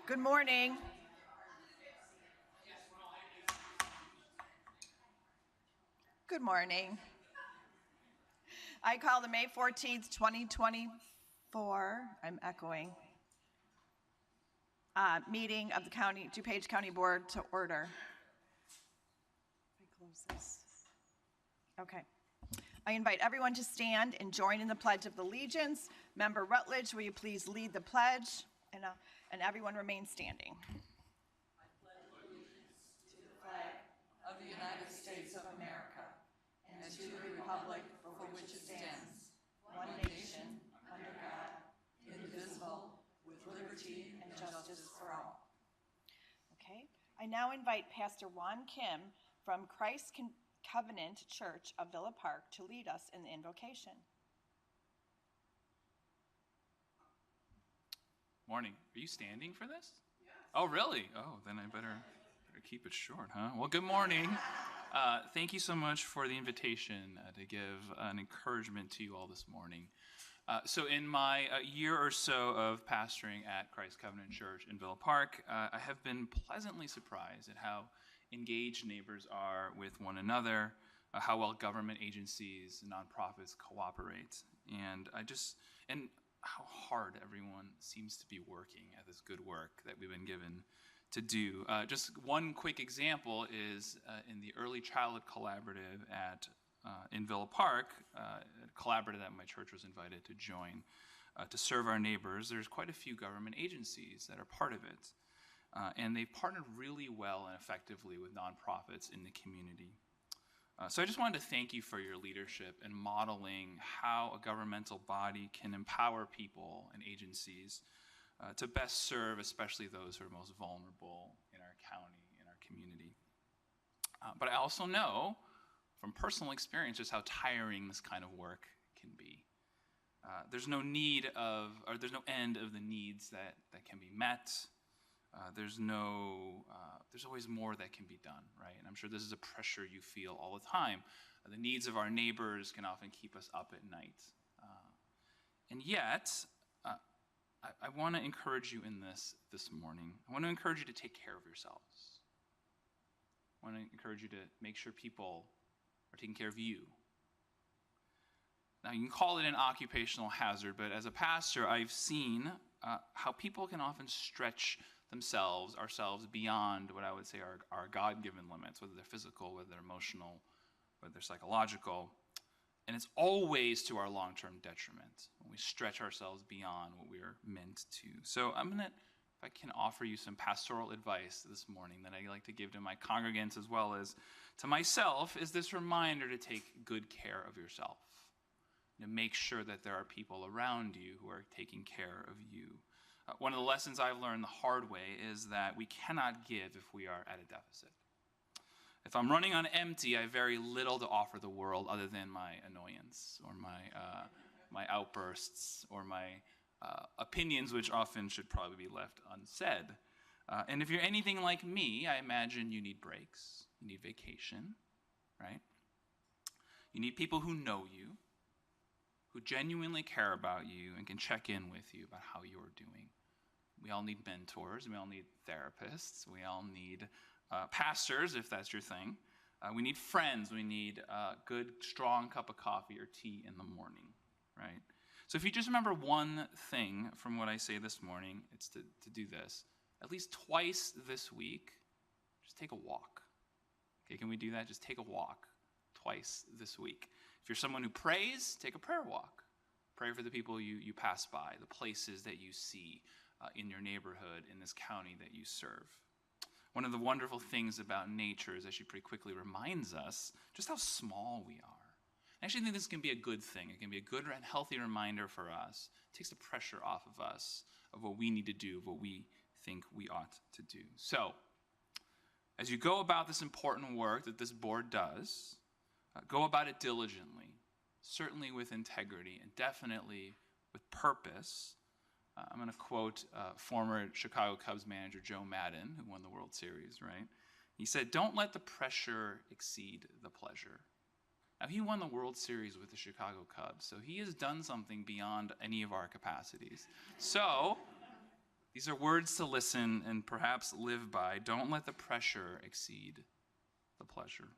Good morning. Good morning. I call the May 14th, 2024, I'm echoing, meeting of the DuPage County Board to order. If I close this. Okay. I invite everyone to stand and join in the Pledge of Allegiance. Member Rutledge, will you please lead the pledge? And everyone remain standing. I pledge allegiance to the flag of the United States of America and to the republic for which it stands, one nation, under God, indivisible, with liberty and justice for all. Okay. I now invite Pastor Juan Kim from Christ Covenant Church of Villa Park to lead us in the invocation. Morning. Are you standing for this? Yes. Oh, really? Oh, then I better keep it short, huh? Well, good morning. Thank you so much for the invitation to give an encouragement to you all this morning. So in my year or so of pastoring at Christ Covenant Church in Villa Park, I have been pleasantly surprised at how engaged neighbors are with one another, how well government agencies and nonprofits cooperate, and how hard everyone seems to be working at this good work that we've been given to do. Just one quick example is in the Early Childhood Collaborative in Villa Park, a collaborative that my church was invited to join to serve our neighbors. There's quite a few government agencies that are part of it, and they've partnered really well and effectively with nonprofits in the community. So I just wanted to thank you for your leadership in modeling how a governmental body can empower people and agencies to best serve, especially those who are most vulnerable in our county, in our community. But I also know from personal experience just how tiring this kind of work can be. There's no end of the needs that can be met. There's always more that can be done, right? And I'm sure this is a pressure you feel all the time. The needs of our neighbors can often keep us up at night. And yet, I want to encourage you in this morning. I want to encourage you to take care of yourselves. I want to encourage you to make sure people are taking care of you. Now, you can call it an occupational hazard, but as a pastor, I've seen how people can often stretch ourselves beyond what I would say are our God-given limits, whether they're physical, whether they're emotional, whether they're psychological. And it's always to our long-term detriment when we stretch ourselves beyond what we are meant to. So if I can offer you some pastoral advice this morning that I like to give to my congregants as well as to myself, is this reminder to take good care of yourself. To make sure that there are people around you who are taking care of you. One of the lessons I've learned the hard way is that we cannot give if we are at a deficit. If I'm running on empty, I have very little to offer the world other than my annoyance or my outbursts or my opinions, which often should probably be left unsaid. And if you're anything like me, I imagine you need breaks, you need vacation, right? You need people who know you, who genuinely care about you and can check in with you about how you're doing. We all need mentors, we all need therapists, we all need pastors, if that's your thing. We need friends, we need a good, strong cup of coffee or tea in the morning, right? So if you just remember one thing from what I say this morning, it's to do this. At least twice this week, just take a walk. Okay, can we do that? Just take a walk twice this week. If you're someone who prays, take a prayer walk. Pray for the people you pass by, the places that you see in your neighborhood, in this county that you serve. One of the wonderful things about nature is that she pretty quickly reminds us just how small we are. I actually think this can be a good thing. It can be a good and healthy reminder for us. It takes the pressure off of us, of what we need to do, of what we think we ought to do. So, as you go about this important work that this board does, go about it diligently, certainly with integrity, and definitely with purpose. I'm going to quote former Chicago Cubs manager Joe Maddon, who won the World Series, right? He said, "Don't let the pressure exceed the pleasure." Now, he won the World Series with the Chicago Cubs, so he has done something beyond any of our capacities. So, These are words to listen and perhaps live by. Don't let the pressure exceed the pleasure.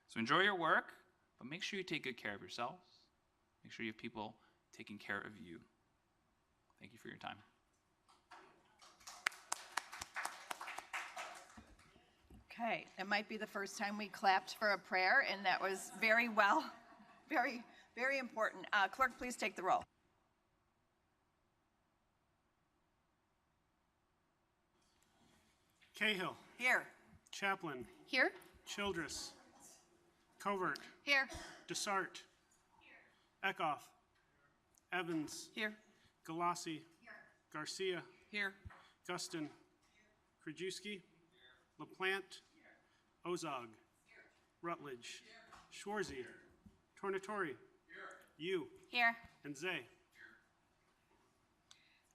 So enjoy your work, but make sure you take good care of yourselves. Make sure you have people taking care of you. Thank you for your time. Okay, it might be the first time we clapped for a prayer, and that was very well, very, very important. Clerk, please take the roll. Cahill, Here. Chaplin, Here. Childress, Covert, Here. Desart, Eckhoff, Evans, Here. Galassi, Garcia, Here. Guston, Krajewski, LaPlante, Ozog, Rutledge, Schwarzy, Tornatori, you, Here. and Zay.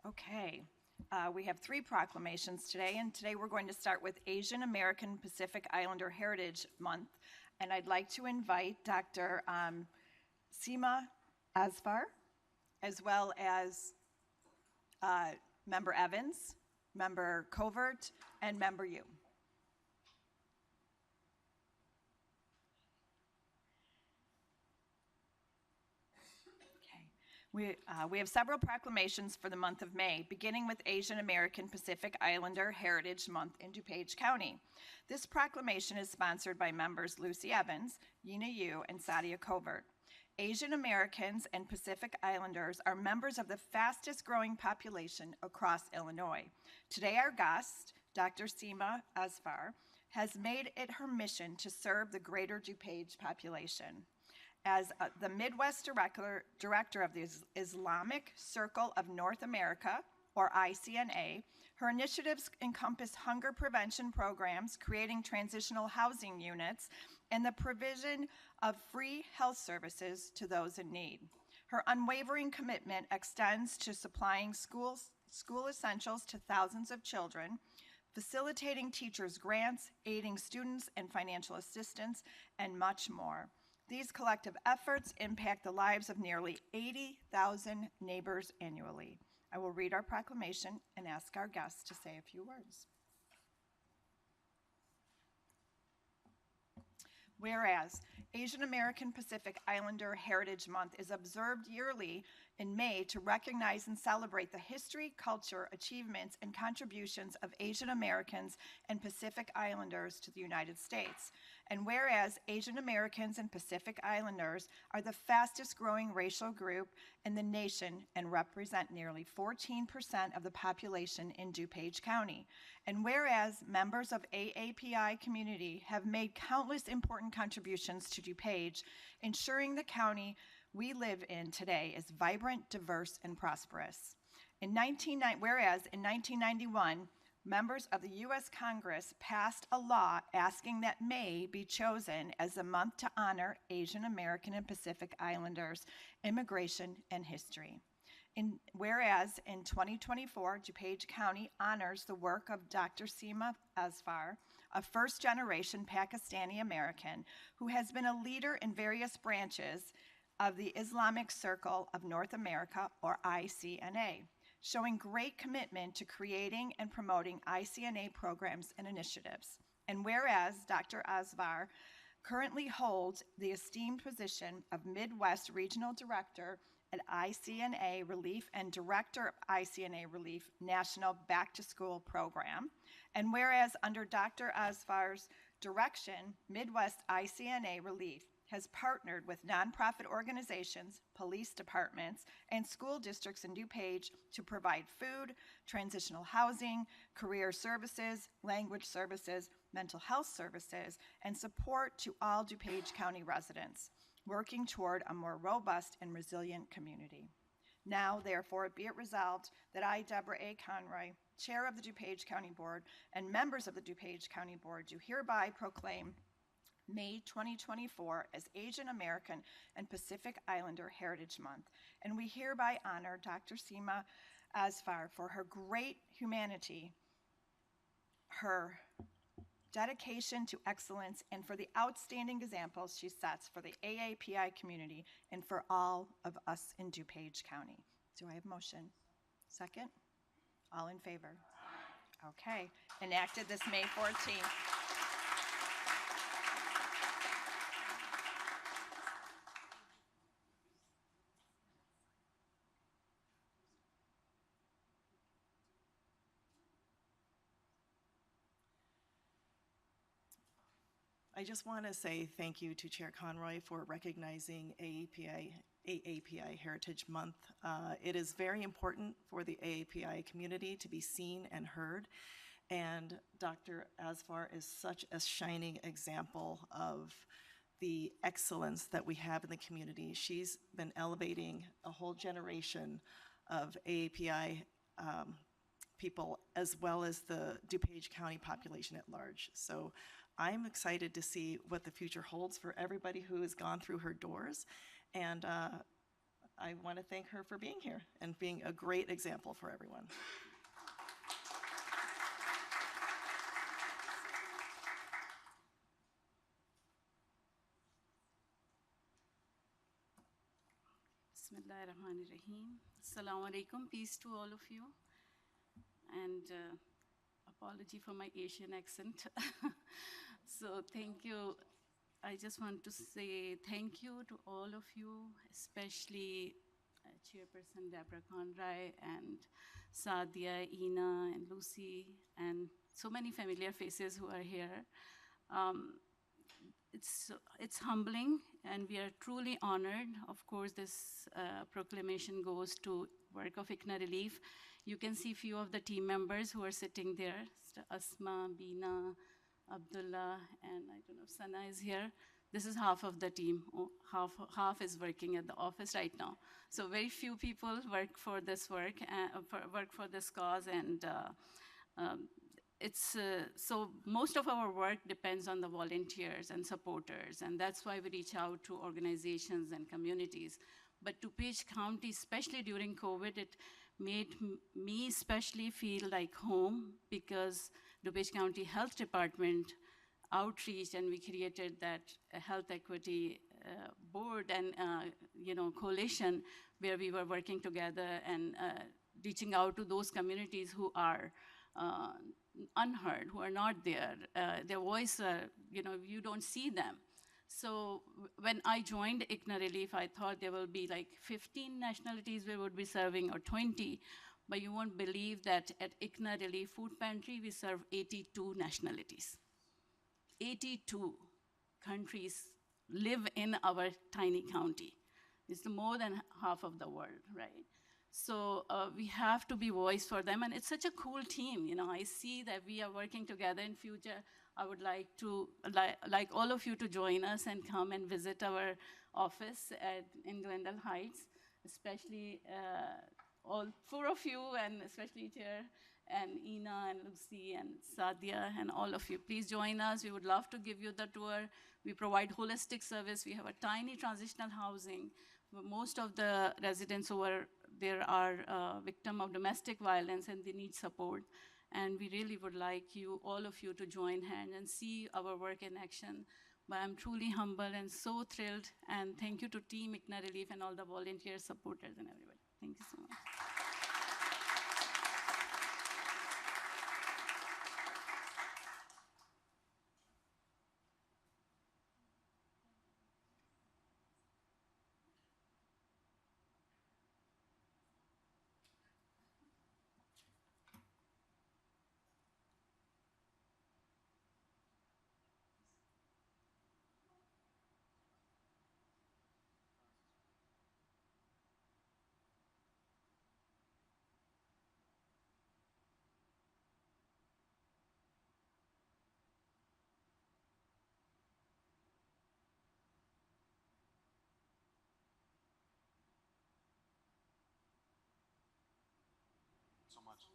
Okay, we have 3 proclamations today, and today we're going to start with Asian American Pacific Islander Heritage Month. And I'd like to invite Dr. Seema Asfar, as well as Member Evans, Member Covert, and Member Yu. We have several proclamations for the month of May, beginning with Asian American Pacific Islander Heritage Month in DuPage County. This proclamation is sponsored by members Lucy Evans, Yina Yu, and Sadia Covert. Asian Americans and Pacific Islanders are members of the fastest growing population across Illinois. Today, our guest, Dr. Seema Asfar, has made it her mission to serve the greater DuPage population. As the Midwest Director of the Islamic Circle of North America, or ICNA, her initiatives encompass hunger prevention programs, creating transitional housing units, and the provision of free health services to those in need. Her unwavering commitment extends to supplying school essentials to thousands of children, facilitating teachers' grants, aiding students in financial assistance, and much more. These collective efforts impact the lives of nearly 80,000 neighbors annually. I will read our proclamation and ask our guests to say a few words. Whereas Asian American Pacific Islander Heritage Month is observed yearly in May to recognize and celebrate the history, culture, achievements, and contributions of Asian Americans and Pacific Islanders to the United States. And whereas Asian Americans and Pacific Islanders are the fastest growing racial group in the nation and represent nearly 14% of the population in DuPage County. And whereas members of AAPI community have made countless important contributions to DuPage, ensuring the county we live in today is vibrant, diverse, and prosperous. Whereas in 1991, members of the U.S. Congress passed a law asking that May be chosen as a month to honor Asian American and Pacific Islanders, immigration, and history. Whereas in 2024, DuPage County honors the work of Dr. Seema Asfar, a first-generation Pakistani American who has been a leader in various branches of the Islamic Circle of North America, or ICNA, showing great commitment to creating and promoting ICNA programs and initiatives. And whereas Dr. Asfar currently holds the esteemed position of Midwest Regional Director at ICNA Relief and Director of ICNA Relief National Back to School Program. And whereas under Dr. Asfar's direction, Midwest ICNA Relief has partnered with nonprofit organizations, police departments, and school districts in DuPage to provide food, transitional housing, career services, language services, mental health services, and support to all DuPage County residents, working toward a more robust and resilient community. Now, therefore, be it resolved that I, Deborah A. Conroy, Chair of the DuPage County Board, and members of the DuPage County Board do hereby proclaim May 2024 as Asian American and Pacific Islander Heritage Month. And we hereby honor Dr. Seema Asfar for her great humanity, her dedication to excellence, and for the outstanding examples she sets for the AAPI community and for all of us in DuPage County. Do I have a motion? Second? All in favor? Okay, enacted this May 14th. I just want to say thank you to Chair Conroy for recognizing AAPI Heritage Month. It is very important for the AAPI community to be seen and heard, and Dr. Asfar is such a shining example of the excellence that we have in the community. She's been elevating a whole generation of AAPI people, as well as the DuPage County population at large. So I'm excited to see what the future holds for everybody who has gone through her doors. And I want to thank her for being here and being a great example for everyone. Bismillahirrahmanirrahim. Assalamu alaikum. Peace to all of you. And apology for my Asian accent. So thank you. I just want to say thank you to all of you, especially Chairperson Deborah Conroy and Sadia, Ina, and Lucy, and so many familiar faces who are here. It's humbling, and we are truly honored. Of course, this proclamation goes to work of ICNA Relief. You can see few of the team members who are sitting there. Asma, Bina, Abdullah, and I don't know if Sana is here. This is half of the team. Half is working at the office right now. So very few people work for this work for this cause, and so most of our work depends on the volunteers and supporters, and that's why we reach out to organizations and communities. But DuPage County, especially during COVID, it made me especially feel like home, because DuPage County Health Department outreach, and we created that health equity board and coalition where we were working together and reaching out to those communities who are unheard, who are not there. Their voice, you don't see them. So when I joined ICNA Relief, I thought there will be like 15 nationalities we would be serving, or 20, but you won't believe that at ICNA Relief Food Pantry, we serve 82 nationalities. 82 countries live in our tiny county. It's more than half of the world, right? So we have to be voice for them, and it's such a cool team. I see that we are working together in future. I would like to, like all of you to join us and come and visit our office in Glendale Heights, especially all 4 of you, and especially Chair, and Ina, and Lucy, and Sadia, and all of you. Please join us. We would love to give you the tour. We provide holistic service. We have a tiny transitional housing. Most of the residents over there are victims of domestic violence, and they need support. And we really would like you, all of you, to join hands and see our work in action. But I'm truly humble and so thrilled. And thank you to Team ICNA Relief and all the volunteer supporters and everybody. Thank you so much. So much.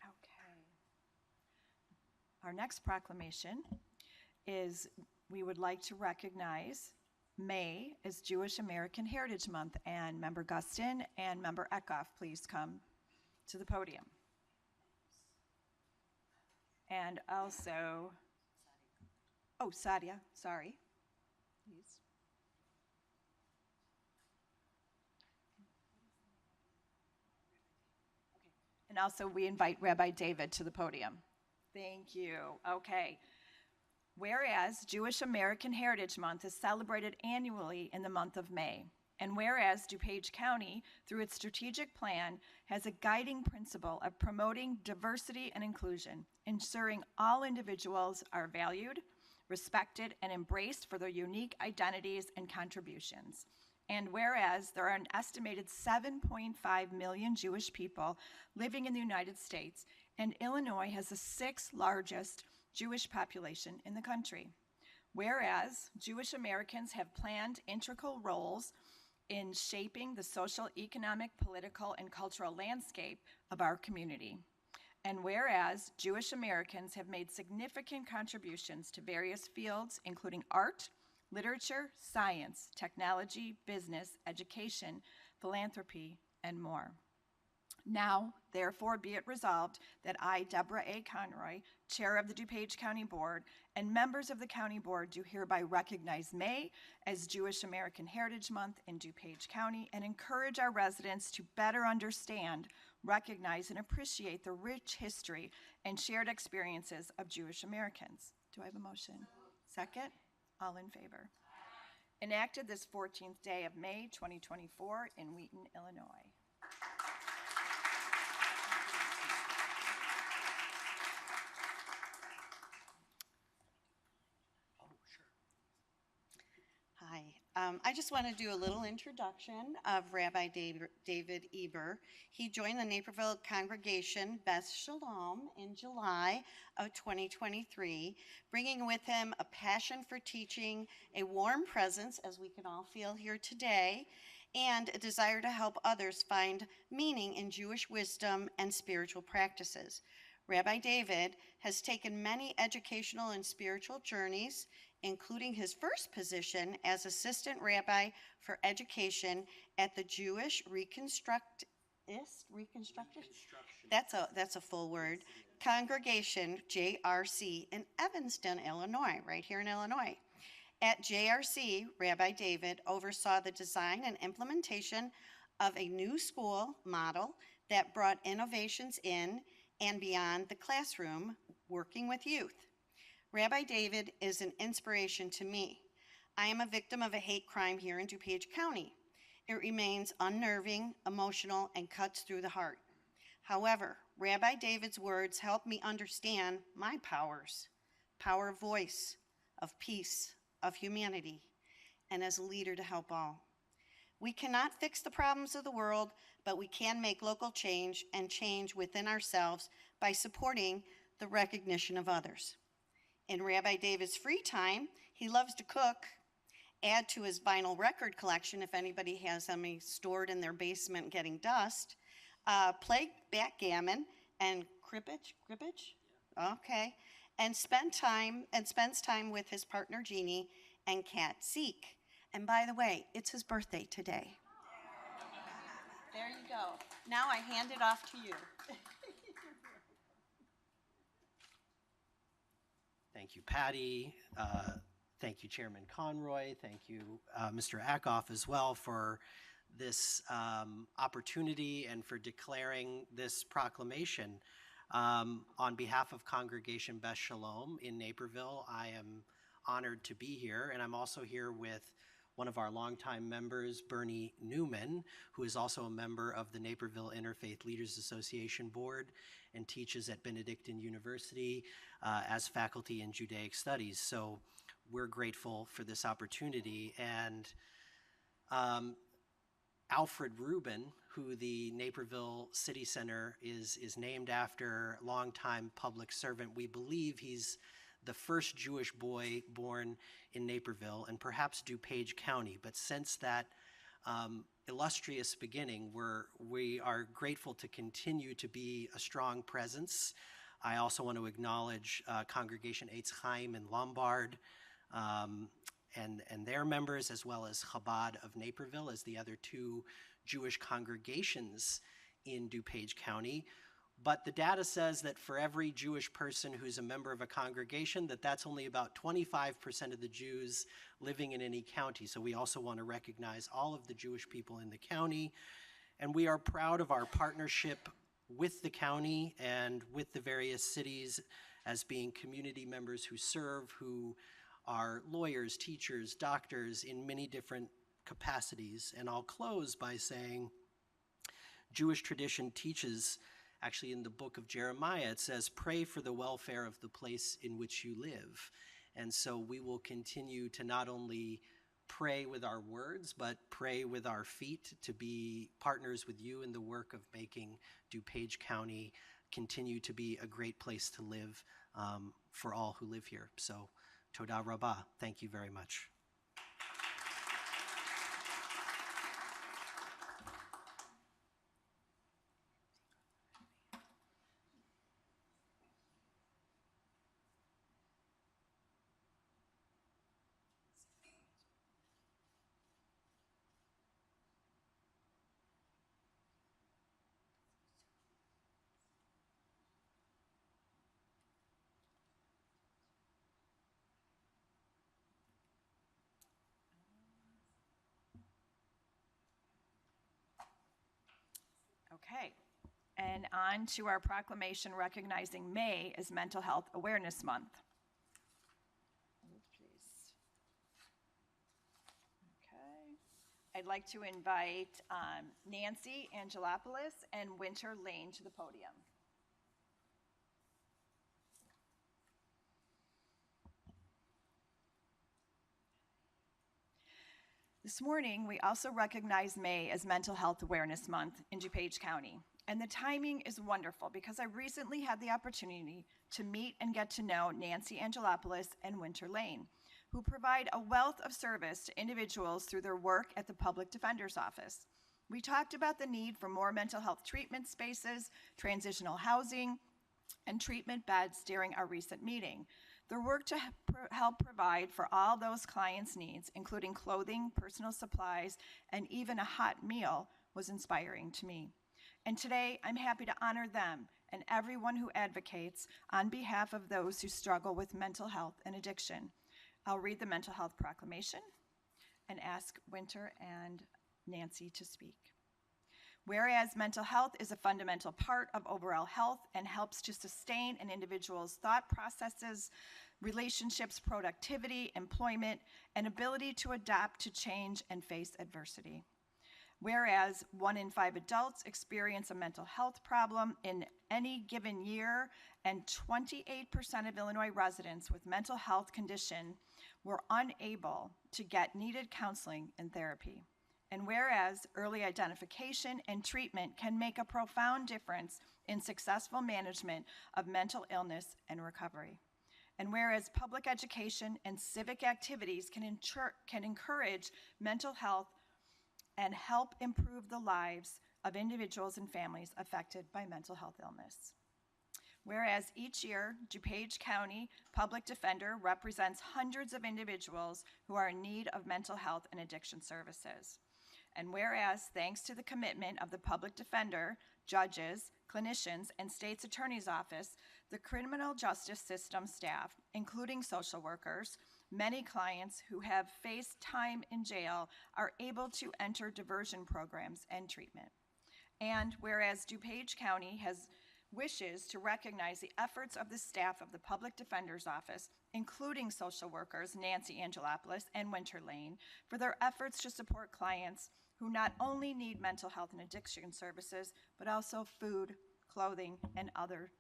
Okay. Our next proclamation is we would like to recognize May is Jewish American Heritage Month, and Member Gustin and Member Eckhoff, please come to the podium. And also, oh, Sadia, sorry. Please. And also, we invite Rabbi David to the podium. Thank you. Okay. Whereas Jewish American Heritage Month is celebrated annually in the month of May, and whereas DuPage County, through its strategic plan, has a guiding principle of promoting diversity and inclusion, ensuring all individuals are valued, respected, and embraced for their unique identities and contributions. And whereas there are an estimated 7.5 million Jewish people living in the United States, and Illinois has the 6th largest Jewish population in the country. Whereas Jewish Americans have planned integral roles in shaping the social, economic, political, and cultural landscape of our community. And whereas Jewish Americans have made significant contributions to various fields, including art, literature, science, technology, business, education, philanthropy, and more. Now, therefore, be it resolved that I, Deborah A. Conroy, Chair of the DuPage County Board, and members of the County Board do hereby recognize May as Jewish American Heritage Month in DuPage County and encourage our residents to better understand, recognize, and appreciate the rich history and shared experiences of Jewish Americans. Do I have a motion? Second? All in favor? Enacted this 14th day of May 2024 in Wheaton, Illinois. Hi. I just want to do a little introduction of Rabbi David Eber. He joined the Naperville congregation Beth Shalom in July of 2023, bringing with him a passion for teaching, a warm presence, as we can all feel here today, and a desire to help others find meaning in Jewish wisdom and spiritual practices. Rabbi David has taken many educational and spiritual journeys, including his first position as Assistant Rabbi for Education at the Jewish Reconstruction, that's a full word, Congregation, JRC, in Evanston, Illinois, right here in Illinois. At JRC, Rabbi David oversaw the design and implementation of a new school model that brought innovations in and beyond the classroom, working with youth. Rabbi David is an inspiration to me. I am a victim of a hate crime here in DuPage County. It remains unnerving, emotional, and cuts through the heart. However, Rabbi David's words help me understand my powers, power of voice, of peace, of humanity, and as a leader to help all. We cannot fix the problems of the world, but we can make local change and change within ourselves by supporting the recognition of others. In Rabbi David's free time, he loves to cook, add to his vinyl record collection if anybody has any stored in their basement getting dust, play backgammon and cribbage? Okay. And spends time with his partner Jeannie and cat Zeke. And by the way, it's his birthday today. There you go. Now I hand it off to you. Thank you, Patty. Thank you, Chairman Conroy. Thank you, Mr. Ackoff, as well, for this opportunity and for declaring this proclamation. On behalf of Congregation Beth Shalom in Naperville, I am honored to be here, and I'm also here with one of our longtime members, Bernie Newman, who is also a member of the Naperville Interfaith Leaders Association Board and teaches at Benedictine University as faculty in Judaic Studies. So we're grateful for this opportunity. And Alfred Rubin, who the Naperville City Center is named after, longtime public servant, we believe he's the first Jewish boy born in Naperville and perhaps DuPage County. But since that illustrious beginning, we are grateful to continue to be a strong presence. I also want to acknowledge Congregation Eitz Chaim in Lombard and their members, as well as Chabad of Naperville as the other two Jewish congregations in DuPage County. But the data says that for every Jewish person who's a member of a congregation, that's only about 25% of the Jews living in any county. So we also want to recognize all of the Jewish people in the county. And we are proud of our partnership with the county and with the various cities as being community members who serve, who are lawyers, teachers, doctors in many different capacities. And I'll close by saying Jewish tradition teaches, actually in the book of Jeremiah, it says, pray for the welfare of the place in which you live. And so we will continue to not only pray with our words, but pray with our feet to be partners with you in the work of making DuPage County continue to be a great place to live for all who live here. So, Toda Rabbah, thank you very much. Okay, and on to our proclamation recognizing May as Mental Health Awareness Month. Okay, I'd like to invite Nancy Angelopoulos and Winter Lane to the podium. This morning, we also recognize May as Mental Health Awareness Month in DuPage County. And the timing is wonderful because I recently had the opportunity to meet and get to know Nancy Angelopoulos and Winter Lane, who provide a wealth of service to individuals through their work at the Public Defender's Office. We talked about the need for more mental health treatment spaces, transitional housing, and treatment beds during our recent meeting. Their work to help provide for all those clients' needs, including clothing, personal supplies, and even a hot meal, was inspiring to me. And today, I'm happy to honor them and everyone who advocates on behalf of those who struggle with mental health and addiction. I'll read the Mental Health Proclamation and ask Winter and Nancy to speak. Whereas mental health is a fundamental part of overall health and helps to sustain an individual's thought processes, relationships, productivity, employment, and ability to adapt to change and face adversity. Whereas 1 in 5 adults experience a mental health problem in any given year, and 28% of Illinois residents with mental health condition were unable to get needed counseling and therapy. And whereas early identification and treatment can make a profound difference in successful management of mental illness and recovery. And whereas public education and civic activities can encourage mental health and help improve the lives of individuals and families affected by mental health illness. Whereas each year, DuPage County Public Defender represents hundreds of individuals who are in need of mental health and addiction services. And whereas, thanks to the commitment of the public defender, judges, clinicians, and state's attorney's office, the criminal justice system staff, including social workers, many clients who have faced time in jail are able to enter diversion programs and treatment. And whereas DuPage County wishes to recognize the efforts of the staff of the Public Defender's Office, including social workers Nancy Angelopoulos and Winter Lane, for their efforts to support clients who not only need mental health and addiction services, but also food, clothing, and other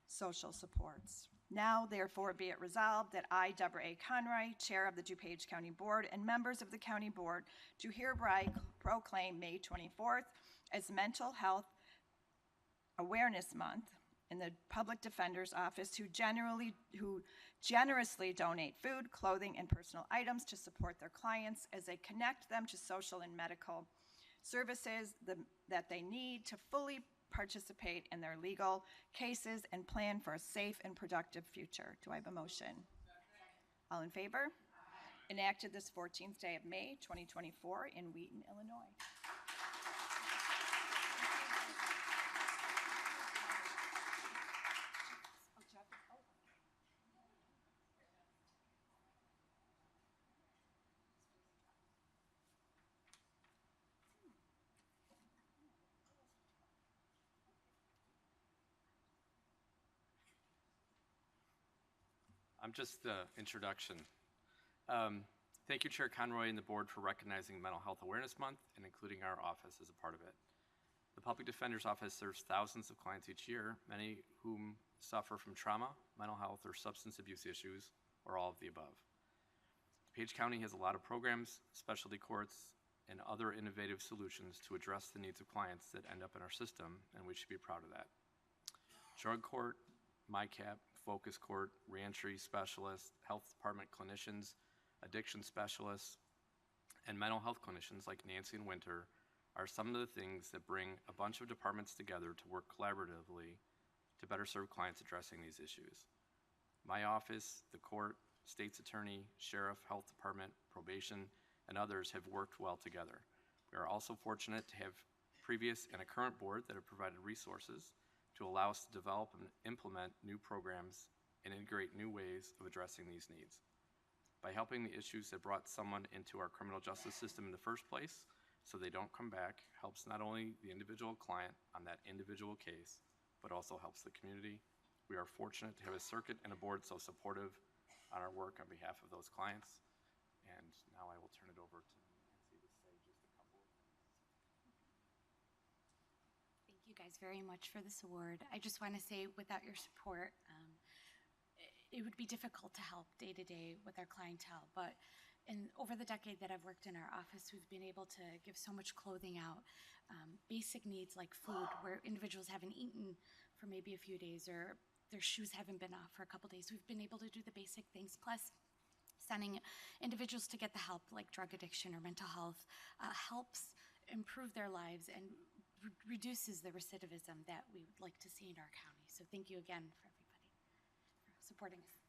social supports. Now, therefore, be it resolved that I, Deborah A. Conroy, Chair of the DuPage County Board, and members of the County Board, do hereby proclaim May 24th as Mental Health Awareness Month in the Public Defender's Office, who generously donate food, clothing, and personal items to support their clients as they connect them to social and medical services that they need to fully participate in their legal cases and plan for a safe and productive future. Do I have a motion? All in favor? enacted this 14th day of May, 2024 in Wheaton, Illinois. I'm just the introduction. Thank you, Chair Conroy and the board for recognizing Mental Health Awareness Month and including our office as a part of it. The Public Defender's Office serves thousands of clients each year, many whom suffer from trauma, mental health, or substance abuse issues, or all of the above. DuPage County has a lot of programs, specialty courts, and other innovative solutions to address the needs of clients that end up in our system, and we should be proud of that. Drug court, MyCap, focus court, reentry specialists, health department clinicians, addiction specialists, and mental health clinicians like Nancy and Winter are some of the things that bring a bunch of departments together to work collaboratively to better serve clients addressing these issues. My office, the court, state's attorney, sheriff, health department, probation, and others have worked well together. We are also fortunate to have previous and a current board that have provided resources to allow us to develop and implement new programs and integrate new ways of addressing these needs. By helping the issues that brought someone into our criminal justice system in the first place so they don't come back helps not only the individual client on that individual case, but also helps the community. We are fortunate to have a circuit and a board so supportive on our work on behalf of those clients. And now I will turn it over to Nancy to say just a couple of things. Thank you guys very much for this award. I just want to say without your support, it would be difficult to help day to day with our clientele. But over the decade that I've worked in our office, we've been able to give so much clothing out, basic needs like food, where individuals haven't eaten for maybe a few days or their shoes haven't been off for a couple days. We've been able to do the basic things. Plus, sending individuals to get the help like drug addiction or mental health helps improve their lives and reduces the recidivism that we would like to see in our county. So thank you again for everybody for supporting us.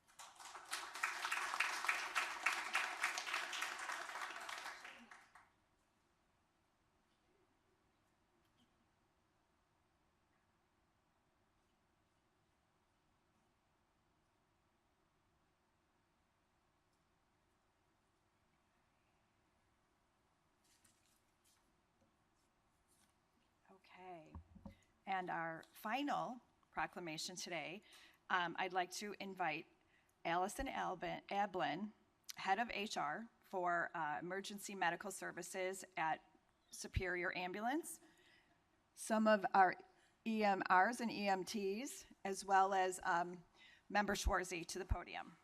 Okay. And our final proclamation today, I'd like to invite Allison Ablin, Head of HR for Emergency Medical Services at Superior Ambulance, some of our EMRs and EMTs, as well as Member Schwarzy to the podium.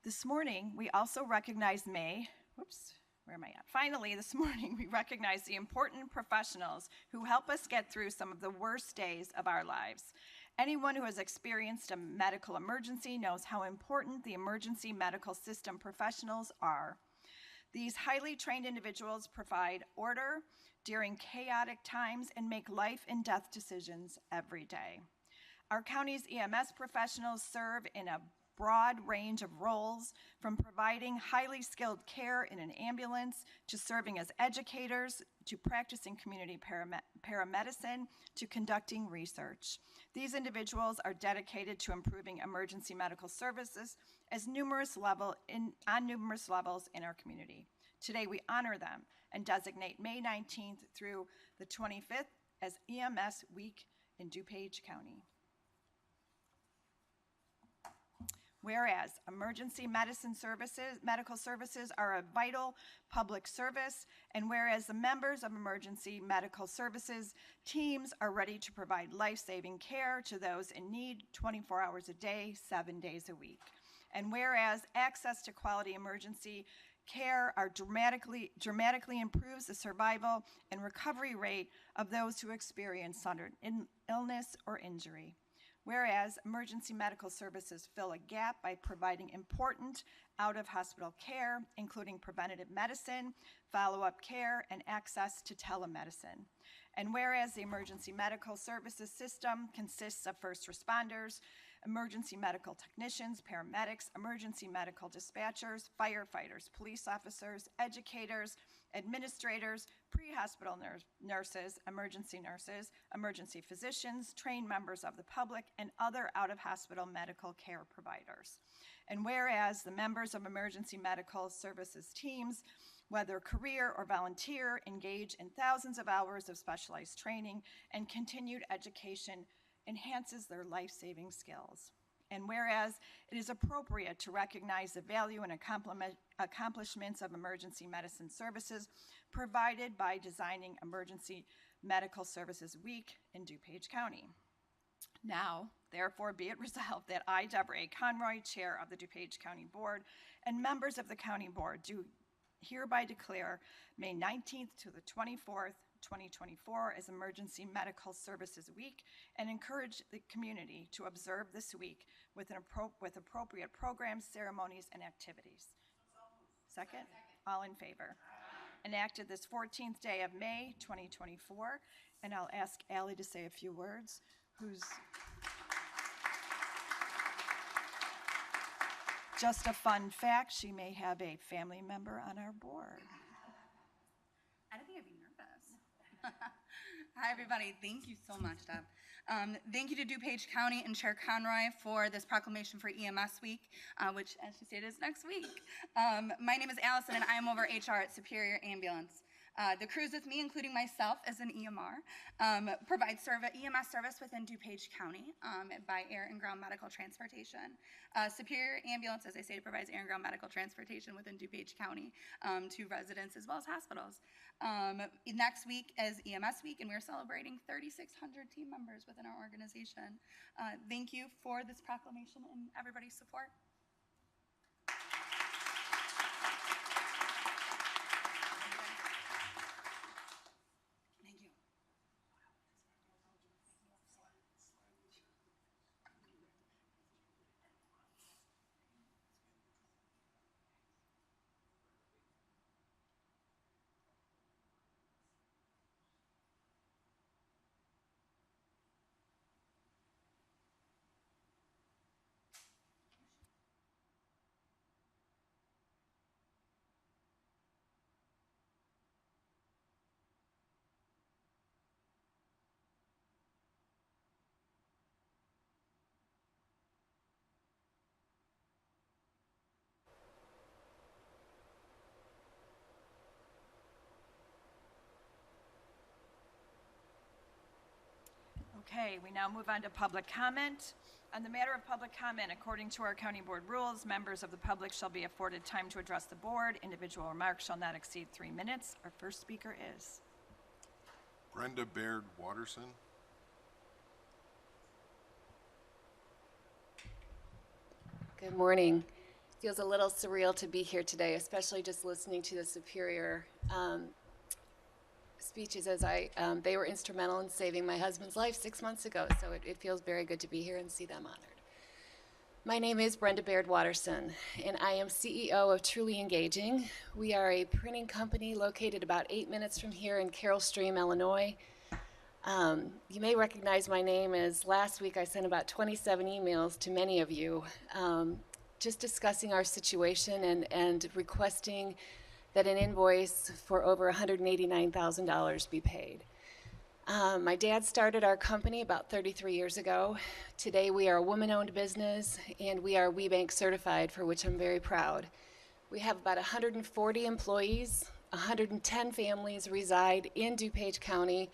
This morning, we also recognize Finally, this morning, we recognize the important professionals who help us get through some of the worst days of our lives. Anyone who has experienced a medical emergency knows how important the emergency medical system professionals are. These highly trained individuals provide order during chaotic times and make life and death decisions every day. Our county's EMS professionals serve in a broad range of roles, from providing highly skilled care in an ambulance to serving as educators, to practicing community paramedicine, to conducting research. These individuals are dedicated to improving emergency medical services on numerous levels in our community. Today we honor them and designate May 19th through the 25th as EMS Week in DuPage County. Whereas emergency medical services are a vital public service, and whereas the members of emergency medical services teams are ready to provide life-saving care to those in need 24 hours a day, 7 days a week. And whereas access to quality emergency care dramatically improves the survival and recovery rate of those who experience sudden illness or injury. Whereas emergency medical services fill a gap by providing important out-of-hospital care, including preventative medicine, follow-up care, and access to telemedicine. And whereas the emergency medical services system consists of first responders, emergency medical technicians, paramedics, emergency medical dispatchers, firefighters, police officers, educators, administrators, pre-hospital nurses, emergency physicians, trained members of the public, and other out-of-hospital medical care providers. And whereas the members of emergency medical services teams, whether career or volunteer, engage in thousands of hours of specialized training and continued education enhances their life-saving skills. And whereas it is appropriate to recognize the value and accomplishments of emergency medicine services provided by designing Emergency Medical Services Week in DuPage County. Now, therefore, be it resolved that I, Deborah A. Conroy, Chair of the DuPage County Board, and members of the County Board do hereby declare May 19th to the 24th, 2024 as Emergency Medical Services Week and encourage the community to observe this week with appropriate programs, ceremonies, and activities. Second? All in favor? Enacted this 14th day of May, 2024, and I'll ask Allie to say a few words, who's just a fun fact, she may have a family member on our board. I don't think I'd be nervous. Hi, everybody. Thank you so much, Deb. Thank you to DuPage County and Chair Conroy for this proclamation for EMS Week, which, as she stated, is next week. My name is Allison, and I am over HR at Superior Ambulance. The crews with me, including myself as an EMR, provide EMS service within DuPage County by air and ground medical transportation. Superior Ambulance, as I stated, provides air and ground medical transportation within DuPage County to residents as well as hospitals. Next week is EMS Week, and we're celebrating 3,600 team members within our organization. Thank you for this proclamation and everybody's support. Okay, we now move on to public comment. On the matter of public comment, according to our county board rules, members of the public shall be afforded time to address the board. Individual remarks shall not exceed 3 minutes. Our first speaker is Brenda Baird Watterson. Good morning. Feels a little surreal to be here today, especially just listening to the Superior speeches as they were instrumental in saving my husband's life 6 months ago, so it feels very good to be here and see them honored. My name is Brenda Baird Watterson, and I am CEO of Truly Engaging. We are a printing company located about 8 minutes from here in Carroll Stream, Illinois. You may recognize my name as last week I sent about 27 emails to many of you just discussing our situation and requesting that an invoice for over $189,000 be paid. My dad started our company about 33 years ago. Today we are a woman-owned business and we are WeBank certified, for which I'm very proud. We have about 140 employees, 110 families reside in DuPage County,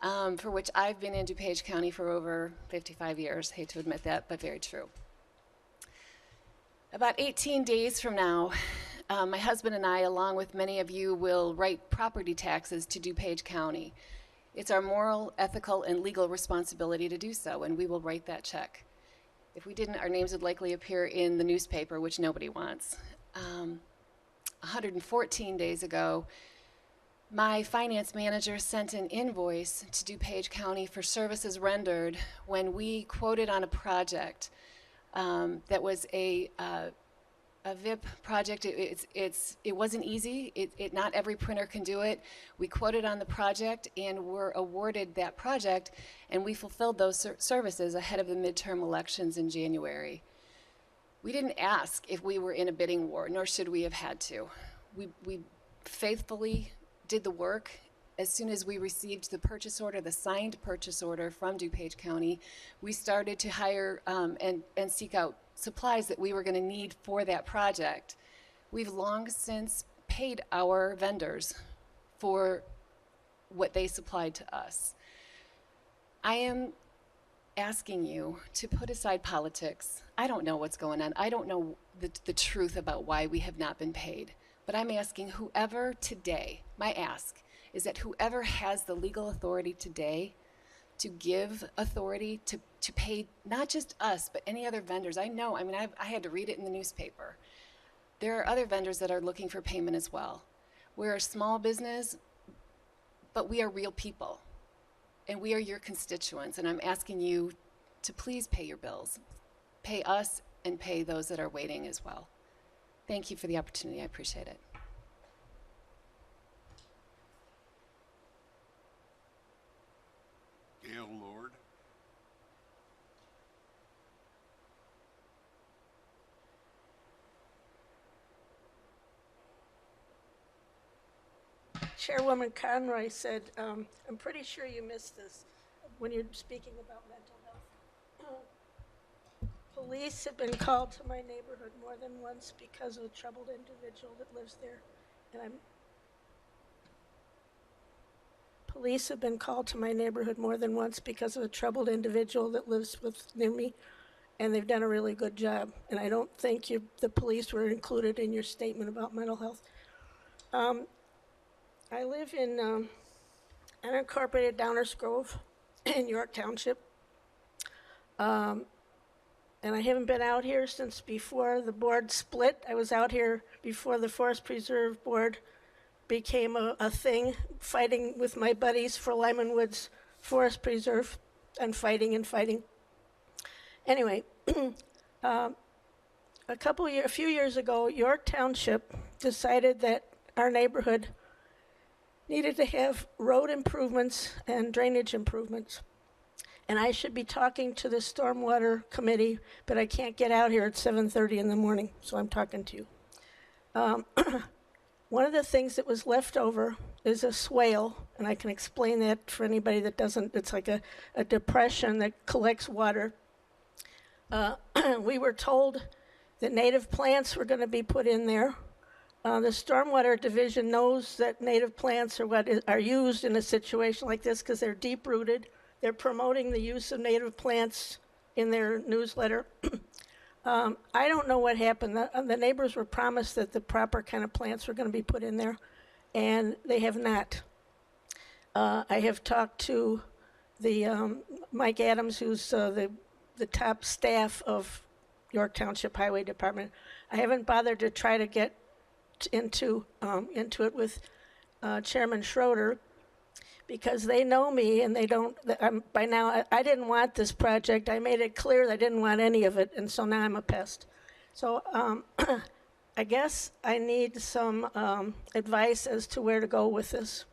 for which I've been in DuPage County for over 55 years. Hate to admit that, but very true. About 18 days from now, my husband and I, along with many of you, will write property taxes to DuPage County. It's our moral, ethical, and legal responsibility to do so, and we will write that check. If we didn't, our names would likely appear in the newspaper, which nobody wants. 114 days ago, My finance manager sent an invoice to DuPage County for services rendered when we quoted on a project that was a VIP project. It wasn't easy. Not every printer can do it. We quoted on the project and were awarded that project, and we fulfilled those services ahead of the midterm elections in January. We didn't ask if we were in a bidding war, nor should we have had to. We faithfully did the work. As soon as we received the purchase order, the signed purchase order from DuPage County, we started to hire and seek out supplies that we were going to need for that project. We've long since paid our vendors for what they supplied to us. I am asking you to put aside politics. I don't know what's going on. I don't know the truth about why we have not been paid. But I'm asking whoever today, my ask is that whoever has the legal authority today to give authority to pay not just us, but any other vendors. I had to read it in the newspaper. There are other vendors that are looking for payment as well. We're a small business, but we are real people. And we are your constituents, and I'm asking you to please pay your bills. Pay us and pay those that are waiting as well. Thank you for the opportunity. I appreciate it. Gail Lord. Chairwoman Conroy said, I'm pretty sure you missed this when you're speaking about mental health. Police have been called to my neighborhood more than once because of a troubled individual that lives there. And Police have been called to my neighborhood more than once because of a troubled individual that lives near me, and they've done a really good job. And I don't think the police were included in your statement about mental health. I live in unincorporated Downers Grove in York Township. And I haven't been out here since before the board split. I was out here before the Forest Preserve Board became a thing, fighting with my buddies for Lyman Woods Forest Preserve and fighting. Anyway, a few years ago, York Township decided that our neighborhood needed to have road improvements and drainage improvements. And I should be talking to the Stormwater Committee, but I can't get out here at 7:30 in the morning, so I'm talking to you. One of the things that was left over is a swale, and I can explain that for anybody that doesn't. It's like a depression that collects water. We were told that native plants were going to be put in there. The Stormwater Division knows that native plants are used in a situation like this because they're deep-rooted. They're promoting the use of native plants in their newsletter. I don't know what happened. The neighbors were promised that the proper kind of plants were going to be put in there, and they have not. I have talked to the Mike Adams, who's the top staff of York Township Highway Department. I haven't bothered to try to get into it with Chairman Schroeder, because they know me and they don't, by now, I didn't want this project. I made it clear that I didn't want any of it, and so now I'm a pest. So I guess I need some advice as to where to go with this.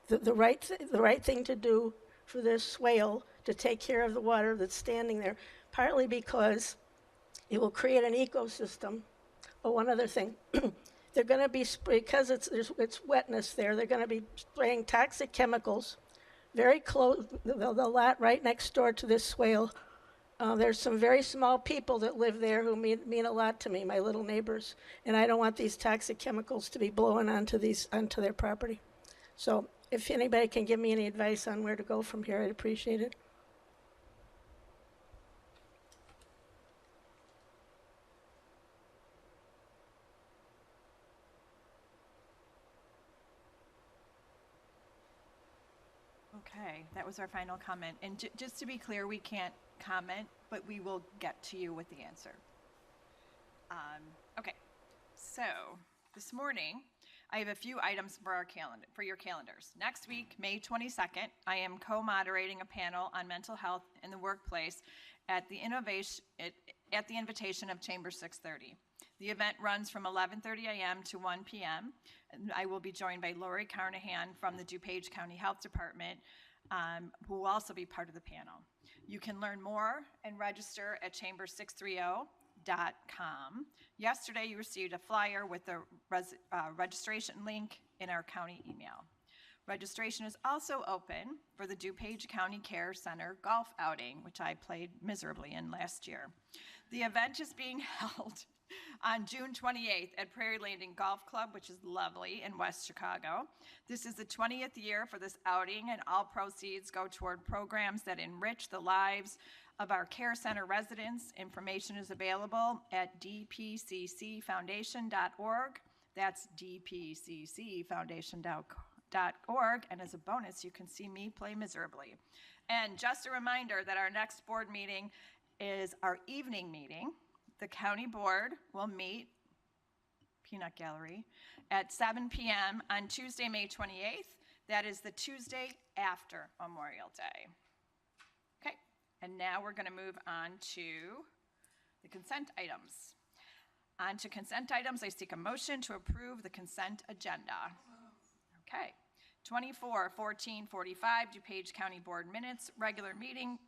The right thing to do for this swale to take care of the water that's standing there, partly because it will create an ecosystem. Oh, one other thing. They're going to be, because it's wetness there, they're going to be spraying toxic chemicals very close, the lot right next door to this swale. There's some very small people that live there who mean a lot to me, my little neighbors, and I don't want these toxic chemicals to be blowing onto their property. So if anybody can give me any advice on where to go from here, I'd appreciate it. Okay, that was our final comment. And just to be clear, we can't comment, but we will get to you with the answer. Okay, so this morning, I have a few items for our calendar, for your calendars. Next week, May 22nd, I am co-moderating a panel on mental health in the workplace at the invitation of Chamber 630. The event runs from 11:30 a.m. to 1 p.m. And I will be joined by Lori Carnahan from the DuPage County Health Department, who will also be part of the panel. You can learn more and register at chamber630.com. Yesterday, you received a flyer with the registration link in our county email. Registration is also open for the DuPage County Care Center golf outing, which I played miserably in last year. The event is being held on June 28th at Prairie Landing Golf Club, which is lovely in West Chicago. This is the 20th year for this outing, and all proceeds go toward programs that enrich the lives of our care center residents. Information is available at dpccfoundation.org. That's dpccfoundation.org. And as a bonus, you can see me play miserably. And just a reminder that our next board meeting is our evening meeting. The county board will meet, Peanut Gallery, at 7 p.m. on Tuesday, May 28th. That is the Tuesday after Memorial Day. Okay, and now we're going to move on to the consent items. On to consent items, I seek a motion to approve the consent agenda. Okay, 24/14/45 DuPage County Board Minutes, regular meeting,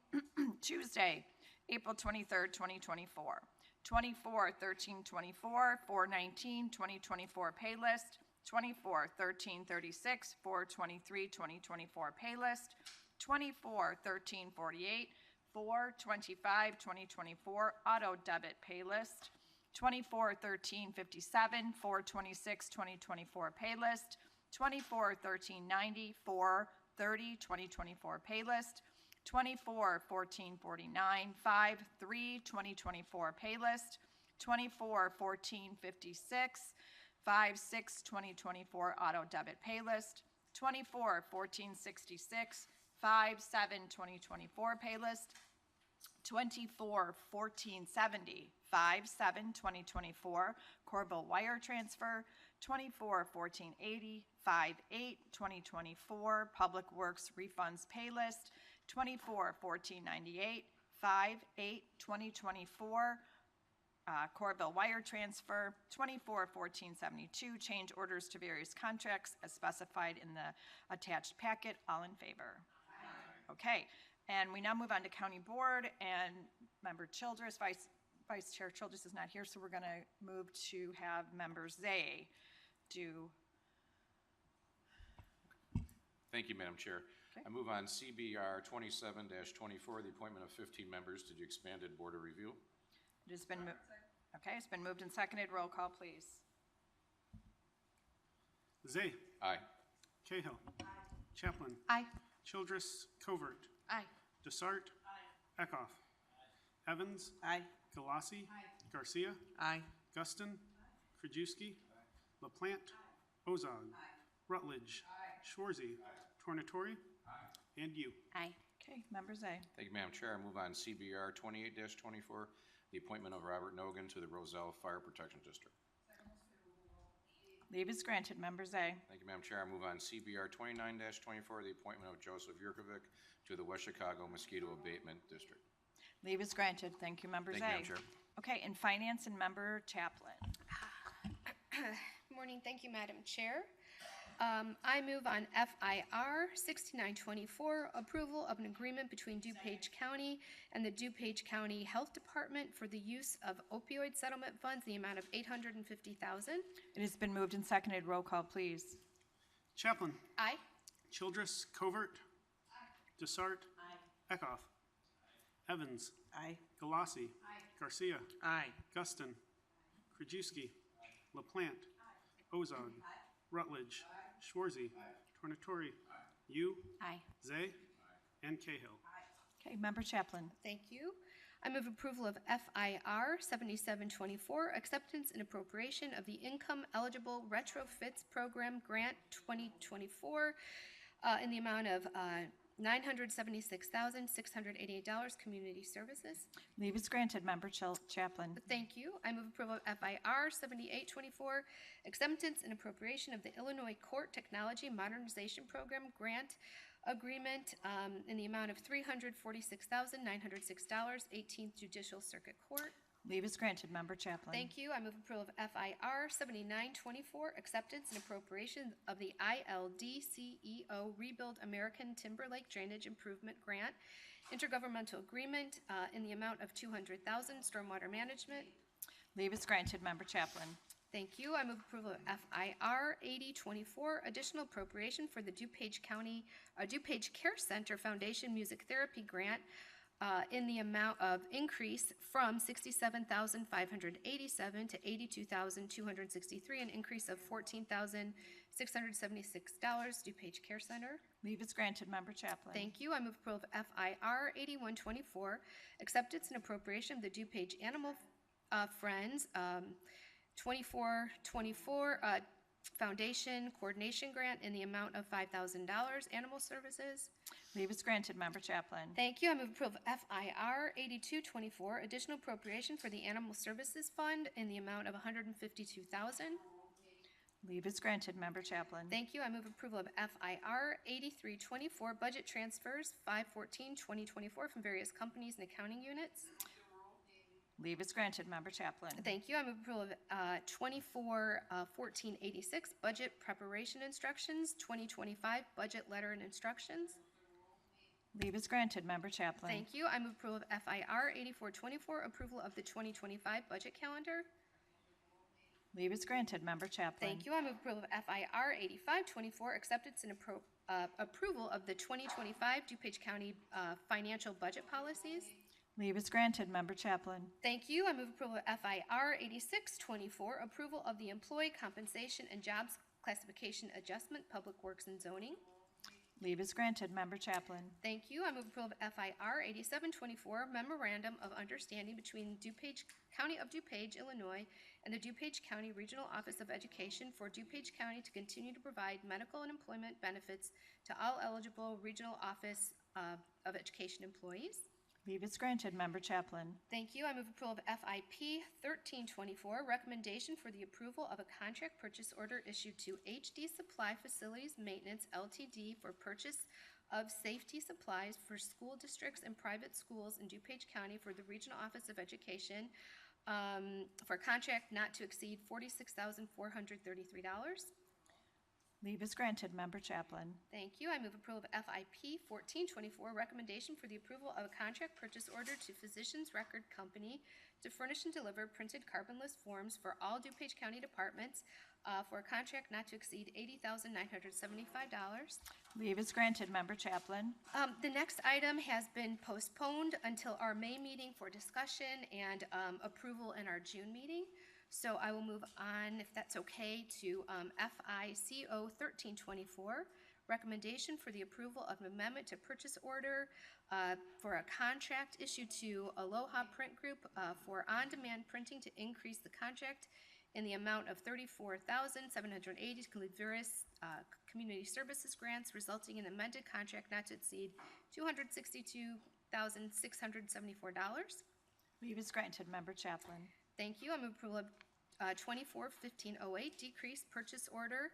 Tuesday, April 23rd, 2024. 24/13/24, 4/19/2024 pay list, 24/13/36, 4/23/2024 pay list, 24/13/48, 4/25/2024 auto debit pay list, 24/13/57, 4/26/2024 pay list, 24/13/90, 4/30/2024 pay list, 24/14/49, 5/3/2024 pay list, 24/14/56, 5/6/2024 auto debit pay list, 24/14/66, 5/7/2024 pay list, 24/14/70, 5/7/2024 Corville wire transfer, 24/14/80, 5/8/2024 Public Works refunds pay list, 24/14/98, 5/8/2024 Corville wire transfer, 24/14/72 change orders to various contracts as specified in the attached packet. All in favor? Aye. Okay, and we now move on to county board, and member Childress, Vice Chair Childress is not here, so we're going to move to have member Zay do. Thank you, Madam Chair. Okay. I move on CBR 27-24, the appointment of 15 members to the expanded Board of Review. It has been okay. It's been moved and seconded. Roll call, please. Zay. Aye. Cahill. Aye. Chaplin. Aye. Childress. Covert. Aye. Desart. Aye. Eckhoff. Aye. Evans. Aye. Galassi. Aye. Garcia. Aye. Guston. Aye. Krajewski. Aye. LaPlante. Aye. Ozog. Aye. Rutledge. Aye. Schwarzy. Aye. Tornatori. Aye. And you. Aye. Okay, member Zay. Thank you, Madam Chair. I move on CBR 28-24, the appointment of Robert Nogan to the Roselle Fire Protection District. Leave is granted. Member Zay. Thank you, Madam Chair. I move on CBR 29-24, the appointment of Joseph Yurkovic to the West Chicago Mosquito Abatement District. Leave is granted. Thank you, member Thank Zay. you, Madam Chair. Okay, in finance and member Chaplin. Good morning. Thank you, Madam Chair. I move on FIR 6924, approval of an agreement between DuPage County and the DuPage County Health Department for the use of opioid settlement funds in the amount of $850,000. It has been moved and seconded. Roll call, please. Chaplin. Aye. Childress. Covert. Aye. Desart. Aye. Eckhoff. Aye. Evans. Aye. Galassi. Aye. Garcia. Aye. Guston. Krajewski. Aye. LaPlante. Aye. Ozog. Aye. Rutledge. Aye. Schwarzy. Aye. Tornatori. Aye. You. Aye. Zay. Aye. And Cahill. Okay, member Chaplin. Thank you. I move approval of FIR 7724, acceptance and appropriation of the Income Eligible Retrofits Program Grant 2024 in the amount of $976,688 community services. Leave is granted. Member Chaplin. Thank you. I move approval of FIR 7824, acceptance and appropriation of the Illinois Court Technology Modernization Program grant agreement in the amount of $346,906, 18th Judicial Circuit Court. Leave is granted. Member Chaplin. Thank you. I move approval of FIR 7924, acceptance and appropriation of the ILDCEO Rebuild American Timber Lake Drainage Improvement Grant, intergovernmental agreement in the amount of $200,000, stormwater management. Leave is granted. Member Chaplin. Thank you. I move approval of FIR 8024, additional appropriation for the DuPage Care Center Foundation Music Therapy Grant in the amount of increase from $67,587 to $82,263, an increase of $14,676, DuPage Care Center. Leave is granted. Member Chaplin. Thank you. I move approval of FIR 8124, acceptance and appropriation of the DuPage Animal Friends 2424 Foundation Coordination Grant in the amount of $5,000, animal services. Leave is granted. Member Chaplin. Thank you. I move approval of FIR 8224, additional appropriation for the Animal Services Fund in the amount of $152,000. Leave is granted. Member Chaplin. Thank you. I move approval of FIR 8324, budget transfers 5/14/2024 from various companies and accounting units. Leave is granted. Member Chaplin. Thank you. I move approval of 241486, budget preparation instructions, 2025 budget letter and instructions. Leave is granted. Member Chaplin. Thank you. I move approval of FIR 8424, approval of the 2025 budget calendar. Leave is granted. Member Chaplin. Thank you. I move approval of FIR 8524, acceptance and approval of the 2025 DuPage County financial budget policies. Leave is granted. Member Chaplin. Thank you. I move approval of FIR 8624, approval of the employee compensation and jobs classification adjustment, public works and zoning. Leave is granted. Member Chaplin. Thank you. I move approval of FIR 8724, memorandum of understanding between County of DuPage, Illinois, and the DuPage County Regional Office of Education for DuPage County to continue to provide medical and employment benefits to all eligible Regional Office of Education employees. Leave is granted. Member Chaplin. Thank you. I move approval of FIP 1324, recommendation for the approval of a contract purchase order issued to HD Supply Facilities Maintenance Ltd. for purchase of safety supplies for school districts and private schools in DuPage County for the Regional Office of Education for a contract not to exceed $46,433. Leave is granted. Member Chaplin. Thank you. I move approval of FIP 1424, recommendation for the approval of a contract purchase order to Physicians Record Company to furnish and deliver printed carbonless forms for all DuPage County departments for a contract not to exceed $80,975. Leave is granted. Member Chaplin. The next item has been postponed until our May meeting for discussion and approval in our June meeting. So I will move on, if that's okay, to FICO 1324, recommendation for the approval of an amendment to purchase order for a contract issued to Aloha Print Group for on-demand printing to increase the contract in the amount of $34,780 to include various community services grants, resulting in amended contract not to exceed $262,674. Leave is granted. Member Chaplin. Thank you. I move approval of 241508, decreased purchase order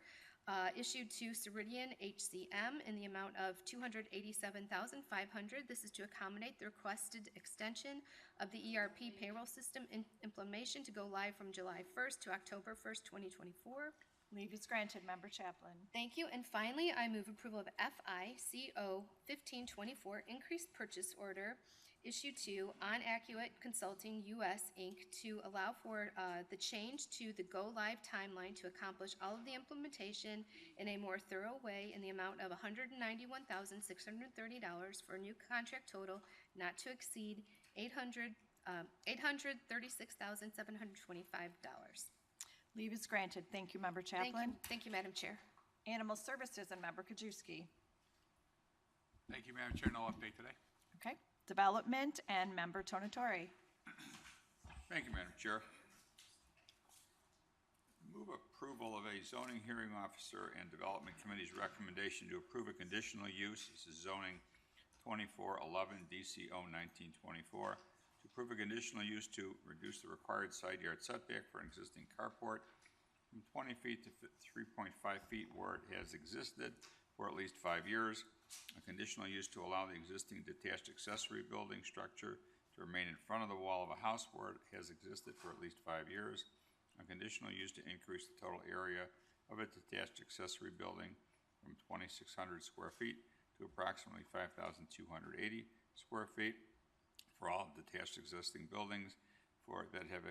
issued to Ceridian HCM in the amount of $287,500. This is to accommodate the requested extension of the ERP payroll system implementation to go live from July 1st to October 1st, 2024. Leave is granted. Member Chaplin. Thank you. And finally, I move approval of FICO 1524, increased purchase order issued to On Accurate Consulting US Inc. to allow for the change to the go-live timeline to accomplish all of the implementation in a more thorough way in the amount of $191,630 for a new contract total not to exceed $836,725. Leave is granted. Thank you, Member Chaplin. Thank you, Madam Chair. Animal Services and Member Kajewski. Thank you, Madam Chair. No update today. Okay. Development and Member Tonatori. Thank you, Madam Chair. Move approval of a zoning hearing officer and development committee's recommendation to approve a conditional use as a zoning 2411 DCO 1924 to approve a conditional use to reduce the required side yard setback for an existing carport from 20 feet to 3.5 feet where it has existed for at least 5 years. A conditional use to allow the existing detached accessory building structure to remain in front of the wall of a house where it has existed for at least 5 years. A conditional use to increase the total area of a detached accessory building from 2,600 square feet to approximately 5,280 square feet for all detached existing buildings that have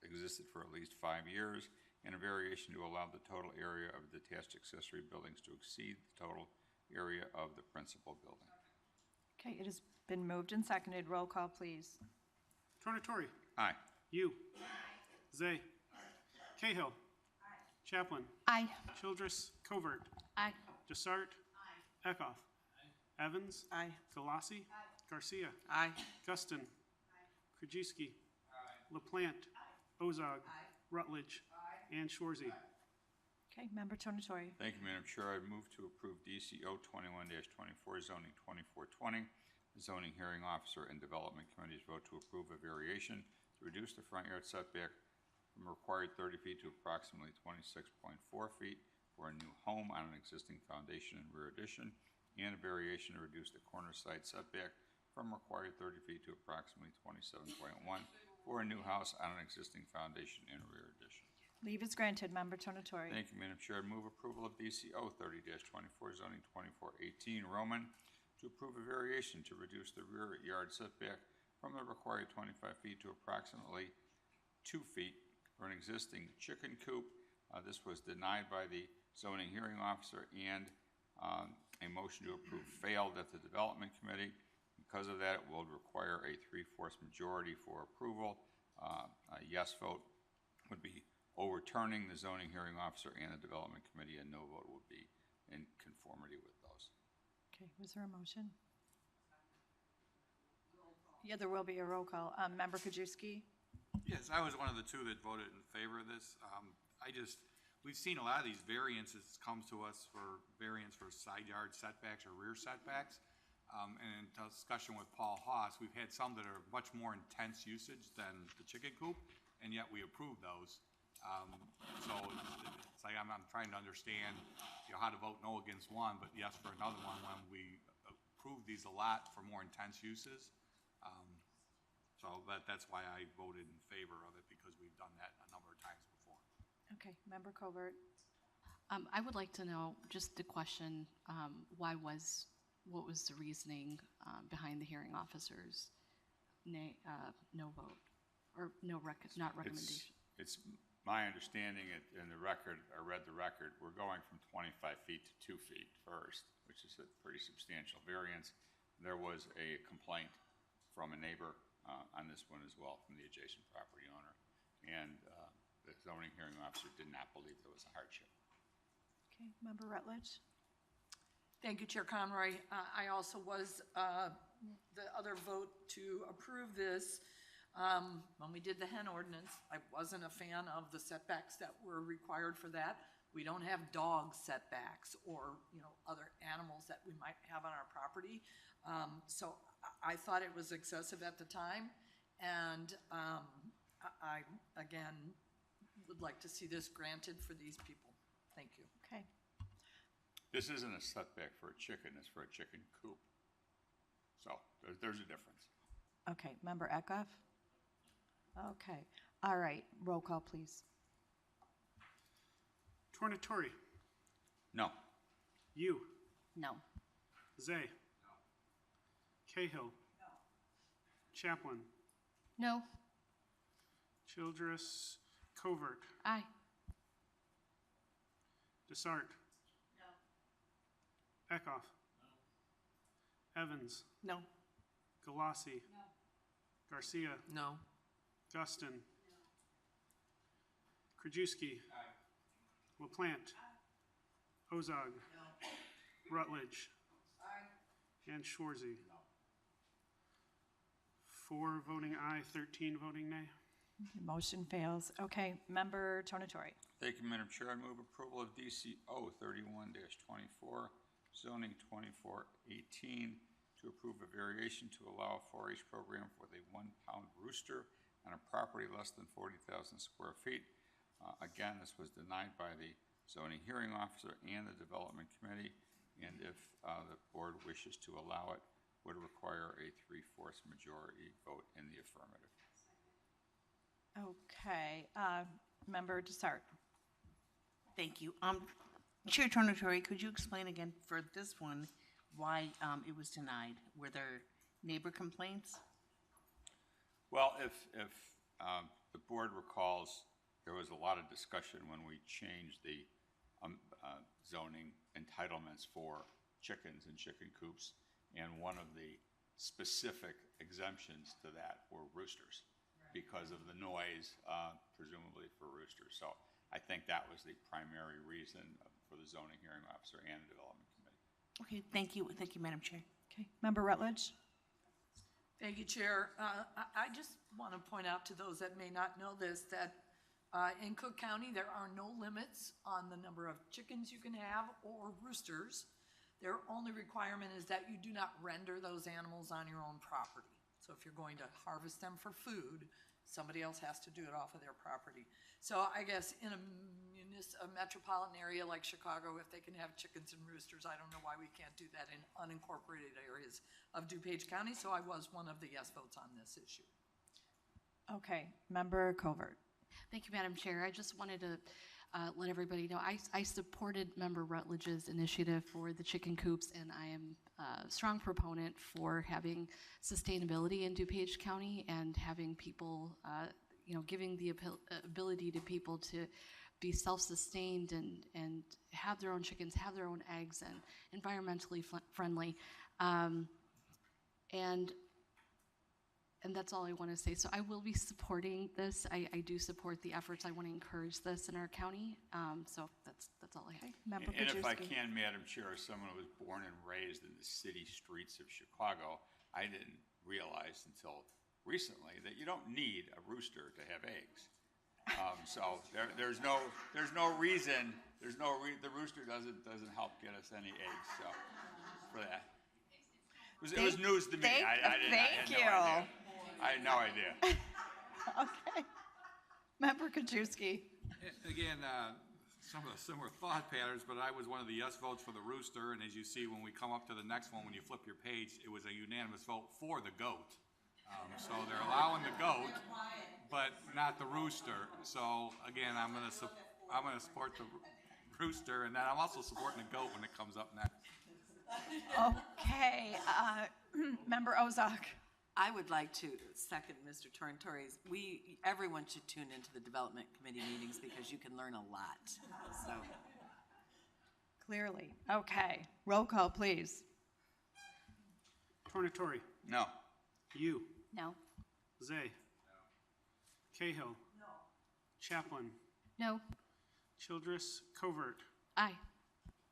existed for at least 5 years, and a variation to allow the total area of detached accessory buildings to exceed the total area of the principal building. Okay, it has been moved and seconded. Roll call, please. Tornatori. Aye. You. Zay. Cahill. Chaplin. Aye. Childress. Covert. Aye. Desart. Eckhoff. Evans. Aye. Galassi. Garcia. Aye. Guston. Krajewski. LaPlante. Ozog. Rutledge. And Shorzy. Okay, Member Tornatori. Thank you, Madam Chair. I move to approve DCO 21-24, zoning 2420. The zoning hearing officer and development committees vote to approve a variation to reduce the front yard setback from required 30 feet to approximately 26.4 feet for a new home on an existing foundation and rear addition, and a variation to reduce the corner side setback from required 30 feet to approximately 27.1 for a new house on an existing foundation and rear addition. Leave is granted. Member Tornatori. Thank you, Madam Chair. I move approval of DCO 30-24, zoning 2418, Roman, to approve a variation to reduce the rear yard setback from the required 25 feet to approximately 2 feet for an existing chicken coop. This was denied by the zoning hearing officer, and a motion to approve failed at the development committee. Because of that, it will require a 3/4 majority for approval. A yes vote would be overturning the zoning hearing officer and the development committee, and no vote would be in conformity with those. Okay, was there a motion? Yeah, there will be a roll call. Member Krajewski. Yes, I was one of the two that voted in favor of this. We've seen a lot of these variances come to us for variance for side yard setbacks or rear setbacks. And in discussion with Paul Haas, we've had some that are much more intense usage than the chicken coop, and yet we approve those. So it's like I'm trying to understand, how to vote no against one, but yes for another one when we approve these a lot for more intense uses. So that's why I voted in favor of it, because we've done that a number of times before. Okay, Member Covert. I would like to know just the question, what was the reasoning behind the hearing officer's no vote, or not recommendation? It's my understanding in the record, I read the record, we're going from 25 feet to 2 feet first, which is a pretty substantial variance. There was a complaint from a neighbor on this one as well, from the adjacent property owner. And the zoning hearing officer did not believe there was a hardship. Okay, Member Rutledge. Thank you, Chair Conroy. I also was the other vote to approve this. When we did the hen ordinance, I wasn't a fan of the setbacks that were required for that. We don't have dog setbacks or, other animals that we might have on our property. So I thought it was excessive at the time. And I, again, would like to see this granted for these people. Thank you. Okay. This isn't a setback for a chicken, it's for a chicken coop. So there's a difference. Okay, Member Eckhoff. Okay, all right, roll call, please. Tornatori. No. You. No. Zay. No. Cahill. No. Chaplin. No. Childress. Covert. Aye. Desart. No. Eckhoff. No. Evans. No. Galassi. No. Garcia. No. Guston. No. Krajewski. Aye. LaPlante. Aye. Ozog. No. Rutledge. Aye. And Shorzy. No. 4 voting aye, 13 voting nay. Motion fails. Okay, Member Tornatori. Thank you, Madam Chair. I move approval of DCO 31-24, zoning 2418, to approve a variation to allow a 4-H program for the 1-pound rooster on a property less than 40,000 square feet. Again, this was denied by the zoning hearing officer and the development committee, and if the board wishes to allow it, would require a 3/4 majority vote in the affirmative. Okay, Member Desart. Thank you. Chair Tornatore, could you explain again for this one why it was denied? Were there neighbor complaints? Well, if the board recalls, there was a lot of discussion when we changed the zoning entitlements for chickens and chicken coops, and one of the specific exemptions to that were roosters because of the noise, presumably for roosters. So I think that was the primary reason for the zoning hearing officer and the development committee. Okay, thank you. Thank you, Madam Chair. Okay, Member Rutledge. Thank you, Chair. I just want to point out to those that may not know this, that in Cook County, there are no limits on the number of chickens you can have or roosters. Their only requirement is that you do not render those animals on your own property. So if you're going to harvest them for food, somebody else has to do it off of their property. So I guess in a metropolitan area like Chicago, if they can have chickens and roosters, I don't know why we can't do that in unincorporated areas of DuPage County. So I was one of the yes votes on this issue. Okay, Member Covert. Thank you, Madam Chair. I just wanted to let everybody know I supported Member Rutledge's initiative for the chicken coops, and I am a strong proponent for having sustainability in DuPage County and having people, giving the ability to people to be self-sustained and have their own chickens, have their own eggs, and environmentally friendly. And that's all I want to say. So I will be supporting this. I do support the efforts. I want to encourage this in our county. So that's all I have. And if I can, Madam Chair, as someone who was born and raised in the city streets of Chicago, I didn't realize until recently that you don't need a rooster to have eggs. So there's no reason. The rooster doesn't help get us any eggs. So for that, it was news to me. Thank you. I had no idea. Okay. Member Kajewski. Again, some of the similar thought patterns, but I was one of the yes votes for the rooster, and as you see, when we come up to the next one, when you flip your page, it was a unanimous vote for the goat. So they're allowing the goat, but not the rooster. So again, I'm gonna support the rooster, and then I'm also supporting the goat when it comes up next. Okay, Member Ozak. I would like to second Mr. Torrentore's. Everyone should tune into the development committee meetings because you can learn a lot. So clearly, okay. Roll call, please. Tornatore. No. You. No. Zay. Cahill. No. Chaplin. No. Childress. Covert. Aye.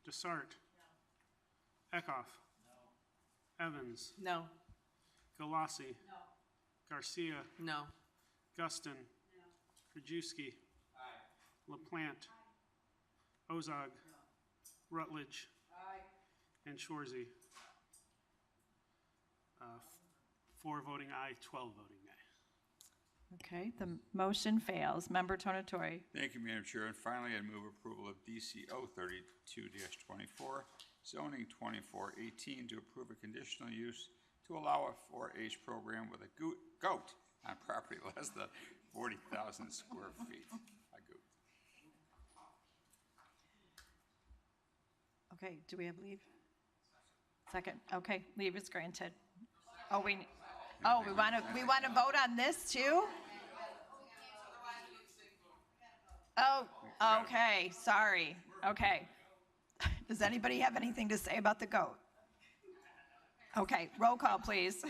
Desart. Eckhoff. No. Evans. No. Galassi. No. Garcia. No. Guston. No. Krajewski. Aye. LaPlante. Aye. Ozog. No. Rutledge. Aye. And Shorzy. 4 voting aye, 12 voting nay. Okay, the motion fails. Member Tornatore. Thank you, Madam Chair. And finally, I move approval of DCO 32-24, zoning 2418, to approve a conditional use to allow a 4-H program with a goat on property less than 40,000 square feet. A goat. Okay, do we have leave? Second. Okay, leave is granted. We want to vote on this too? Oh, okay, sorry. Okay. Does anybody have anything to say about the goat? Okay, roll call, please.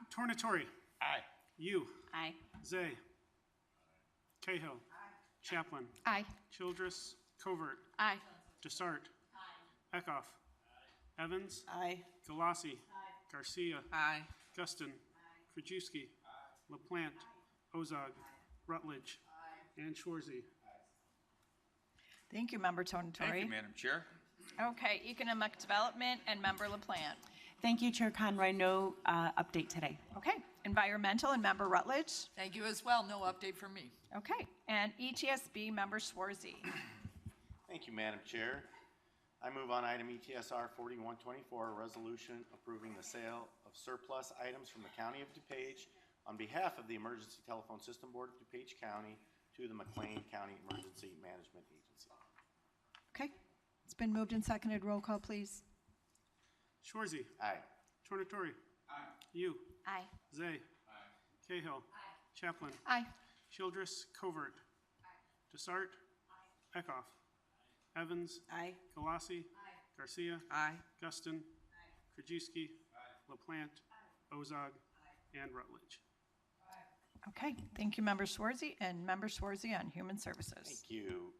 Tornatore. Aye. You. Aye. Zay. Cahill. Aye. Chaplin. Aye. Childress. Covert. Aye. Desart. Aye. Eckhoff. Aye. Evans. Aye. Galassi. Aye. Garcia. Aye. Guston. Aye. Krajewski. Aye. LaPlante. Aye. Ozog. Aye. Rutledge. Aye. And Shorzy. Thank you, Member Tornatore. Thank you, Madam Chair. Okay, Economic Development and Member LaPlante. Thank you, Chair Conroy. No update today. Okay. Environmental and Member Rutledge. Thank you as well. No update from me. Okay. And ETSB Member Schwarzy. Thank you, Madam Chair. I move on item ETSR 4124, a resolution approving the sale of surplus items from the County of DuPage on behalf of the Emergency Telephone System Board of DuPage County to the McLean County Emergency Management Agency. Okay. It's been moved and seconded. Roll call, please. Schwarzy. Aye. Tornatori. Aye. You. Aye. Zay. Aye. Cahill. Aye. Chaplin. Aye. Childress. Covert. Aye. Desart. Aye. Eckhoff. Aye. Evans. Aye. Galassi. Aye. Garcia. Aye. Guston. Aye. Krajewski. Aye. LaPlante. Aye. Ozog. Aye. And Rutledge. Okay. Thank you, Member Schwarzy. And Member Schwarzy on Human Services. Thank you.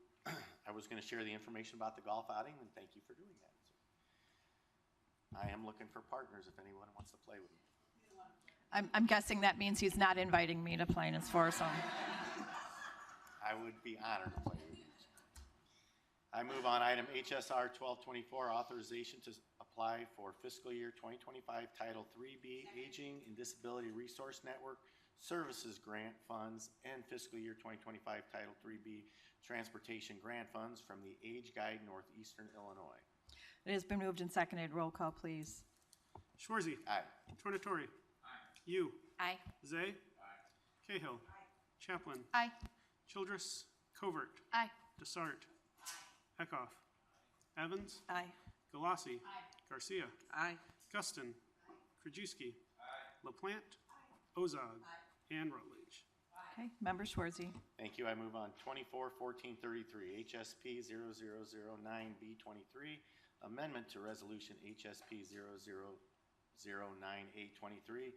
I was going to share the information about the golf outing, and thank you for doing that. I am looking for partners if anyone wants to play with me. I'm guessing that means he's not inviting me to play in his foursome. I would be honored to play with you. I move on item HSR 1224, authorization to apply for fiscal year 2025 Title 3B Aging and Disability Resource Network Services Grant Funds and fiscal year 2025 Title 3B Transportation Grant Funds from the Age Guide Northeastern Illinois. It has been moved and seconded. Roll call, please. Schwarzy. Aye. Tornatori. Aye. You. Aye. Zay. Aye. Cahill. Aye. Chaplin. Aye. Childress. Covert. Aye. Desart. Aye. Eckhoff. Evans. Aye. Galassi. Aye. Garcia. Aye. Guston. Aye. Krajewski. Aye. LaPlante. Aye. Ozog. Aye. And Rutledge. Okay. Member Schwarzy. Thank you. I move on 241433, HSP 0009B23, amendment to resolution HSP 0009A23,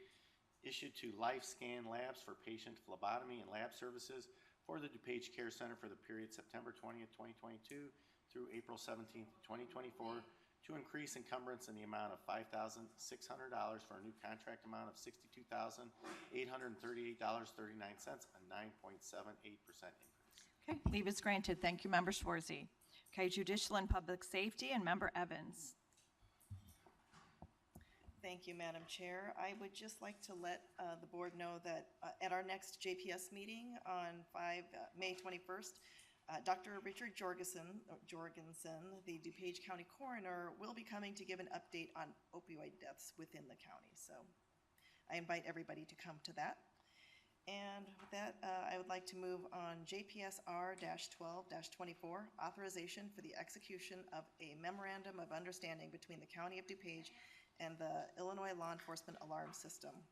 issued to LifeScan Labs for patient phlebotomy and lab services for the DuPage Care Center for the period September 20th, 2022 through April 17th, 2024, to increase encumbrance in the amount of $5,600 for a new contract amount of $62,838.39, a 9.78% increase. Okay. Leave is granted. Thank you, Member Schwarzy. Okay. Judicial and Public Safety and Member Evans. Thank you, Madam Chair. I would just like to let the board know that at our next JPS meeting on May 21st, Dr. Richard Jorgensen, the DuPage County Coroner, will be coming to give an update on opioid deaths within the county. So I invite everybody to come to that. And with that, I would like to move on JPSR-12-24, authorization for the execution of a memorandum of understanding between the County of DuPage and the Illinois Law Enforcement Alarm System.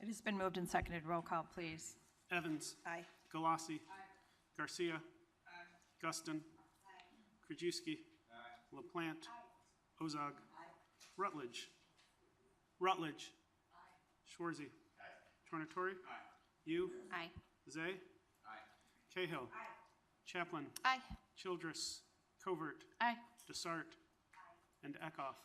It has been moved and seconded. Roll call, please. Evans. Aye. Galassi. Aye. Garcia. Aye. Guston. Aye. Krajewski. Aye. LaPlante. Aye. Ozog. Aye. Rutledge. Rutledge. Aye. Schwarzy. Aye. Tornatori. Aye. You. Aye. Zay. Aye. Cahill. Aye. Chaplin. Aye. Childress. Covert. Aye. Desart. Aye. And Eckhoff.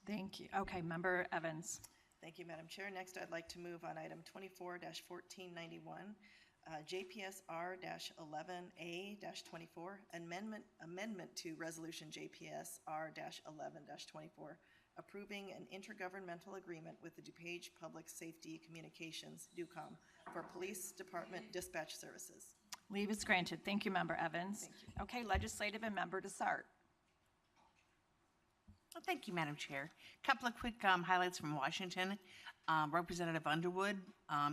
Thank you. Okay. Member Evans. Thank you, Madam Chair. Next, I'd like to move on item 24-1491, JPSR-11A-24, amendment to Resolution JPSR-11-24, approving an intergovernmental agreement with the DuPage Public Safety Communications, DUCOM, for Police Department dispatch services. Leave is granted. Thank you, Member Evans. Thank you. Okay. Legislative and Member Desart. Well, thank you, Madam Chair. Couple of quick highlights from Washington. Representative Underwood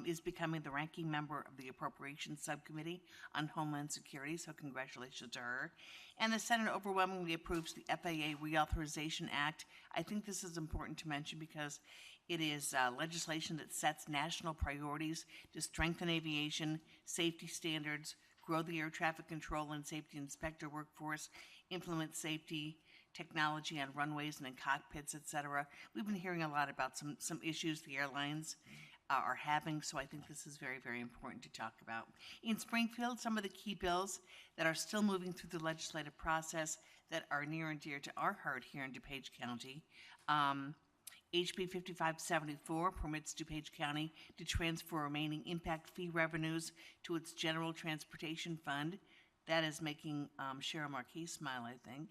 is becoming the ranking member of the Appropriations Subcommittee on Homeland Security, so congratulations to her. And the Senate overwhelmingly approves the FAA Reauthorization Act. I think this is important to mention because it is legislation that sets national priorities to strengthen aviation, safety standards, grow the air traffic control and safety inspector workforce, implement safety technology on runways and in cockpits, etc. We've been hearing a lot about some issues the airlines are having, so I think this is very, very important to talk about. In Springfield, some of the key bills that are still moving through the legislative process that are near and dear to our heart here in DuPage County. HB 5574 permits DuPage County to transfer remaining impact fee revenues to its general transportation fund. That is making Cheryl Marquis smile, I think.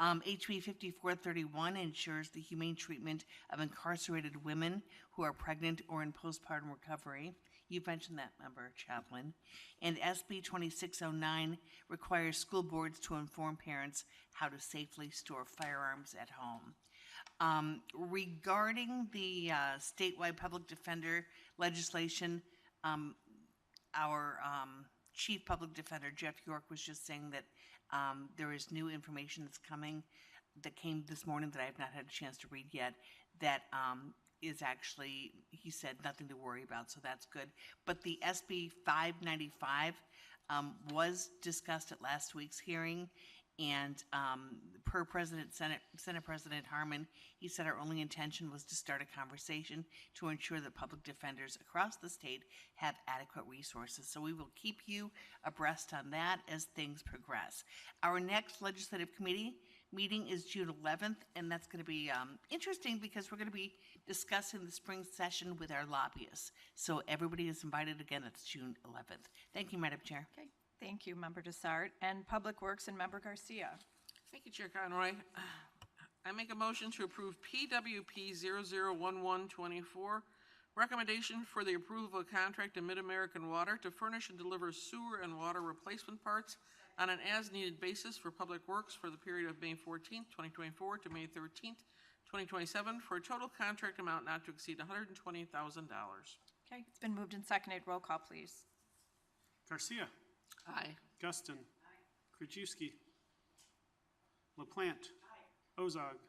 HB 5431 ensures the humane treatment of incarcerated women who are pregnant or in postpartum recovery. You mentioned that, Member Chaplin. And SB 2609 requires school boards to inform parents how to safely store firearms at home. Regarding the statewide public defender legislation, our Chief Public Defender, Jeff York, was just saying that there is new information that's coming that came this morning that I have not had a chance to read yet that is actually, he said, nothing to worry about, so that's good. But the SB 595 was discussed at last week's hearing, and per Senate President Harmon, he said our only intention was to start a conversation to ensure that public defenders across the state have adequate resources. So we will keep you abreast on that as things progress. Our next legislative committee meeting is June 11th, and that's going to be interesting because we're going to be discussing the spring session with our lobbyists. So everybody is invited again. It's June 11th. Thank you, Madam Chair. Okay, thank you, Member Desart. And Public Works and Member Garcia. Thank you, Chair Conroy. I make a motion to approve PWP 001124, recommendation for the approval of a contract to Mid-American Water to furnish and deliver sewer and water replacement parts on an as-needed basis for Public Works for the period of May 14th, 2024 to May 13th, 2027, for a total contract amount not to exceed $120,000. Okay, it's been moved and seconded. Roll call, please. Garcia. Aye. Guston. Krajewski. LaPlante. Ozog.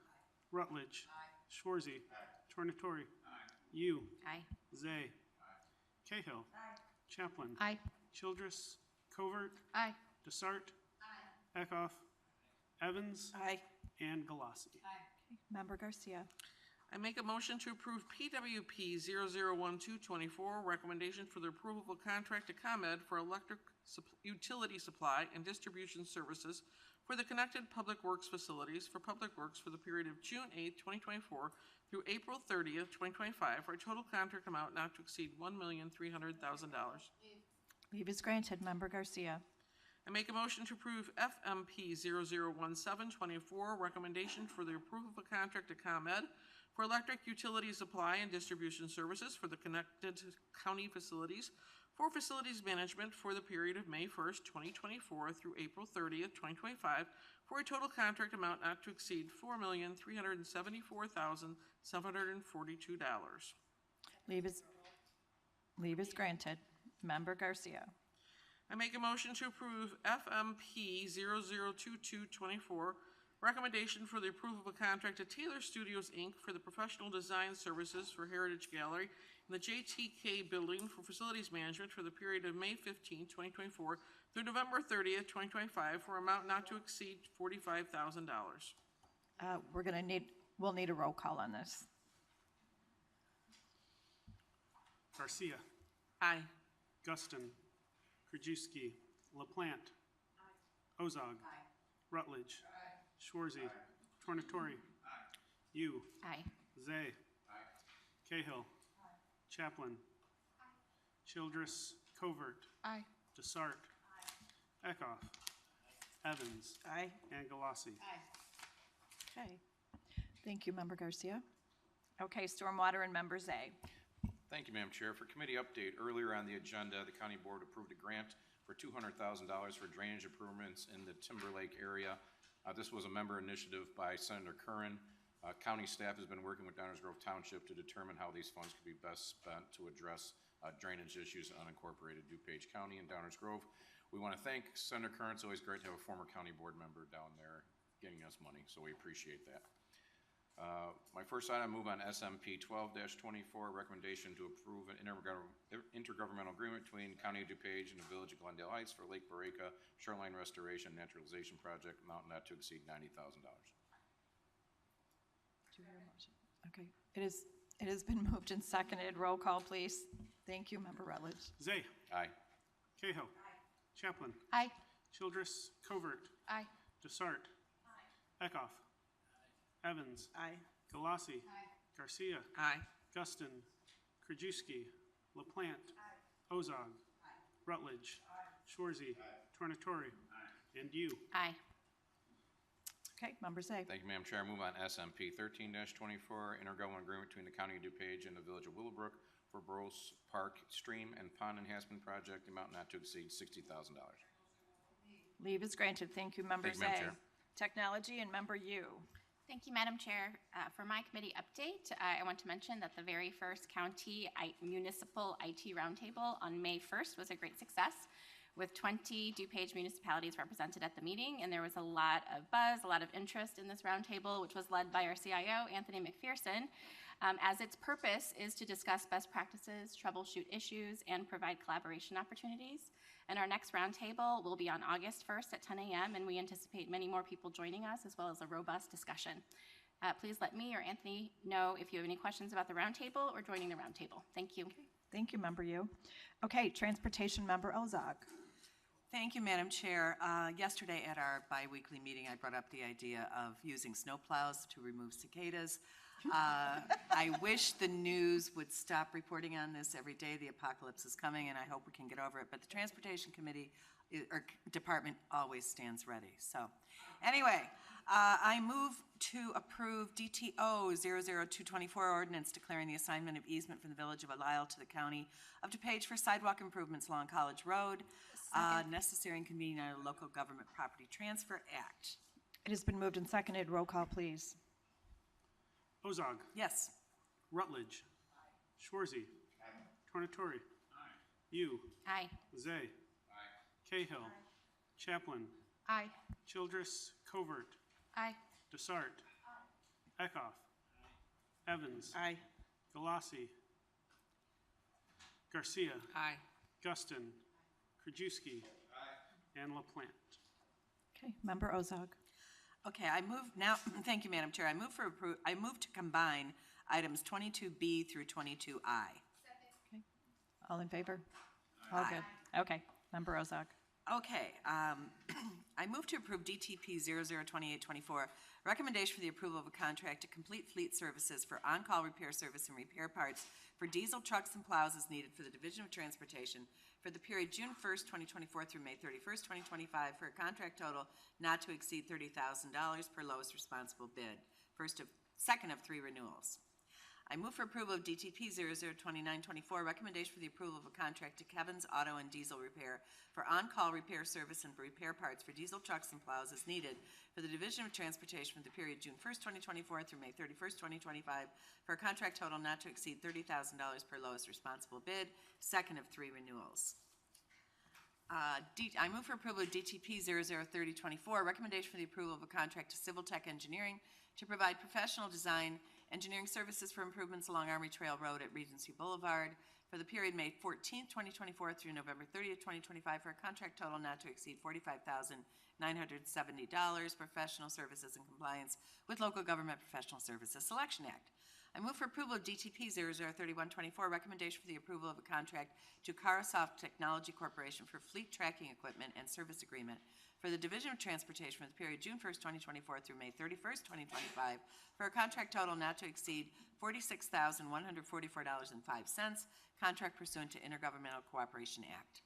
Rutledge. Schwarzy. Tornatore. Yu. Aye. Zay. Cahill. Chaplin. Aye. Childress. Covert. Aye. Desart. Eckhoff. Evans. Aye. And Galassi. Member Garcia. I make a motion to approve PWP 001224, recommendation for the approval of a contract to ComEd for electric utility supply and distribution services for the connected Public Works facilities for Public Works for the period of June 8th, 2024 through April 30th, 2025, for a total contract amount not to exceed $1,300,000. Leave is granted. Member Garcia. I make a motion to approve FMP 001724, recommendation for the approval of a contract to ComEd for electric utility supply and distribution services for the connected county facilities for facilities management for the period of May 1st, 2024 through April 30th, 2025, for a total contract amount not to exceed $4,374,742. Leave is granted. Member Garcia. I make a motion to approve FMP 002224, recommendation for the approval of a contract to Taylor Studios, Inc. for the professional design services for Heritage Gallery in the JTK building for facilities management for the period of May 15, 2024 through November 30th, 2025, for an amount not to exceed $45,000. We'll need a roll call on this. Garcia. Aye. Guston. Krajewski. LaPlante. Ozog. Rutledge. Schwarzy. Tornatore. Yu. Aye. Zay. Cahill. Chaplin. Childress. Covert. Aye. Desart. Eckhoff. Evans. Aye. And Galassi. Okay. Thank you, Member Garcia. Okay, Stormwater and Member Zay. Thank you, Madam Chair. For committee update, earlier on the agenda, the county board approved a grant for $200,000 for drainage improvements in the Timberlake area. This was a member initiative by Senator Curran. County staff has been working with Downers Grove Township to determine how these funds could be best spent to address drainage issues in unincorporated DuPage County and Downers Grove. We want to thank Senator Curran. It's always great to have a former county board member down there getting us money, so we appreciate that. My first item, move on SMP 12-24, recommendation to approve an intergovernmental agreement between County of DuPage and the Village of Glendale Heights for Lake Baraka Shoreline Restoration Naturalization Project, amount not to exceed $90,000. Do you hear a motion? Okay. It has been moved and seconded. Roll call, please. Thank you, Member Rutledge. Zay. Aye. Cahill. Chaplin. Aye. Childress. Covert. Aye. Desart. Eckhoff. Evans. Aye. Galassi. Garcia. Aye. Guston. Krajewski. LaPlante. Ozog. Rutledge. Schwarzy. Tornatore. And Yu. Aye. Okay, Member Zay. Thank you, Madam Chair. I move on SMP 13-24, intergovernmental agreement between the County of DuPage and the Village of Willowbrook for Burrows Park Stream and Pond Enhancement Project, amount not to exceed $60,000. Leave is granted. Thank you, Member Thank you, Madam Zay. Chair. Technology and Member Yu. Thank you, Madam Chair. For my committee update, I want to mention that the very first county municipal IT roundtable on May 1st was a great success, with 20 DuPage municipalities represented at the meeting, and there was a lot of buzz, a lot of interest in this roundtable, which was led by our CIO, Anthony McPherson, as its purpose is to discuss best practices, troubleshoot issues, and provide collaboration opportunities. And our next roundtable will be on August 1st at 10 a.m., and we anticipate many more people joining us, as well as a robust discussion. Please let me or Anthony know if you have any questions about the roundtable or joining the roundtable. Thank you. Thank you, Member Yu. Okay, Transportation Member Ozog. Thank you, Madam Chair. Yesterday at our bi-weekly meeting, I brought up the idea of using snowplows to remove cicadas. I wish the news would stop reporting on this every day. The apocalypse is coming, and I hope we can get over it. But the Transportation Committee or Department always stands ready. So anyway, I move to approve DTO 00224 ordinance declaring the assignment of easement from the Village of Lisle to the County of DuPage for sidewalk improvements along College Road, necessary and convenient under the Local Government Property Transfer Act. It has been moved and seconded. Roll call, please. Ozog. Yes. Rutledge. Schwarzy. Tornatori. Yu. Aye. Zay. Cahill. Chaplin. Aye. Childress. Covert. Aye. Desart. Eckhoff. Evans. Aye. Galassi. Garcia. Aye. Guston. Krajewski. And LaPlante. Okay, Member Ozog. Okay, I move now, thank you, Madam Chair. I move to combine items 22B through 22I. Okay. All in favor? All good. Okay, Member Ozog. Okay, I move to approve DTP 002824, recommendation for the approval of a contract to complete fleet services for on-call repair service and repair parts for diesel trucks and plows as needed for the Division of Transportation for the period June 1st, 2024 through May 31st, 2025 for a contract total not to exceed $30,000 per lowest responsible bid. Second of three renewals. I move for approval of DTP 002924, recommendation for the approval of a contract to Kevin's Auto and Diesel Repair for on-call repair service and for repair parts for diesel trucks and plows as needed for the Division of Transportation for the period June 1st, 2024 through May 31st, 2025 for a contract total not to exceed $30,000 per lowest responsible bid. Second of three renewals. I move for approval of DTP 003024, recommendation for the approval of a contract to Civil Tech Engineering to provide professional design engineering services for improvements along Army Trail Road at Regency Boulevard for the period May 14th, 2024 through November 30th, 2025 for a contract total not to exceed $45,970, professional services in compliance with Local Government Professional Services Selection Act. I move for approval of DTP 003124, recommendation for the approval of a contract to Carasoft Technology Corporation for fleet tracking equipment and service agreement for the Division of Transportation for the period June 1st, 2024 through May 31st, 2025 for a contract total not to exceed $46,144.05, contract pursuant to Intergovernmental Cooperation Act.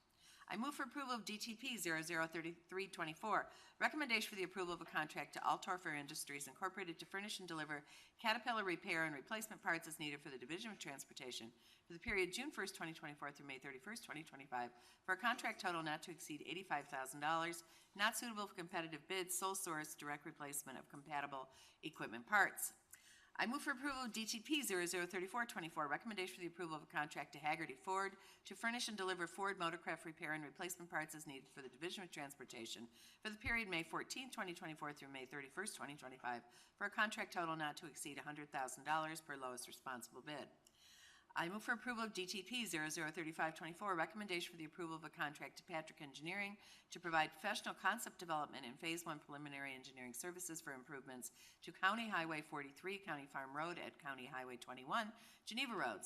I move for approval of DTP 003324, recommendation for the approval of a contract to Altorfer Industries Incorporated to furnish and deliver Caterpillar repair and replacement parts as needed for the Division of Transportation for the period June 1st, 2024 through May 31st, 2025 for a contract total not to exceed $85,000, not suitable for competitive bids, sole source, direct replacement of compatible equipment parts. I move for approval of DTP 003424, recommendation for the approval of a contract to Haggerty Ford to furnish and deliver Ford motorcraft repair and replacement parts as needed for the Division of Transportation for the period May 14th, 2024 through May 31st, 2025 for a contract total not to exceed $100,000 per lowest responsible bid. I move for approval of DTP 003524, recommendation for the approval of a contract to Patrick Engineering to provide professional concept development and Phase 1 preliminary engineering services for improvements to County Highway 43, County Farm Road at County Highway 21, Geneva Road,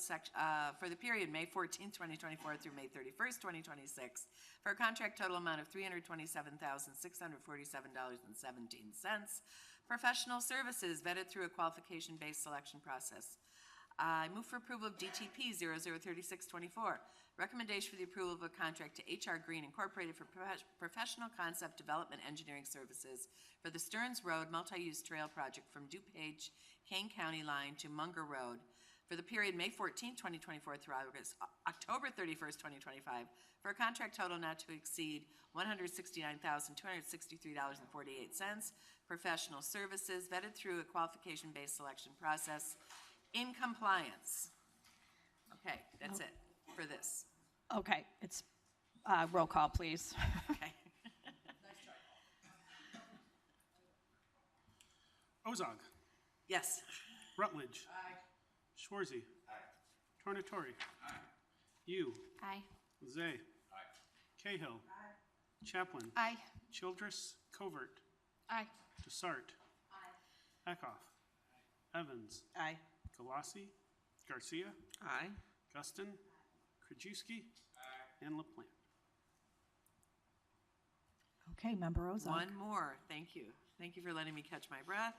for the period May 14th, 2024 through May 31st, 2026, for a contract total amount of $327,647.17. Professional services vetted through a qualification-based selection process. I move for approval of DTP 003624, Recommendation for the approval of a contract to HR Green Incorporated for professional concept development engineering services for the Stearns Road Multi-Use Trail Project from DuPage, Kane County line to Munger Road for the period May 14, 2024 through October 31st, 2025, for a contract total not to exceed $169,263.48. Professional services vetted through a qualification-based selection process in compliance. Okay, that's it for this. Okay, it's roll call, please. Okay. Ozog. Yes. Rutledge. Schwarzy. Tornatore. You. Aye. Zay. Cahill. Chaplin. Aye. Childress. Covert. Aye. Desart. Eckhoff. Evans. Aye. Galassi. Garcia. Aye. Guston. Krajewski. And LaPlante. Okay, Member Ozog. One more, thank you. Thank you for letting me catch my breath.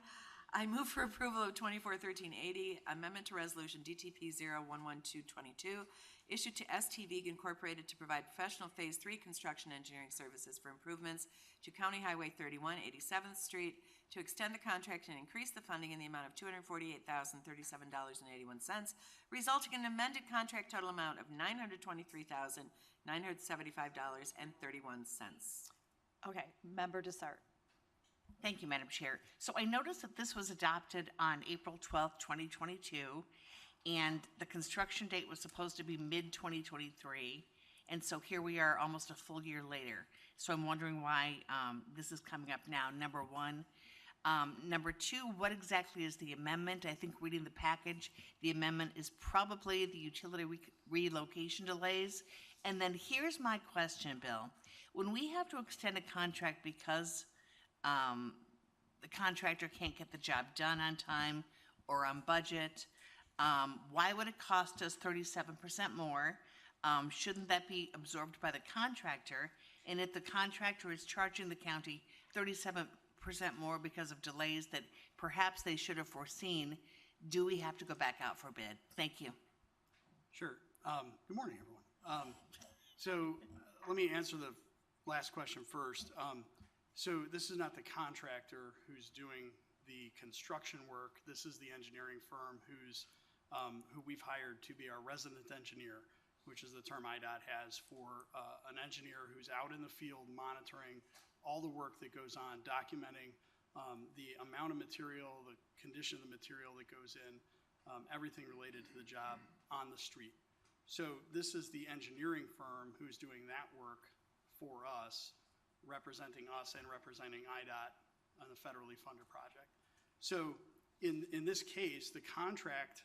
I move for approval of 241380, amendment to resolution DTP 011222, issued to ST Vegan Incorporated to provide professional Phase 3 construction engineering services for improvements to County Highway 31, 87th Street, to extend the contract and increase the funding in the amount of $248,037.81, resulting in an amended contract total amount of $923,975.31. Okay, Member Desart. Thank you, Madam Chair. So I noticed that this was adopted on April 12th, 2022, and the construction date was supposed to be mid-2023, and so here we are almost a full year later. So I'm wondering why this is coming up now, number one. Number two, what exactly is the amendment? I think reading the package, the amendment is probably the utility relocation delays. And then here's my question, Bill. When we have to extend a contract because the contractor can't get the job done on time or on budget, why would it cost us 37% more? Shouldn't that be absorbed by the contractor? And if the contractor is charging the county 37% more because of delays that perhaps they should have foreseen, do we have to go back out for bid? Thank you. Sure. Good morning, everyone. So let me answer the last question first. So this is not the contractor who's doing the construction work. This is the engineering firm who we've hired to be our resident engineer, which is the term IDOT has for an engineer who's out in the field monitoring all the work that goes on, documenting the amount of material, the condition of the material that goes in, everything related to the job on the street. So this is the engineering firm who's doing that work for us, representing us and representing IDOT on the federally funded project. So in this case, the contractor's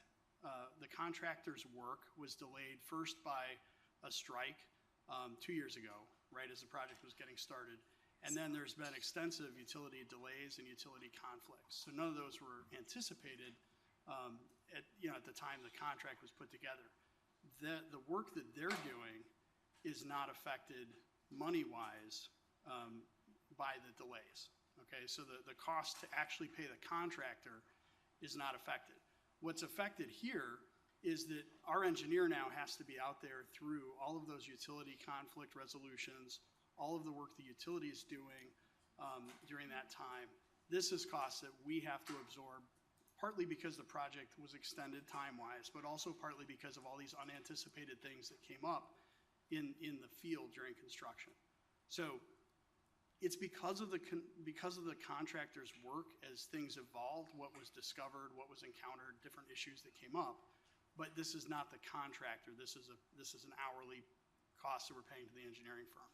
work was delayed first by a strike 2 years ago, right as the project was getting started. And then there's been extensive utility delays and utility conflicts. So none of those were anticipated at the time the contract was put together. The work that they're doing is not affected money-wise by the delays. Okay, so the cost to actually pay the contractor is not affected. What's affected here is that our engineer now has to be out there through all of those utility conflict resolutions, all of the work the utility is doing during that time. This is costs that we have to absorb, partly because the project was extended time-wise, but also partly because of all these unanticipated things that came up in the field during construction. So it's because of the contractor's work as things evolved, what was discovered, what was encountered, different issues that came up. But this is not the contractor. This is an hourly cost that we're paying to the engineering firm.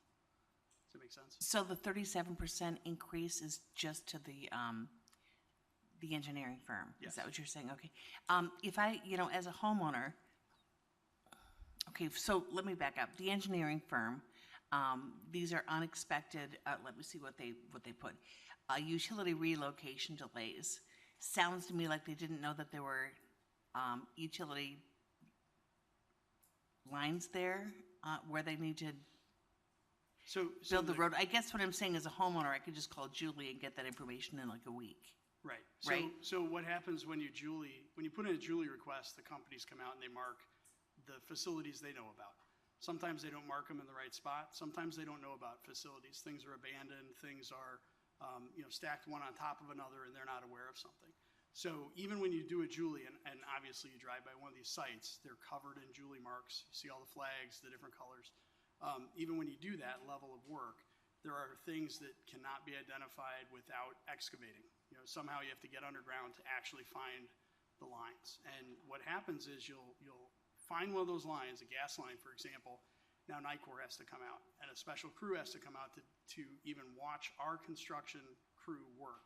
Does that make sense? So the 37% increase is just to the engineering firm? Yes. Is that what you're saying? Okay. If I, as a homeowner, okay, so let me back up. The engineering firm, these are unexpected, let me see what they put. Utility relocation delays. Sounds to me like they didn't know that there were utility lines there where they need to build the road. I guess what I'm saying as a homeowner, I could just call Julie and get that information in like a week. Right. Right. So what happens when you put in a Julie request, the companies come out and they mark the facilities they know about. Sometimes they don't mark them in the right spot. Sometimes they don't know about facilities. Things are abandoned, things are, stacked one on top of another, and they're not aware of something. So even when you do a Julie, and obviously you drive by one of these sites, they're covered in Julie marks. You see all the flags, the different colors. Even when you do that level of work, there are things that cannot be identified without excavating. Somehow you have to get underground to actually find the lines. And what happens is you'll find one of those lines, a gas line, for example. Now NICOR has to come out, and a special crew has to come out to even watch our construction crew work.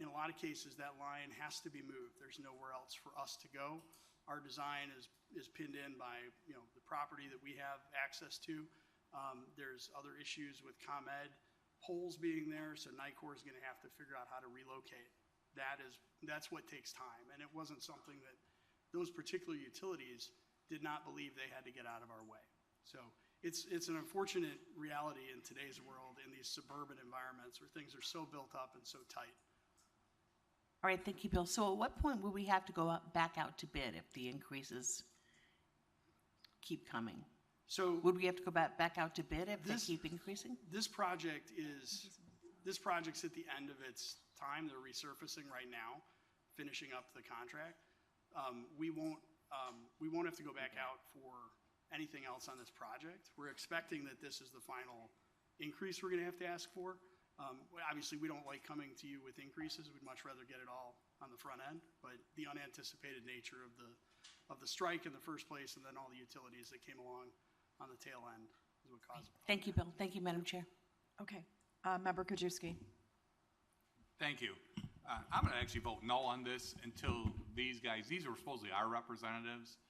In a lot of cases, that line has to be moved. There's nowhere else for us to go. Our design is pinned in by the property that we have access to. There's other issues with ComEd poles being there, so NICOR is going to have to figure out how to relocate. That's what takes time, and it wasn't something that those particular utilities did not believe they had to get out of our way. So it's an unfortunate reality in today's world in these suburban environments where things are so built up and so tight. All right, thank you, Bill. So at what point will we have to go back out to bid if the increases keep coming? So would we have to go back out to bid if they keep increasing? This project's at the end of its time. They're resurfacing right now, finishing up the contract. We won't have to go back out for anything else on this project. We're expecting that this is the final increase we're going to have to ask for. Obviously, we don't like coming to you with increases. We'd much rather get it all on the front end, but the unanticipated nature of the strike in the first place and then all the utilities that came along on the tail end is what caused it. Thank you, Bill. Thank you, Madam Chair. Okay. Member Krajewski. Thank you. I'm going to actually vote no on this until these are supposedly our representatives.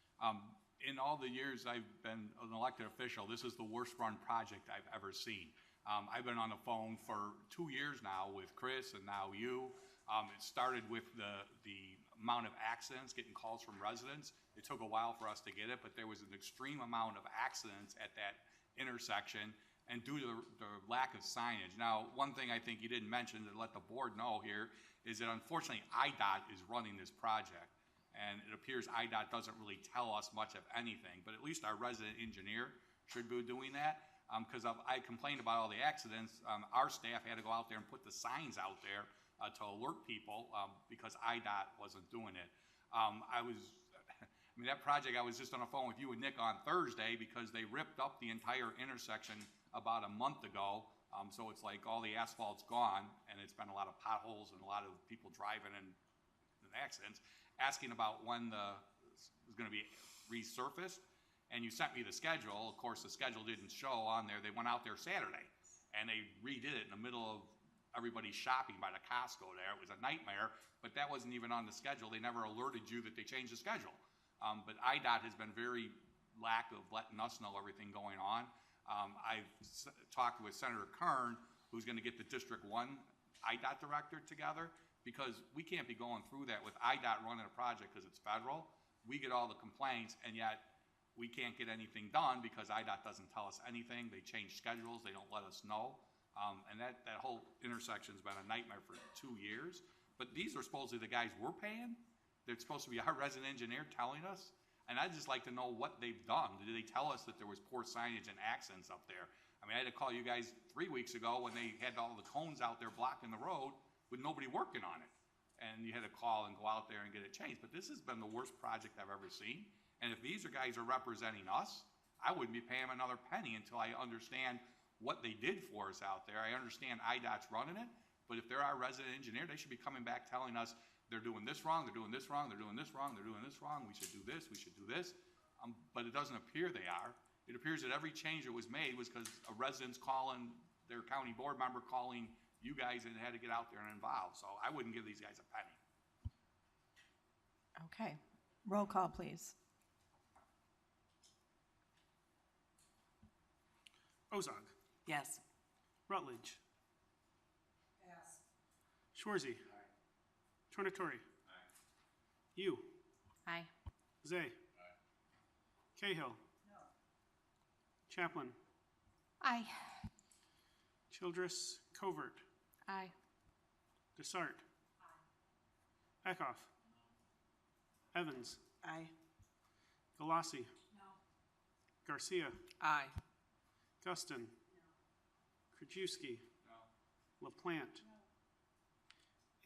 In all the years I've been an elected official, this is the worst run project I've ever seen. I've been on the phone for 2 years now with Chris and now you. It started with the amount of accidents, getting calls from residents. It took a while for us to get it, but there was an extreme amount of accidents at that intersection, and due to the lack of signage. Now, one thing I think you didn't mention to let the board know here is that unfortunately IDOT is running this project, and it appears IDOT doesn't really tell us much of anything, but at least our resident engineer should be doing that. Because I complained about all the accidents, our staff had to go out there and put the signs out there to alert people because IDOT wasn't doing it. That project, I was just on the phone with you and Nick on Thursday because they ripped up the entire intersection about a month ago. So it's like all the asphalt's gone, and it's been a lot of potholes and a lot of people driving and accidents, asking about when it's going to be resurfaced. And you sent me the schedule. Of course, the schedule didn't show on there. They went out there Saturday, and they redid it in the middle of everybody shopping by the Costco there. It was a nightmare, but that wasn't even on the schedule. They never alerted you that they changed the schedule. But IDOT has been very lack of letting us know everything going on. I've talked with Senator Kern, who's going to get the District 1 IDOT director together, because we can't be going through that with IDOT running a project because it's federal. We get all the complaints, and yet we can't get anything done because IDOT doesn't tell us anything. They change schedules. They don't let us know. And that whole intersection's been a nightmare for 2 years. But these are supposedly the guys we're paying. They're supposed to be our resident engineer telling us. And I'd just like to know what they've done. Did they tell us that there was poor signage and accidents up there? I had to call you guys 3 weeks ago when they had all the cones out there blocking the road with nobody working on it. And you had to call and go out there and get it changed. But this has been the worst project I've ever seen. And if these guys are representing us, I wouldn't be paying them another penny until I understand what they did for us out there. I understand IDOT's running it, but if they're our resident engineer, they should be coming back telling us they're doing this wrong, they're doing this wrong, they're doing this wrong, they're doing this wrong, we should do this, we should do this. But it doesn't appear they are. It appears that every change that was made was because a resident's calling their county board member, calling you guys, and had to get out there and involve. So I wouldn't give these guys a penny. Okay. Roll call, please. Ozog. Yes. Rutledge. Yes. Schwarzy. Tornatore. You. Aye. Zay. Cahill. No. Chaplin. Aye. Childress. Covert. Aye. Desart. Eckhoff. Evans. Aye. Galassi. No. Garcia. Aye. Guston. Krajewski. LaPlante.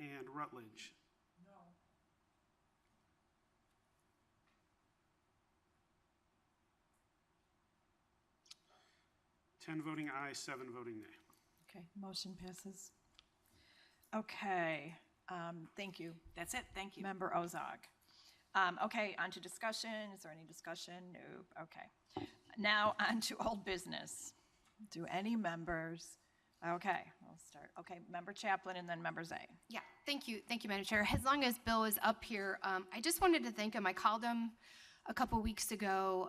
And Rutledge. 10 voting aye, 7 voting nay. Okay, motion passes. Okay, thank you. That's it, thank you. Member Ozog. Okay, on to discussion. Is there any discussion? Nope, okay. Now on to old business. Do any members, okay, we'll start. Okay, Member Chaplin and then Member Zay. Yeah, thank you, Madam Chair. As long as Bill is up here, I just wanted to thank him. I called him a couple weeks ago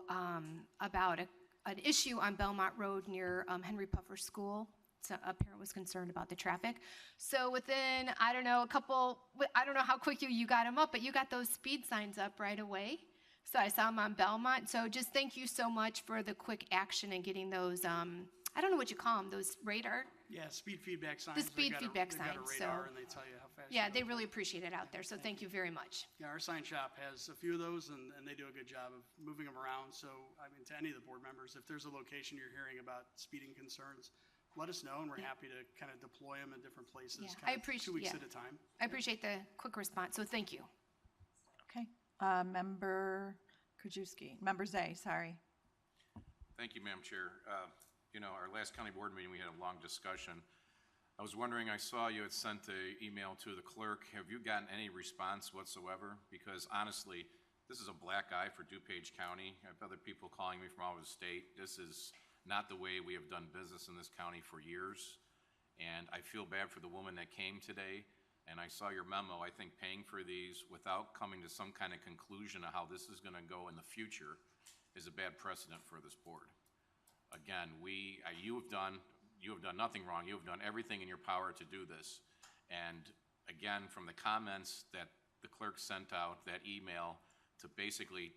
about an issue on Belmont Road near Henry Puffer School. So a parent was concerned about the traffic. So within, I don't know how quick you got him up, but you got those speed signs up right away. So I saw them on Belmont. So just thank you so much for the quick action and getting those, I don't know what you call them, those radar? Yeah, speed feedback signs. The speed feedback They've got signs, a so- radar and they tell you how fast. Yeah, you they go. really appreciate it out there. So thank you very much. Yeah, our sign shop has a few of those, and they do a good job of moving them around. So, I mean, to any of the board members, if there's a location you're hearing about speeding concerns, let us know, and we're happy to kind of deploy them in different places, Yeah, kind I of appreciate 2 weeks yeah. at a time. I appreciate the quick response. So thank you. Okay, Member Krajewski, Member Zay, sorry. Thank you, Madam Chair. Our last county board meeting, we had a long discussion. I was wondering, I saw you had sent an email to the clerk. Have you gotten any response whatsoever? Because honestly, this is a black eye for DuPage County. I have other people calling me from all over the state. This is not the way we have done business in this county for years. And I feel bad for the woman that came today. And I saw your memo, I think paying for these without coming to some kind of conclusion of how this is gonna go in the future is a bad precedent for this board. Again, you have done nothing wrong. You have done everything in your power to do this. And again, from the comments that the clerk sent out, that email to basically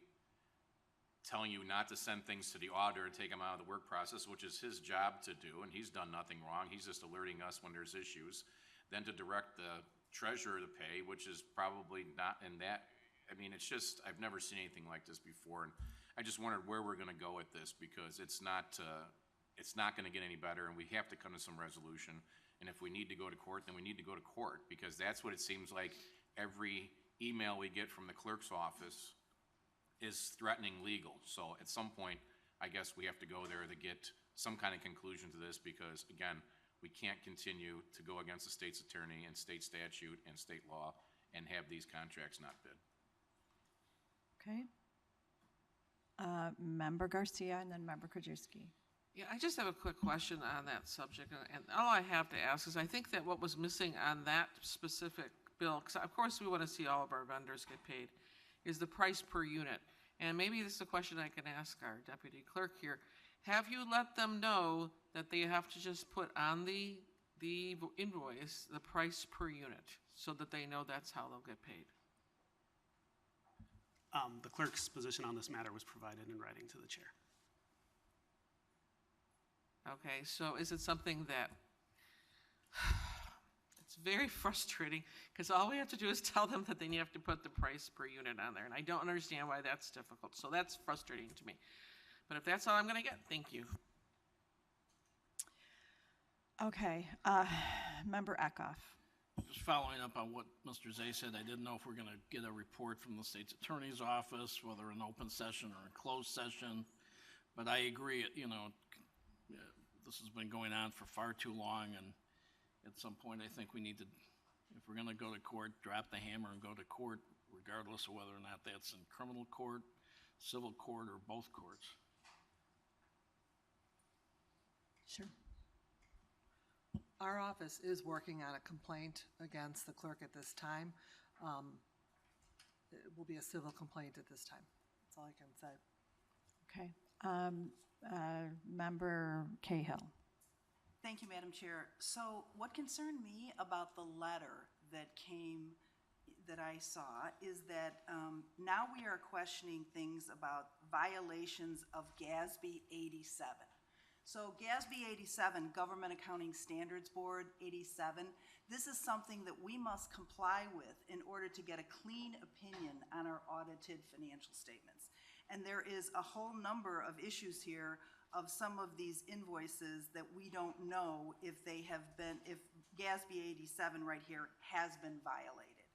telling you not to send things to the auditor and take them out of the work process, which is his job to do, and he's done nothing wrong. He's just alerting us when there's issues. Then to direct the treasurer to pay, which is probably not in that. I mean, it's just, I've never seen anything like this before. And I just wondered where we're gonna go with this, because it's not gonna get any better, and we have to come to some resolution. And if we need to go to court, then we need to go to court, because that's what it seems like every email we get from the clerk's office is threatening legal. So at some point, I guess we have to go there to get some kind of conclusion to this, because again, we can't continue to go against the state's attorney and state statute and state law and have these contracts not bid. Okay. Member Garcia and then Member Krajewski. Yeah, I just have a quick question on that subject, and all I have to ask is, I think that what was missing on that specific bill, because of course we want to see all of our vendors get paid, is the price per unit. And maybe this is a question I can ask our deputy clerk here. Have you let them know that they have to just put on the invoice the price per unit, so that they know that's how they'll get paid? The clerk's position on this matter was provided in writing to the chair. Okay, so is it something that, it's very frustrating, because all we have to do is tell them that they have to put the price per unit on there, and I don't understand why that's difficult, so that's frustrating to me. But if that's all I'm gonna get, thank you. Okay, Member Eckhoff. Just following up on what Mr. Zay said, I didn't know if we're going to get a report from the state's attorney's office, whether an open session or a closed session. But I agree, this has been going on for far too long, and at some point I think we need to, if we're going to go to court, drop the hammer and go to court, regardless of whether or not that's in criminal court, civil court, or both courts. Sure. Our office is working on a complaint against the clerk at this time. It will be a civil complaint at this time. That's all I can say. Okay. Member Cahill. Thank you, Madam Chair. So what concerned me about the letter that came, that I saw, is that now we are questioning things about violations of GASB 87. So GASB 87, Government Accounting Standards Board 87, this is something that we must comply with in order to get a clean opinion on our audited financial statements. And there is a whole number of issues here of some of these invoices that we don't know if they have been, if GASB 87 right here has been violated.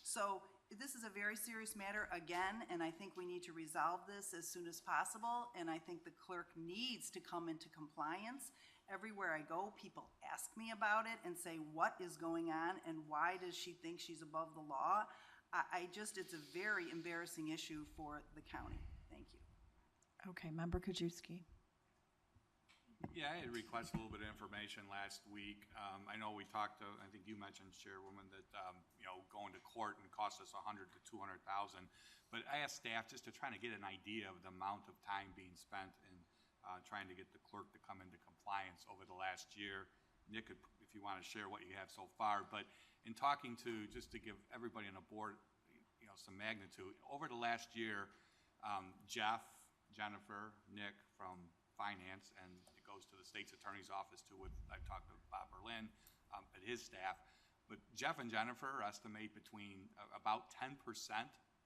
So this is a very serious matter again, and I think we need to resolve this as soon as possible, and I think the clerk needs to come into compliance. Everywhere I go, people ask me about it and say, what is going on and why does she think she's above the law? It's a very embarrassing issue for the county. Thank you. Okay, Member Kajewski. Yeah, I had requested a little bit of information last week. I know we talked to, I think you mentioned, Chairwoman, that, going to court and cost us $100,000 to $200,000. But I asked staff just to try to get an idea of the amount of time being spent in trying to get the clerk to come into compliance over the last year. Nick, if you want to share what you have so far, but in talking to, just to give everybody on the board, some magnitude, over the last year, Jeff, Jennifer, Nick from Finance, and it goes to the State's Attorney's Office too. I've talked to Bob Berlin and his staff, but Jeff and Jennifer estimate between about 10%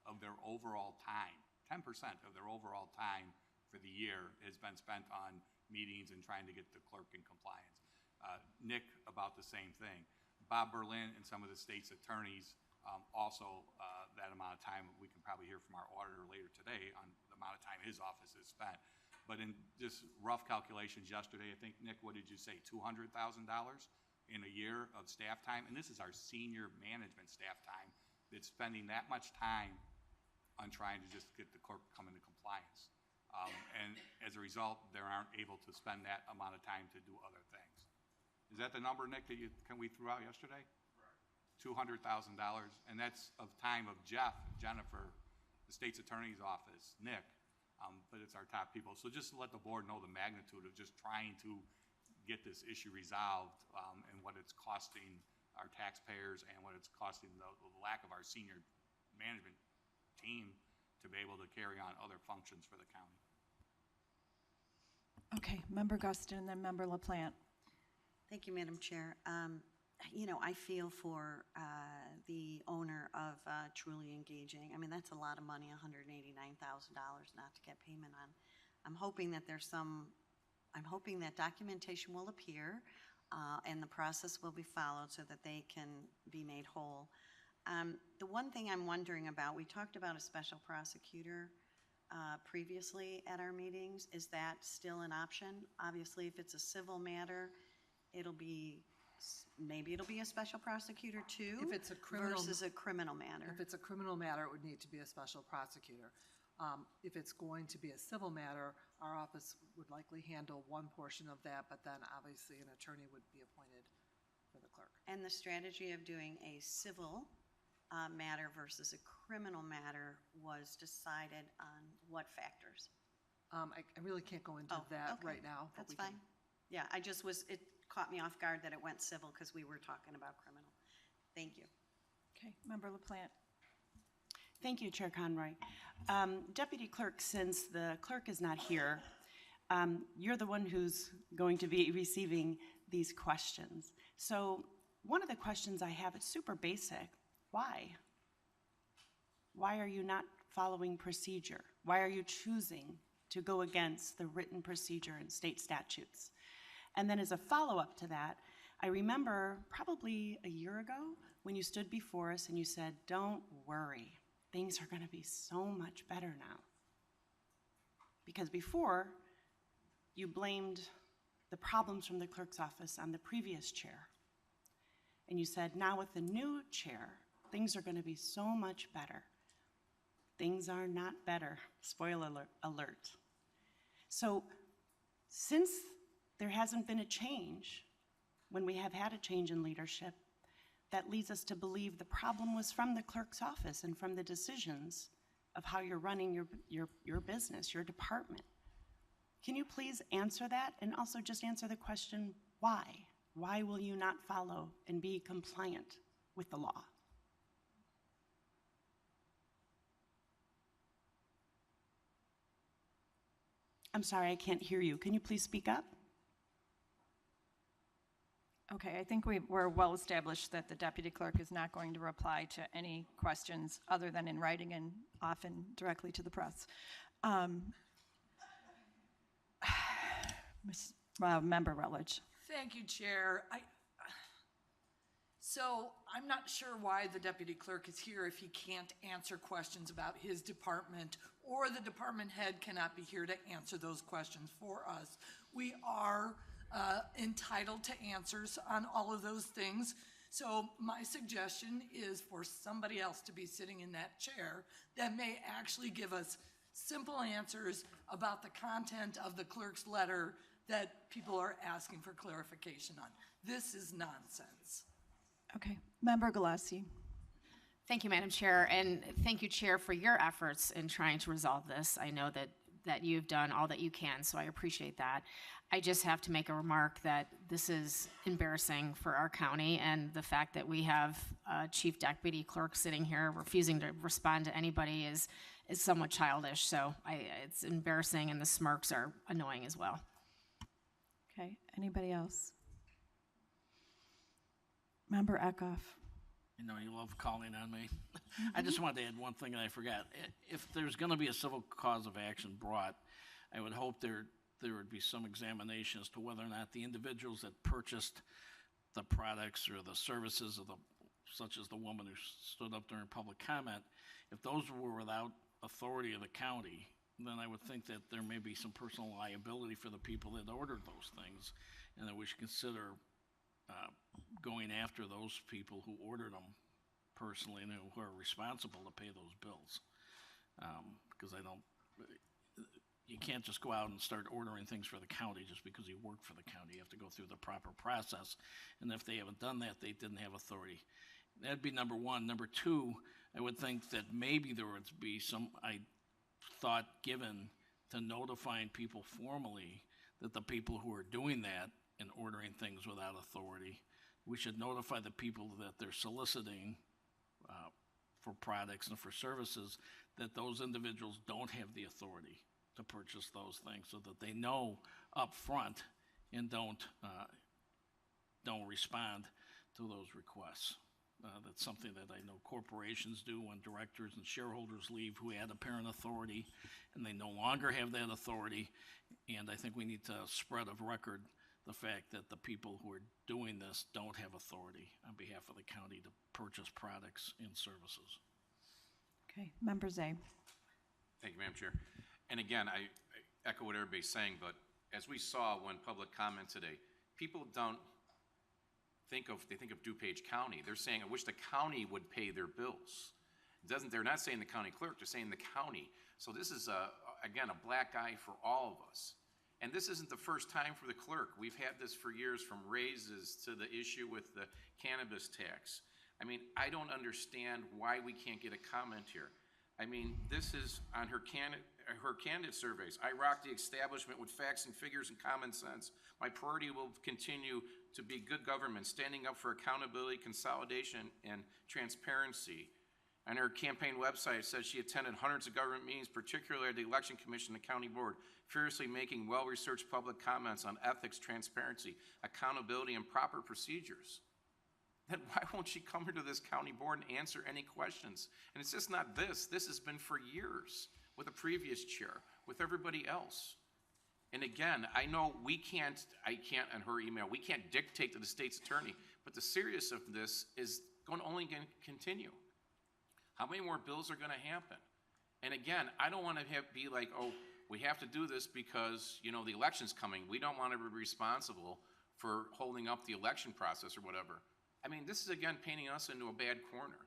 of their overall time. 10% of their overall time for the year has been spent on meetings and trying to get the clerk in compliance. Nick, about the same thing. Bob Berlin and some of the state's attorneys also that amount of time. We can probably hear from our auditor later today on the amount of time his office has spent. But in just rough calculations yesterday, I think, Nick, what did you say, $200,000 in a year of staff time? And this is our senior management staff time that's spending that much time on trying to just get the clerk to come into compliance. And as a result, they aren't able to spend that amount of time to do other things. Is that the number, Nick, that we threw out yesterday? Correct. $200,000, and that's of time of Jeff, Jennifer, the state's attorney's office, Nick, but it's our top people. So just to let the board know the magnitude of just trying to get this issue resolved and what it's costing our taxpayers and what it's costing the lack of our senior management team to be able to carry on other functions for the county. Okay, Member Guston and then Member LaPlante. Thank you, Madam Chair. I feel for the owner of Truly Engaging. I mean, that's a lot of money, $189,000 not to get payment on. I'm hoping that documentation will appear and the process will be followed so that they can be made whole. The one thing I'm wondering about, we talked about a special prosecutor previously at our meetings. Is that still an option? Obviously, if it's a civil matter, maybe it'll be a special prosecutor too. If it's a criminal versus a criminal matter. If it's a criminal matter, it would need to be a special prosecutor. If it's going to be a civil matter, our office would likely handle one portion of that, but then obviously an attorney would be appointed for the clerk. And the strategy of doing a civil matter versus a criminal matter was decided on what factors? I really can't go into that right now. That's fine. Yeah, it caught me off guard that it went civil because we were talking about criminal. Thank you. Okay, Member LaPlante. Thank you, Chair Conroy. Deputy Clerk, since the clerk is not here, you're the one who's going to be receiving these questions. So one of the questions I have is super basic. Why? Why are you not following procedure? Why are you choosing to go against the written procedure in state statutes? And then as a follow-up to that, I remember probably a year ago when you stood before us and you said, don't worry, things are going to be so much better now. Because before, you blamed the problems from the clerk's office on the previous chair. And you said, now with the new chair, things are going to be so much better. Things are not better. Spoiler alert. So since there hasn't been a change, when we have had a change in leadership, that leads us to believe the problem was from the clerk's office and from the decisions of how you're running your business, your department. Can you please answer that and also just answer the question, why? Why will you not follow and be compliant with the law? I'm sorry, I can't hear you. Can you please speak up? Okay, I think we're well established that the deputy clerk is not going to reply to any questions other than in writing and often directly to the press. Member Rutledge. Thank you, Chair. So I'm not sure why the deputy clerk is here if he can't answer questions about his department, or the department head cannot be here to answer those questions for us. We are entitled to answers on all of those things. So my suggestion is for somebody else to be sitting in that chair that may actually give us simple answers about the content of the clerk's letter that people are asking for clarification on. This is nonsense. Okay. Member Galassi. Thank you, Madam Chair, and thank you, Chair, for your efforts in trying to resolve this. I know that you've done all that you can, so I appreciate that. I just have to make a remark that this is embarrassing for our county, and the fact that we have a chief deputy clerk sitting here refusing to respond to anybody is somewhat childish. So it's embarrassing, and the smirks are annoying as well. Okay. Anybody else? Member Eckhoff. You know, you love calling on me. I just wanted to add one thing that I forgot. If there's going to be a civil cause of action brought, I would hope there would be some examination as to whether or not the individuals that purchased the products or the services of such as the woman who stood up during public comment, if those were without authority of the county, then I would think that there may be some personal liability for the people that ordered those things, and that we should consider going after those people who ordered them personally and who are responsible to pay those bills. Because you can't just go out and start ordering things for the county just because you work for the county. You have to go through the proper process. And if they haven't done that, they didn't have authority. That'd be number one. Number two, I would think that maybe there would be some thought given to notifying people formally that the people who are doing that and ordering things without authority, we should notify the people that they're soliciting for products and for services, that those individuals don't have the authority to purchase those things, so that they know up front and don't respond to those requests. That's something that I know corporations do when directors and shareholders leave who had apparent authority, and they no longer have that authority. And I think we need to spread of record the fact that the people who are doing this don't have authority on behalf of the county to purchase products and services. Okay. Member Zay. Thank you, Madam Chair. And again, I echo what everybody's saying, but as we saw when public comment today, people don't they think of DuPage County. They're saying, I wish the county would pay their bills. They're not saying the county clerk, they're saying the county. So this is, again, a black eye for all of us. And this isn't the first time for the clerk. We've had this for years, from raises to the issue with the cannabis tax. I mean, I don't understand why we can't get a comment here. I mean, this is on her candidate surveys. I rock the establishment with facts and figures and common sense. My priority will continue to be good government, standing up for accountability, consolidation, and transparency. On her campaign website, it says she attended hundreds of government meetings, particularly the Election Commission and County Board, furiously making well-researched public comments on ethics, transparency, accountability, and proper procedures. Then why won't she come here to this county board and answer any questions? And it's just not this. This has been for years with the previous chair, with everybody else. And again, I know I can't, on her email, we can't dictate to the state's attorney, but the seriousness of this is only going to continue. How many more bills are going to happen? And again, I don't want to be like, oh, we have to do this because, you know, the election's coming. We don't want to be responsible for holding up the election process or whatever. I mean, this is, again, painting us into a bad corner.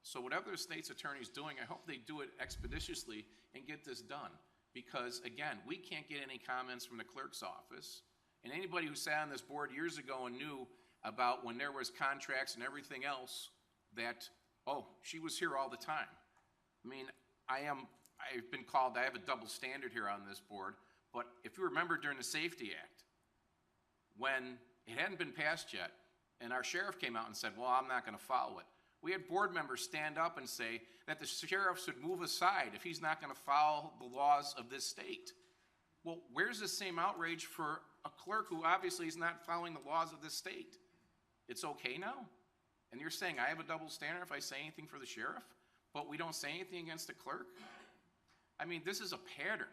So whatever the state's attorney is doing, I hope they do it expeditiously and get this done. Because, again, we can't get any comments from the clerk's office. And anybody who sat on this board years ago and knew about when there was contracts and everything else that, oh, she was here all the time. I mean, I've been called, I have a double standard here on this board, but if you remember during the Safety Act, when it hadn't been passed yet, and our sheriff came out and said, well, I'm not going to follow it. We had board members stand up and say that the sheriff should move aside if he's not going to follow the laws of this state. Well, where's the same outrage for a clerk who obviously is not following the laws of this state? It's okay now? And you're saying I have a double standard if I say anything for the sheriff, but we don't say anything against the clerk? I mean, this is a pattern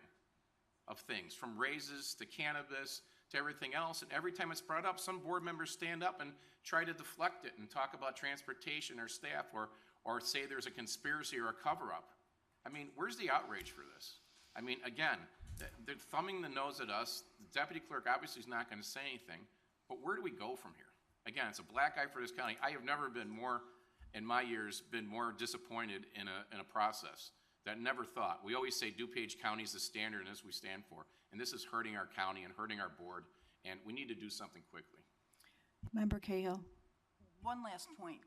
of things, from raises to cannabis to everything else, and every time it's brought up, some board members stand up and try to deflect it and talk about transportation or staff, or say there's a conspiracy or a cover-up. I mean, where's the outrage for this? I mean, again, they're thumbing the nose at us. The deputy clerk obviously is not going to say anything, but where do we go from here? Again, it's a black eye for this county. I have never been more, in my years, been more disappointed in a process that never thought. We always say DuPage County is the standard, and this we stand for, and this is hurting our county and hurting our board, and we need to do something quickly. Member Cahill. One last point,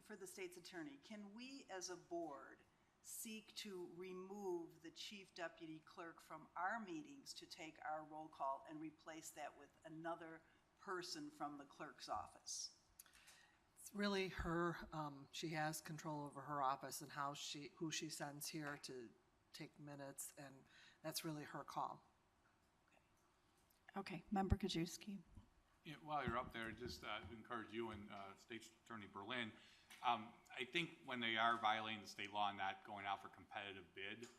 for the state's attorney, can we as a board seek to remove the chief deputy clerk from our meetings to take our roll call and replace that with another person from the clerk's office? It's really her, she has control over her office and who she sends here to take minutes, and that's really her call. Okay, Member Kajewski. Yeah, while you're up there, just encourage you and State Attorney Berlin. I think when they are violating the state law and not going out for competitive bid,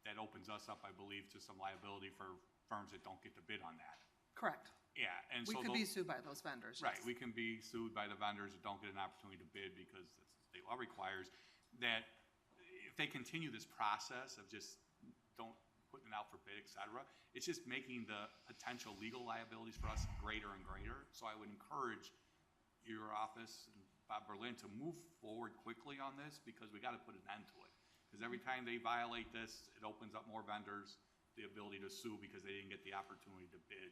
that opens us up, I believe, to some liability for firms that don't get the bid on that. Correct. Yeah, and we so could be sued by those vendors. Right, yes. we can be sued by the vendors that don't get an opportunity to bid because that's what state law requires. That if they continue this process of just don't putting it out for bid, et cetera, it's just making the potential legal liabilities for us greater and greater. So I would encourage your office and Bob Berlin to move forward quickly on this, because we got to put an end to it. Because every time they violate this, it opens up more vendors the ability to sue because they didn't get the opportunity to bid.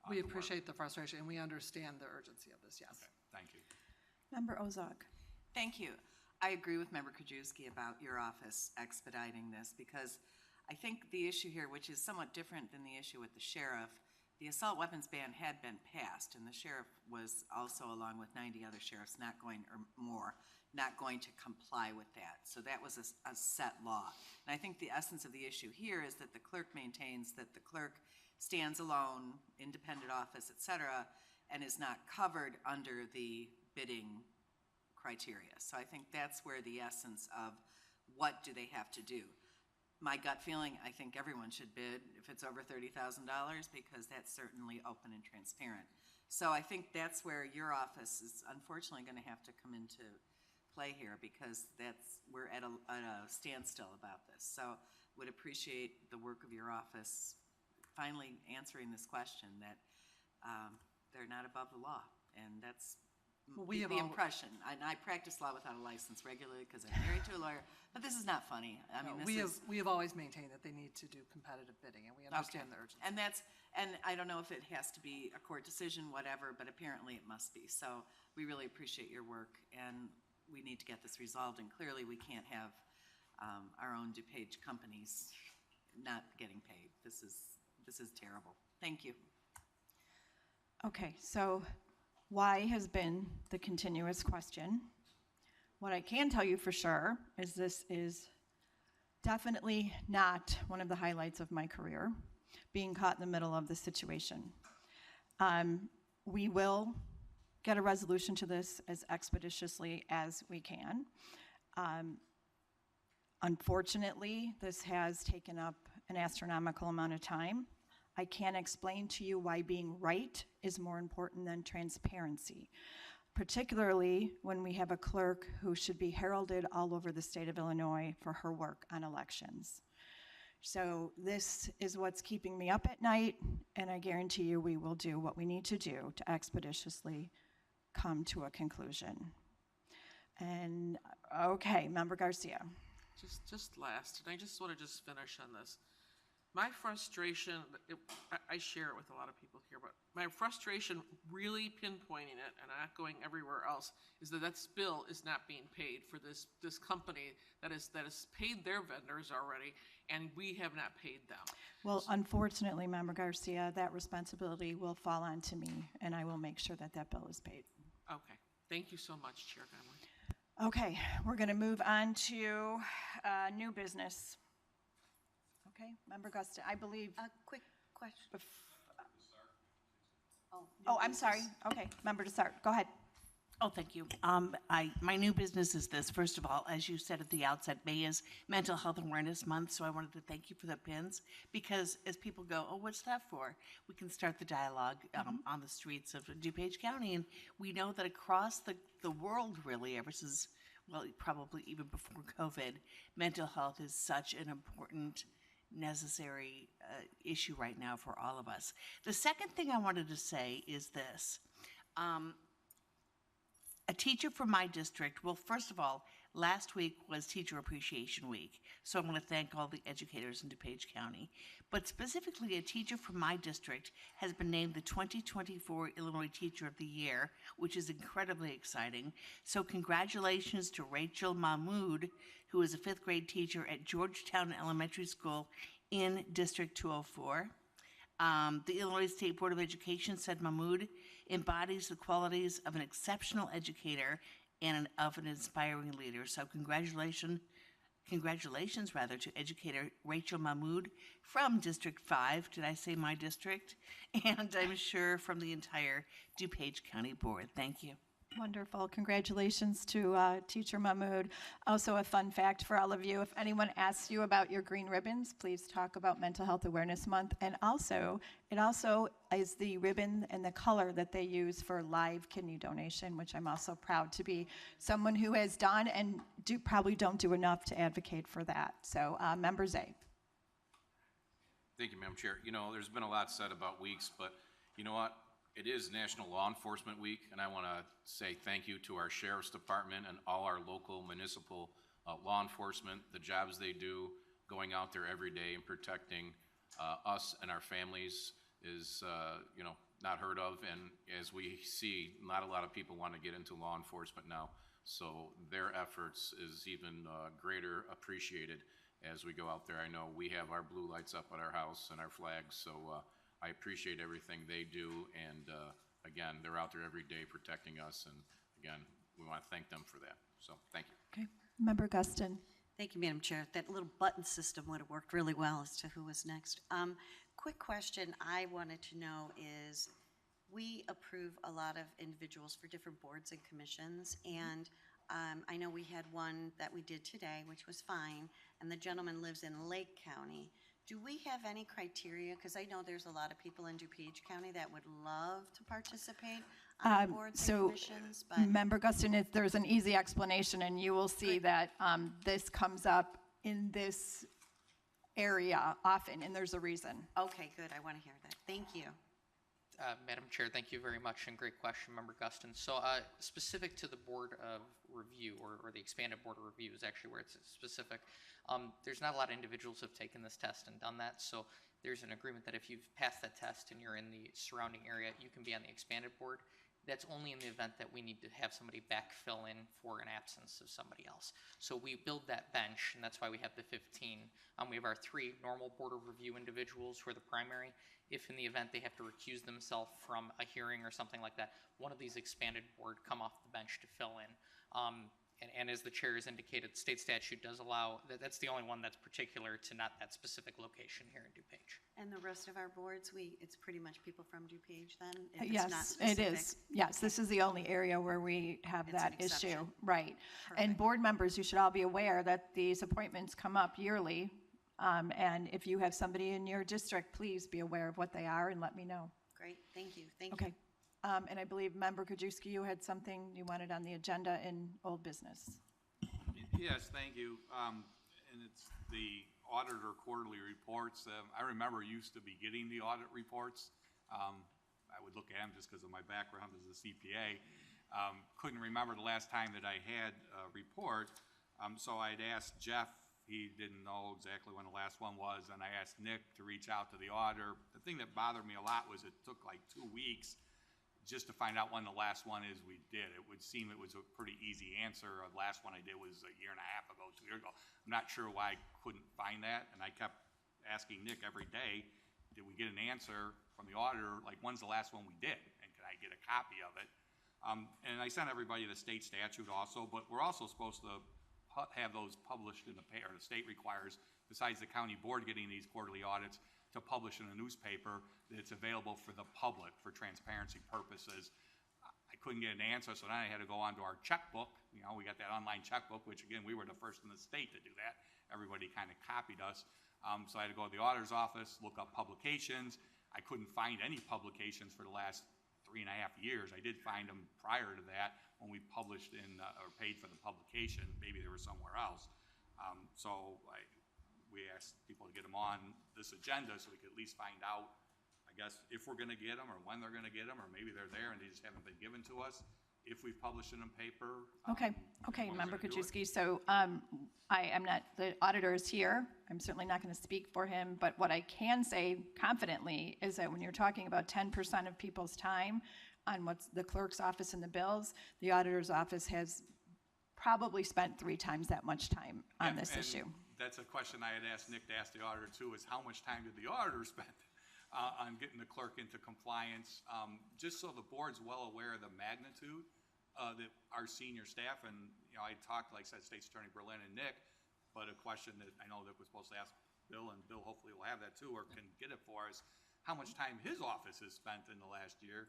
We appreciate the frustration, and we understand the urgency of this, yes. Okay, thank you. Member Ozog. Thank you. I agree with Member Krajewski about your office expediting this, because I think the issue here, which is somewhat different than the issue with the sheriff, the assault weapons ban had been passed, and the sheriff was also, along with 90 other sheriffs, not going to comply with that. So that was a set law. And I think the essence of the issue here is that the clerk maintains that the clerk stands alone, independent office, et cetera, and is not covered under the bidding criteria. So I think that's where the essence of what do they have to do. My gut feeling, I think everyone should bid if it's over $30,000, because that's certainly open and transparent. So I think that's where your office is unfortunately going to have to come into play here, because we're at a standstill about this. So would appreciate the work of your office finally answering this question that they're not above the law, and that's the impression. I practice law without a license regularly because I'm married to a lawyer, but this is not funny. I mean, we have always maintained that they need to do competitive bidding, and we understand the urgency. And I don't know if it has to be a court decision, whatever, but apparently it must be. So we really appreciate your work, and we need to get this resolved. And clearly, we can't have our own DuPage companies not getting paid. This is terrible. Thank you. Okay, so why has been the continuous question. What I can tell you for sure is this is definitely not one of the highlights of my career, being caught in the middle of the situation. We will get a resolution to this as expeditiously as we can. Unfortunately, this has taken up an astronomical amount of time. I can't explain to you why being right is more important than transparency, particularly when we have a clerk who should be heralded all over the state of Illinois for her work on elections. So this is what's keeping me up at night, and I guarantee you we will do what we need to do to expeditiously come to a conclusion. And, okay, Member Garcia. Just last, and I just want to finish on this. My frustration, I share it with a lot of people here, but my frustration, really pinpointing it and not going everywhere else, is that bill is not being paid for this company that has paid their vendors already, and we have not paid them. Well, unfortunately, Member Garcia, that responsibility will fall onto me, and I will make sure that bill is paid. Okay. Thank you so much, Chair Conley. Okay, we're going to move on to new business. Okay, Member Gusta, I believe. A quick question. Oh, I'm sorry. Okay, Member Desart, go ahead. Oh, thank you. My new business is this. First of all, as you said at the outset, May is Mental Health Awareness Month, so I wanted to thank you for the pins, because as people go, oh, what's that for? We can start the dialogue on the streets of DuPage County, and we know that across the world, really, ever since, well, probably even before COVID, mental health is such an important, necessary issue right now for all of us. The second thing I wanted to say is this. A teacher from my district, well, first of all, last week was Teacher Appreciation Week, so I want to thank all the educators in DuPage County. But specifically, a teacher from my district has been named the 2024 Illinois Teacher of the Year, which is incredibly exciting. So congratulations to Rachel Mahmood, who is a 5th grade teacher at Georgetown Elementary School in District 204. The Illinois State Board of Education said Mahmood embodies the qualities of an exceptional educator and of an inspiring leader. So congratulations to educator Rachel Mahmood from District 5. Did I say my district? And I'm sure from the entire DuPage County Board. Thank you. Wonderful. Congratulations to Teacher Mahmood. Also, a fun fact for all of you, if anyone asks you about your green ribbons, please talk about Mental Health Awareness Month. And also, it also is the ribbon and the color that they use for live kidney donation, which I'm also proud to be someone who has done and probably don't do enough to advocate for that. So, Member Zay. Thank you, Madam Chair. You know, there's been a lot said about weeks, but you know what? It is National Law Enforcement Week, and I want to say thank you to our Sheriff's Department and all our local municipal law enforcement, the jobs they do, going out there every day and protecting us and our families is, you know, not heard of. And as we see, not a lot of people want to get into law enforcement now, so their efforts is even greater appreciated as we go out there. I know we have our blue lights up at our house and our flags, so I appreciate everything they do, and again, they're out there every day protecting us, and again, we want to thank them for that. So, thank you. Okay. Member Guston. Thank you, Madam Chair. That little button system would have worked really well as to who was next. Quick question I wanted to know is, we approve a lot of individuals for different boards and commissions, and I know we had one that we did today, which was fine, and the gentleman lives in Lake County. Do we have any criteria? Because I know there's a lot of people in DuPage County that would love to participate on boards and commissions, but Member Guston, there's an easy explanation, and you will see that this comes up in this area often, and there's a reason. okay, good. I want to hear that. Thank you. Madam Chair, thank you very much, and great question, Member Guston. So specific to the Board of Review, or the expanded Board of Review is actually where it's specific. There's not a lot of individuals who have taken this test and done that, so there's an agreement that if you've passed that test and you're in the surrounding area, you can be on the expanded board. That's only in the event that we need to have somebody backfill in for an absence of somebody else. So we build that bench, and that's why we have the 15. We have our 3 normal Board of Review individuals who are the primary. If in the event they have to recuse themselves from a hearing or something like that, one of these expanded board come off the bench to fill in. And as the chair has indicated, state statute does allow, that's the only one that's particular to not that specific location here in DuPage. And the rest of our boards, it's pretty much people from DuPage then? If it's not Yes, specific? it is. Yes, this is the only area where we have It's that an exception. issue. Right. And board members, you should all be aware that these appointments come up yearly. And if you have somebody in your district, please be aware of what they are and let me know. Great, thank you, thank you. Okay. And I believe Member Krajewski, you had something you wanted on the agenda in old business. Yes, thank you. And it's the auditor quarterly reports. I remember used to be getting the audit reports. I would look at them just because of my background as a CPA. Couldn't remember the last time that I had a report. So I'd asked Jeff. He didn't know exactly when the last one was, and I asked Nick to reach out to the auditor. The thing that bothered me a lot was it took like 2 weeks just to find out when the last one is we did. It would seem it was a pretty easy answer. The last one I did was a year and a half ago, 2 years ago. I'm not sure why I couldn't find that, and I kept asking Nick every day, did we get an answer from the auditor, like when's the last one we did, and can I get a copy of it? And I sent everybody the state statute also, but we're also supposed to have those published in the paper. The state requires, besides the county board getting these quarterly audits, to publish in a newspaper that it's available for the public for transparency purposes. I couldn't get an answer, so then I had to go onto our checkbook. You know, we got that online checkbook, which again, we were the first in the state to do that. Everybody kind of copied us. So I had to go to the auditor's office, look up publications. I couldn't find any publications for the last 3.5 years. I did find them prior to that when we published in, or paid for the publication. Maybe they were somewhere else. We asked people to get them on this agenda so we could at least find out, I guess, if we're gonna get them or when they're gonna get them, or maybe they're there and they just haven't been given to us. If we've published it in paper. Okay, Member Kuczewski, so I'm not, the auditor is here. I'm certainly not going to speak for him, but what I can say confidently is that when you're talking about 10% of people's time on what's the clerk's office and the bills, the auditor's office has probably spent 3 times that much time on this issue. That's a question I had asked Nick to ask the auditor too, is how much time did the auditor spend on getting the clerk into compliance? Just so the board's well aware of the magnitude that our senior staff, and you know, I talked, like I said, State's Attorney Berlin and Nick, but a question that I know that was supposed to ask Bill, and Bill hopefully will have that too, or can get it for us, how much time his office has spent in the last year.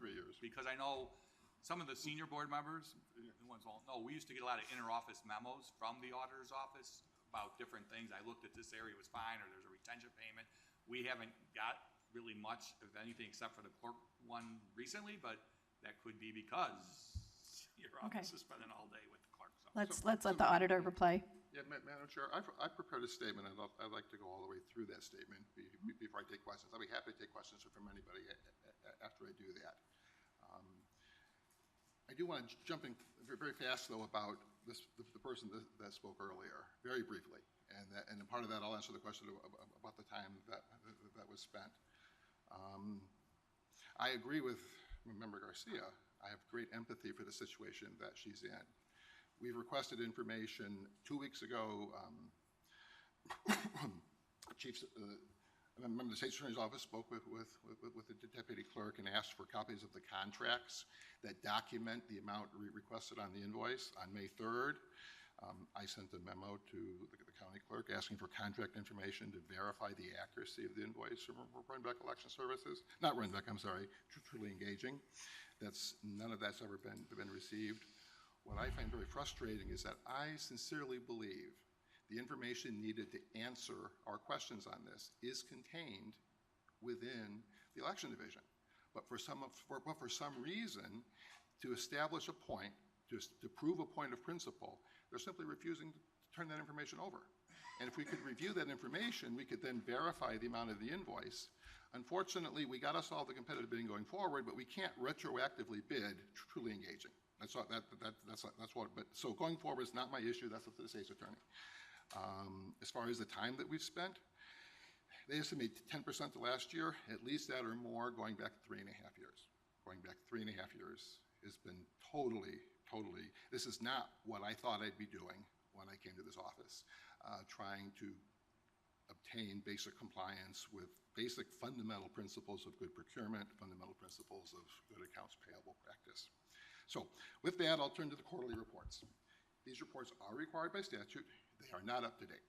3 years. Because I know some of the senior board members, the ones won't know, we used to get a lot of inter-office memos from the auditor's office about different things. I looked at this area was fine, or there's a retention payment. We haven't got really much of anything except for the clerk one recently, but that could be because your office is spending all day with the clerk. Let's let the auditor reply. Yeah, Madam Chair, I prepared a statement. I'd like to go all the way through that statement before I take questions. I'll be happy to take questions from anybody after I do that. I do want to jump in very fast, though, about the person that spoke earlier, very briefly. And part of that, I'll answer the question about the time that was spent. I agree with Member Garcia. I have great empathy for the situation that she's in. We requested information 2 weeks ago. A member of the State Attorney's Office spoke with the Deputy Clerk and asked for copies of the contracts that document the amount requested on the invoice. On May 3rd, I sent a memo to the County Clerk asking for contract information to verify the accuracy of the invoice from Rhinebeck Election Services. Not Rhinebeck, I'm sorry, Truly Engaging. None of that's ever been received. What I find very frustrating is that I sincerely believe the information needed to answer our questions on this is contained within the election division. But for some reason, to establish a point, to prove a point of principle, they're simply refusing to turn that information over. And if we could review that information, we could then verify the amount of the invoice. Unfortunately, we got us all the competitive bidding going forward, but we can't retroactively bid Truly Engaging. That's what. But so going forward is not my issue. That's up to the State's Attorney. As far as the time that we've spent, they estimate 10% of last year, at least that or more, going back 3.5 years. Going back 3.5 years has been totally, this is not what I thought I'd be doing when I came to this office, trying to obtain basic compliance with basic fundamental principles of good procurement, fundamental principles of good accounts payable practice. So with that, I'll turn to the quarterly reports. These reports are required by statute. They are not up to date.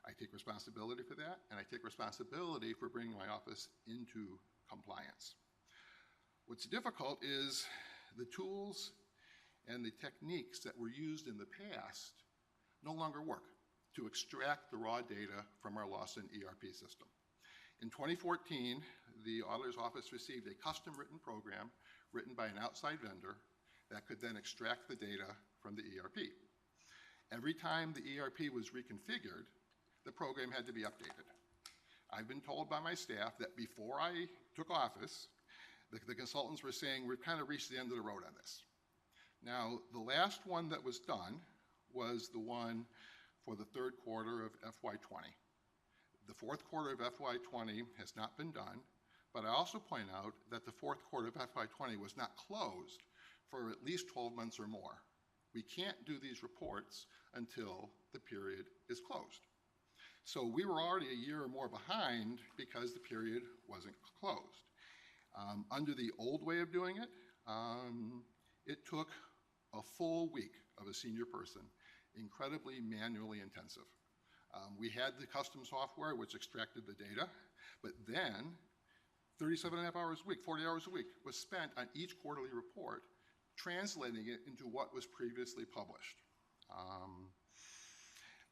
I take responsibility for that, and I take responsibility for bringing my office into compliance. What's difficult is the tools and the techniques that were used in the past no longer work to extract the raw data from our Lawson ERP system. In 2014, the Auditor's Office received a custom-written program written by an outside vendor that could then extract the data from the ERP. Every time the ERP was reconfigured, the program had to be updated. I've been told by my staff that before I took office, the consultants were saying we've kind of reached the end of the road on this. Now, the last one that was done was the one for the third quarter of FY20. The fourth quarter of FY20 has not been done, but I also point out that the fourth quarter of FY20 was not closed for at least 12 months or more. We can't do these reports until the period is closed. So we were already a year or more behind because the period wasn't closed. Under the old way of doing it, it took a full week of a senior person, incredibly manually intensive. We had the custom software which extracted the data, but then 37 and a half hours a week, 40 hours a week was spent on each quarterly report, translating it into what was previously published.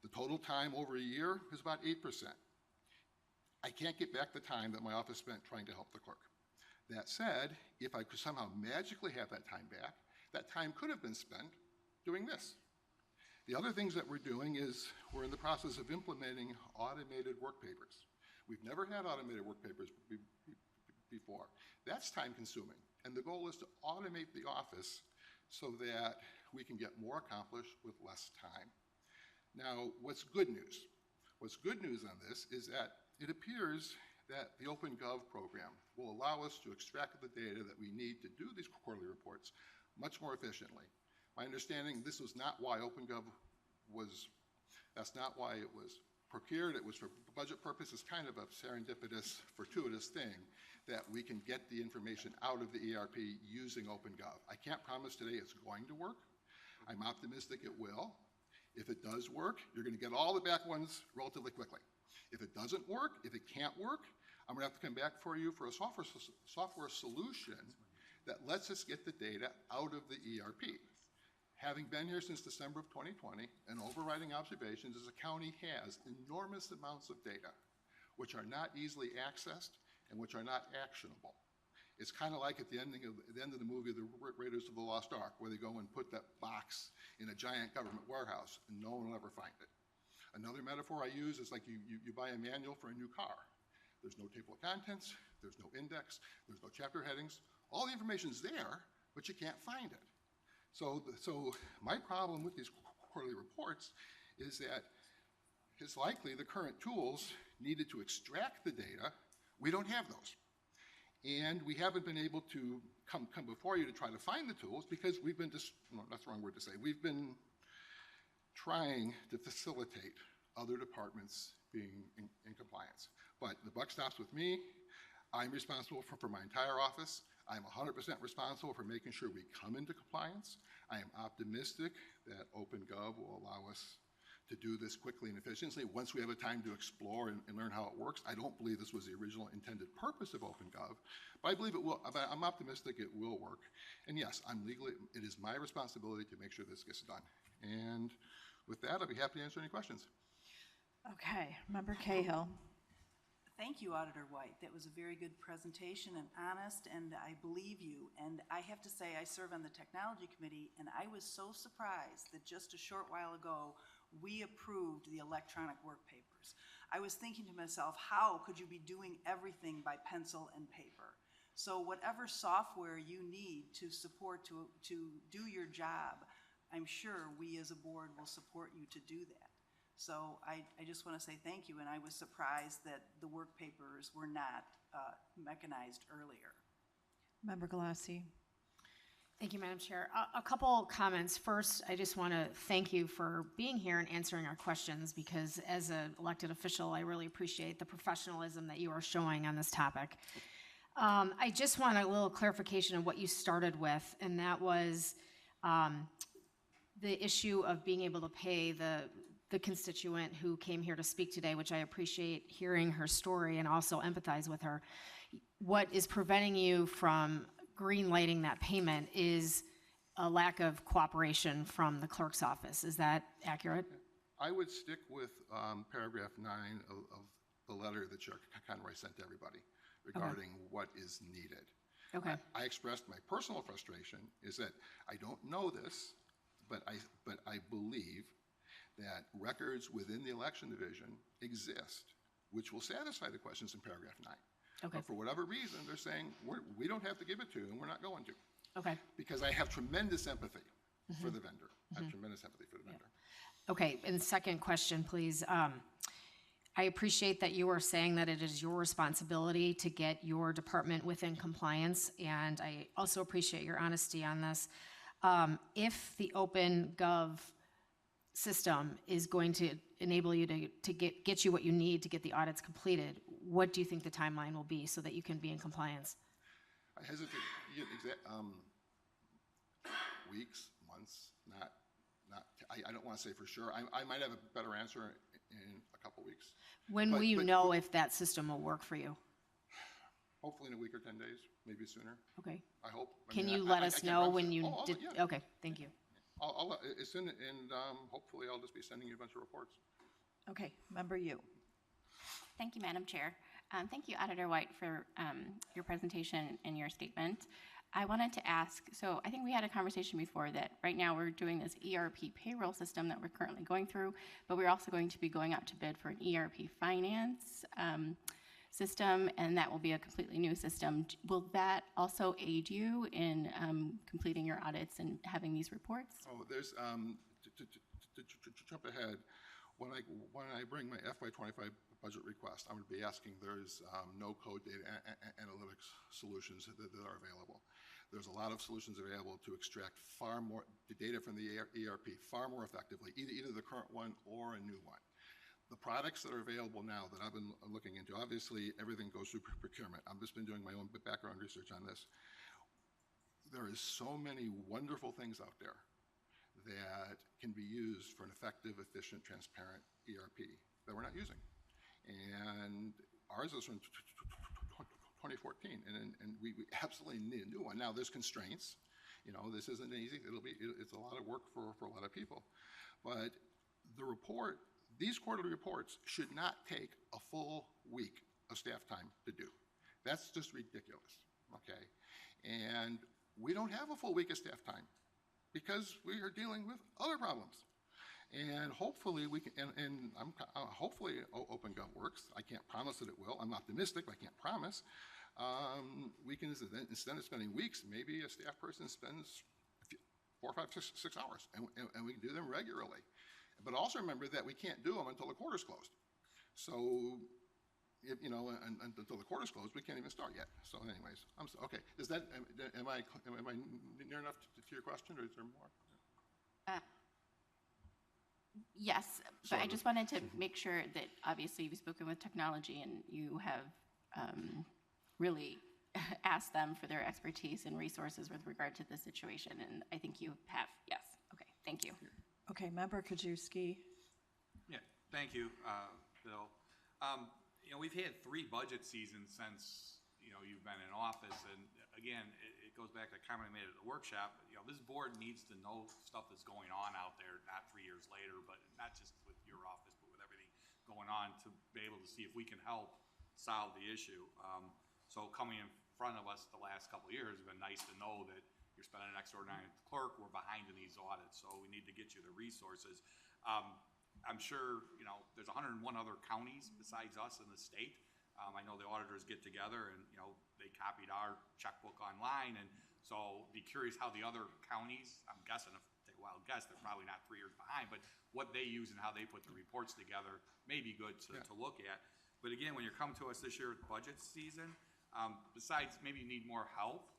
The total time over a year is about 8%. I can't get back the time that my office spent trying to help the clerk. That said, if I could somehow magically have that time back, that time could have been spent doing this. The other things that we're doing is we're in the process of implementing automated work papers. We've never had automated work papers before. That's time consuming. And the goal is to automate the office so that we can get more accomplished with less time. Now, what's good news? What's good news on this is that it appears that the OpenGov program will allow us to extract the data that we need to do these quarterly reports much more efficiently. My understanding, this was not why OpenGov that's not why it was procured. It was for budget purposes, kind of a serendipitous, fortuitous thing that we can get the information out of the ERP using OpenGov. I can't promise today it's going to work. I'm optimistic it will. If it does work, you're going to get all the back ones relatively quickly. If it doesn't work, if it can't work, I'm going to have to come back for you for a software solution that lets us get the data out of the ERP. Having been here since December of 2020, an overriding observation is the county has enormous amounts of data which are not easily accessed and which are not actionable. It's kind of like at the end of the movie, The Raiders of the Lost Ark, where they go and put that box in a giant government warehouse and no one will ever find it. Another metaphor I use is like you buy a manual for a new car. There's no table of contents, there's no index, there's no chapter headings. All the information's there, but you can't find it. So my problem with these quarterly reports is that it's likely the current tools needed to extract the data, we don't have those. And we haven't been able to come before you to try to find the tools because we've been no, that's the wrong word to say. We've been trying to facilitate other departments being in compliance. But the buck stops with me. I'm responsible for my entire office. I'm 100% responsible for making sure we come into compliance. I am optimistic that OpenGov will allow us to do this quickly and efficiently once we have a time to explore and learn how it works. I don't believe this was the original intended purpose of OpenGov, but I believe it will. I'm optimistic it will work. And yes, it is my responsibility to make sure this gets done. And with that, I'll be happy to answer any questions. Okay, Member Cahill. Thank you, Auditor White. That was a very good presentation and honest, and I believe you. And I have to say, I serve on the Technology Committee, and I was so surprised that just a short while ago, we approved the electronic work papers. I was thinking to myself, how could you be doing everything by pencil and paper? So whatever software you need to support to do your job, I'm sure we as a board will support you to do that. So I just want to say thank you, and I was surprised that the work papers were not mechanized earlier. Member Galassi. Thank you, Madam Chair. A couple comments. First, I just want to thank you for being here and answering our questions because as an elected official, I really appreciate the professionalism that you are showing on this topic. I just want a little clarification of what you started with, and that was the issue of being able to pay the constituent who came here to speak today, which I appreciate hearing her story and also empathize with her. What is preventing you from green-lighting that payment is a lack of cooperation from the clerk's office. Is that accurate? I would stick with paragraph 9 of the letter that Chair Conroy sent to everybody regarding what is needed. Okay. I expressed my personal frustration is that I don't know this, but I believe that records within the election division exist, which will satisfy the questions in paragraph 9. Okay. But for whatever reason, they're saying we don't have to give it to you, and we're not going to. Okay. Because I have tremendous empathy for the vendor. I have tremendous empathy for the vendor. Okay, and second question, please. I appreciate that you are saying that it is your responsibility to get your department within compliance, and I also appreciate your honesty on this. If the OpenGov system is going to enable you to get you what you need to get the audits completed, what do you think the timeline will be so that you can be in compliance? I hesitate. Weeks, months, not. I don't want to say for sure. I might have a better answer in a couple weeks. When will you know if that system will work for you? Hopefully in a week or 10 days, maybe sooner. Okay. I hope. I Can mean, you I let us can't know promise when it. you Oh, did? yeah. Okay, thank you. I'll, as soon, and hopefully I'll just be sending you a bunch of reports. Okay, member you. Thank you, Madam Chair. Thank you, Auditor White, for your presentation and your statement. I wanted to ask, so I think we had a conversation before that right now we're doing this ERP payroll system that we're currently going through, but we're also going to be going out to bid for an ERP finance system, and that will be a completely new system. Will that also aid you in completing your audits and having these reports? Oh, there's, to jump ahead, when I bring my FY25 budget request, I'm going to be asking, there's no-code data analytics solutions that are available. There's a lot of solutions available to extract far more data from the ERP far more effectively, either the current one or a new one. The products that are available now that I've been looking into, obviously everything goes through procurement. I've just been doing my own background research on this. There is so many wonderful things out there that can be used for an effective, efficient, transparent ERP that we're not using. And ours is from 2014, and we absolutely need a new one. Now, there's constraints. You know, this isn't easy. It's a lot of work for a lot of people. But the report, these quarterly reports should not take a full week of staff time to do. That's just ridiculous, okay? And we don't have a full week of staff time because we are dealing with other problems. And hopefully we can, hopefully OpenGov works. I can't promise that it will. I'm optimistic, but I can't promise. We can, instead of spending weeks, maybe a staff person spends 4, 5, 6 hours, and we can do them regularly. But also remember that we can't do them until the quarter's closed. So, if, you know, until the quarter's closed, we can't even start yet. So, anyways, okay. Does that am I near enough to your question, or is there more? Yes, but I just wanted to make sure that obviously you've spoken with technology and you have really asked them for their expertise and resources with regard to this situation, and I think you have. Yes. Okay. Thank you. Okay, member Kajewski. Yeah, thank you, Bill. You know, we've had 3 budget seasons since, you know, you've been in office, and again, it goes back to the comment I made at the workshop. You know, this board needs to know stuff that's going on out there, not 3 years later, but not just with your office, but with everything going on, to be able to see if we can help solve the issue. So coming in front of us the last couple of years, it's been nice to know that you're spending an extraordinary clerk. We're behind in these audits, so we need to get you the resources. I'm sure, you know, there's 101 other counties besides us in the state. I know the auditors get together and, you know, they copied our checkbook online, and so be curious how the other counties, I'm guessing, if take a wild guess, they're probably not 3 years behind, but what they use and how they put the reports together may be good to look at. But again, when you're coming to us this year with budget season, besides maybe you need more help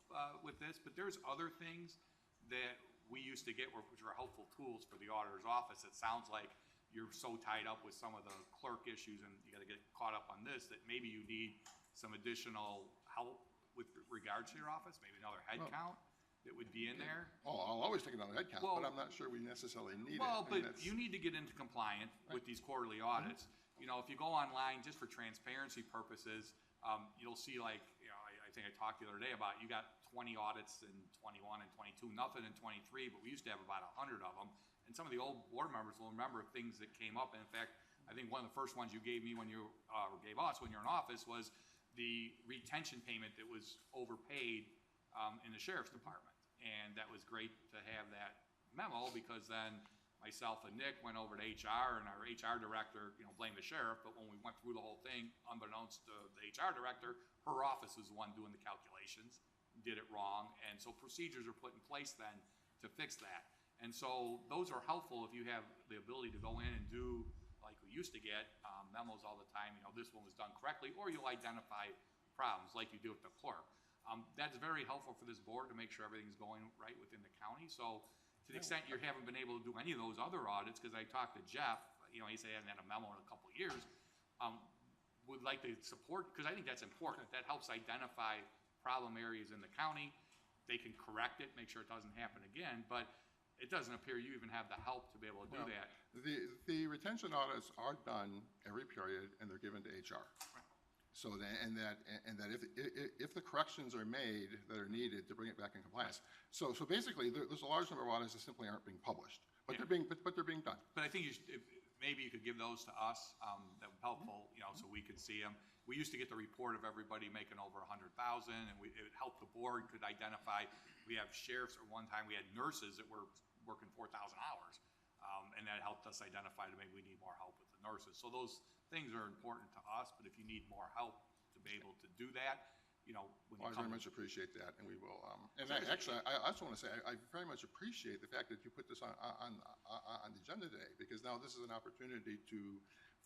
with this, but there's other things that we used to get which are helpful tools for the auditor's office. It sounds like you're so tied up with some of the clerk issues and you got to get caught up on this that maybe you need some additional help with regards to your office, maybe another head count that would be in there. Oh, I'll always take another head count, but I'm not sure we necessarily need it. Well, but you need to get into compliance with these quarterly audits. You know, if you go online just for transparency purposes, you'll see, like, you know, I think I talked the other day about you got 20 audits in 21 and 22, nothing in 23, but we used to have about 100 of them. And some of the old board members will remember things that came up. And in fact, I think one of the first ones you gave me when you gave us when you're in office was the retention payment that was overpaid in the sheriff's department. And that was great to have that memo, because then myself and Nick went over to HR, and our HR director, you know, blamed the sheriff. But when we went through the whole thing, unbeknownst to the HR director, her office was the one doing the calculations, did it wrong. And so procedures are put in place then to fix that. And so those are helpful if you have the ability to go in and do, like we used to get, memos all the time, you know, this one was done correctly, or you'll identify problems like you do with the clerk. That's very helpful for this board to make sure everything's going right within the county. So to the extent you haven't been able to do any of those other audits, because I talked to Jeff, you know, he said he hasn't had a memo in a couple of years, would like to support, because I think that's important. That helps identify problem areas in the county. They can correct it, make sure it doesn't happen again, but it doesn't appear you even have the help to be able to do that. The retention audits are done every period, and they're given to HR. Right. So that, and that if the corrections are made that are needed to bring it back in compliance. So basically, there's a large number of audits that simply aren't being published, but they're being done. But I think maybe you could give those to us, that would be helpful, so we could see them. We used to get the report of everybody making over 100,000, and it helped the board could identify. We have sheriffs, at one time we had nurses that were working 4,000 hours, and that helped us identify that maybe we need more help with the nurses. So those things are important to us, but if you need more help to be able to do that, I very much appreciate that, and we will. And actually, I also want to say I very much appreciate the fact that you put this on the agenda today, because now this is an opportunity to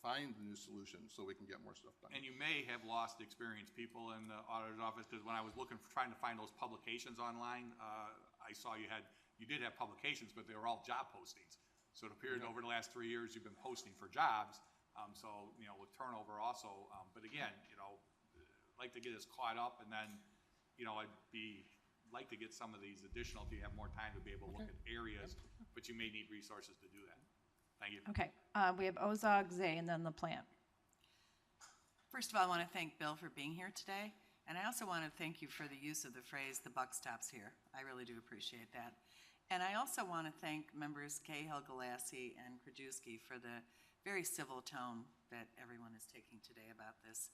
find the new solutions so we can get more stuff done. And you may have lost experienced people in the auditor's office, because when I was trying to find those publications online, I saw you did have publications, but they were all job postings. So it appeared over the last 3 years you've been posting for jobs. So with turnover also, but again, I'd like to get us caught up, and then I'd like to get some of these additional, if you have more time to be able to look at areas, but you may need resources to do that. Thank you. Okay, we have Ozog, Zay, and then the plant. First of all, I want to thank Bill for being here today, and I also want to thank you for the use of the phrase, "the buck stops here." I really do appreciate that. And I also want to thank members Cahill, Galassi, and Krajewski for the very civil tone that everyone is taking today about this.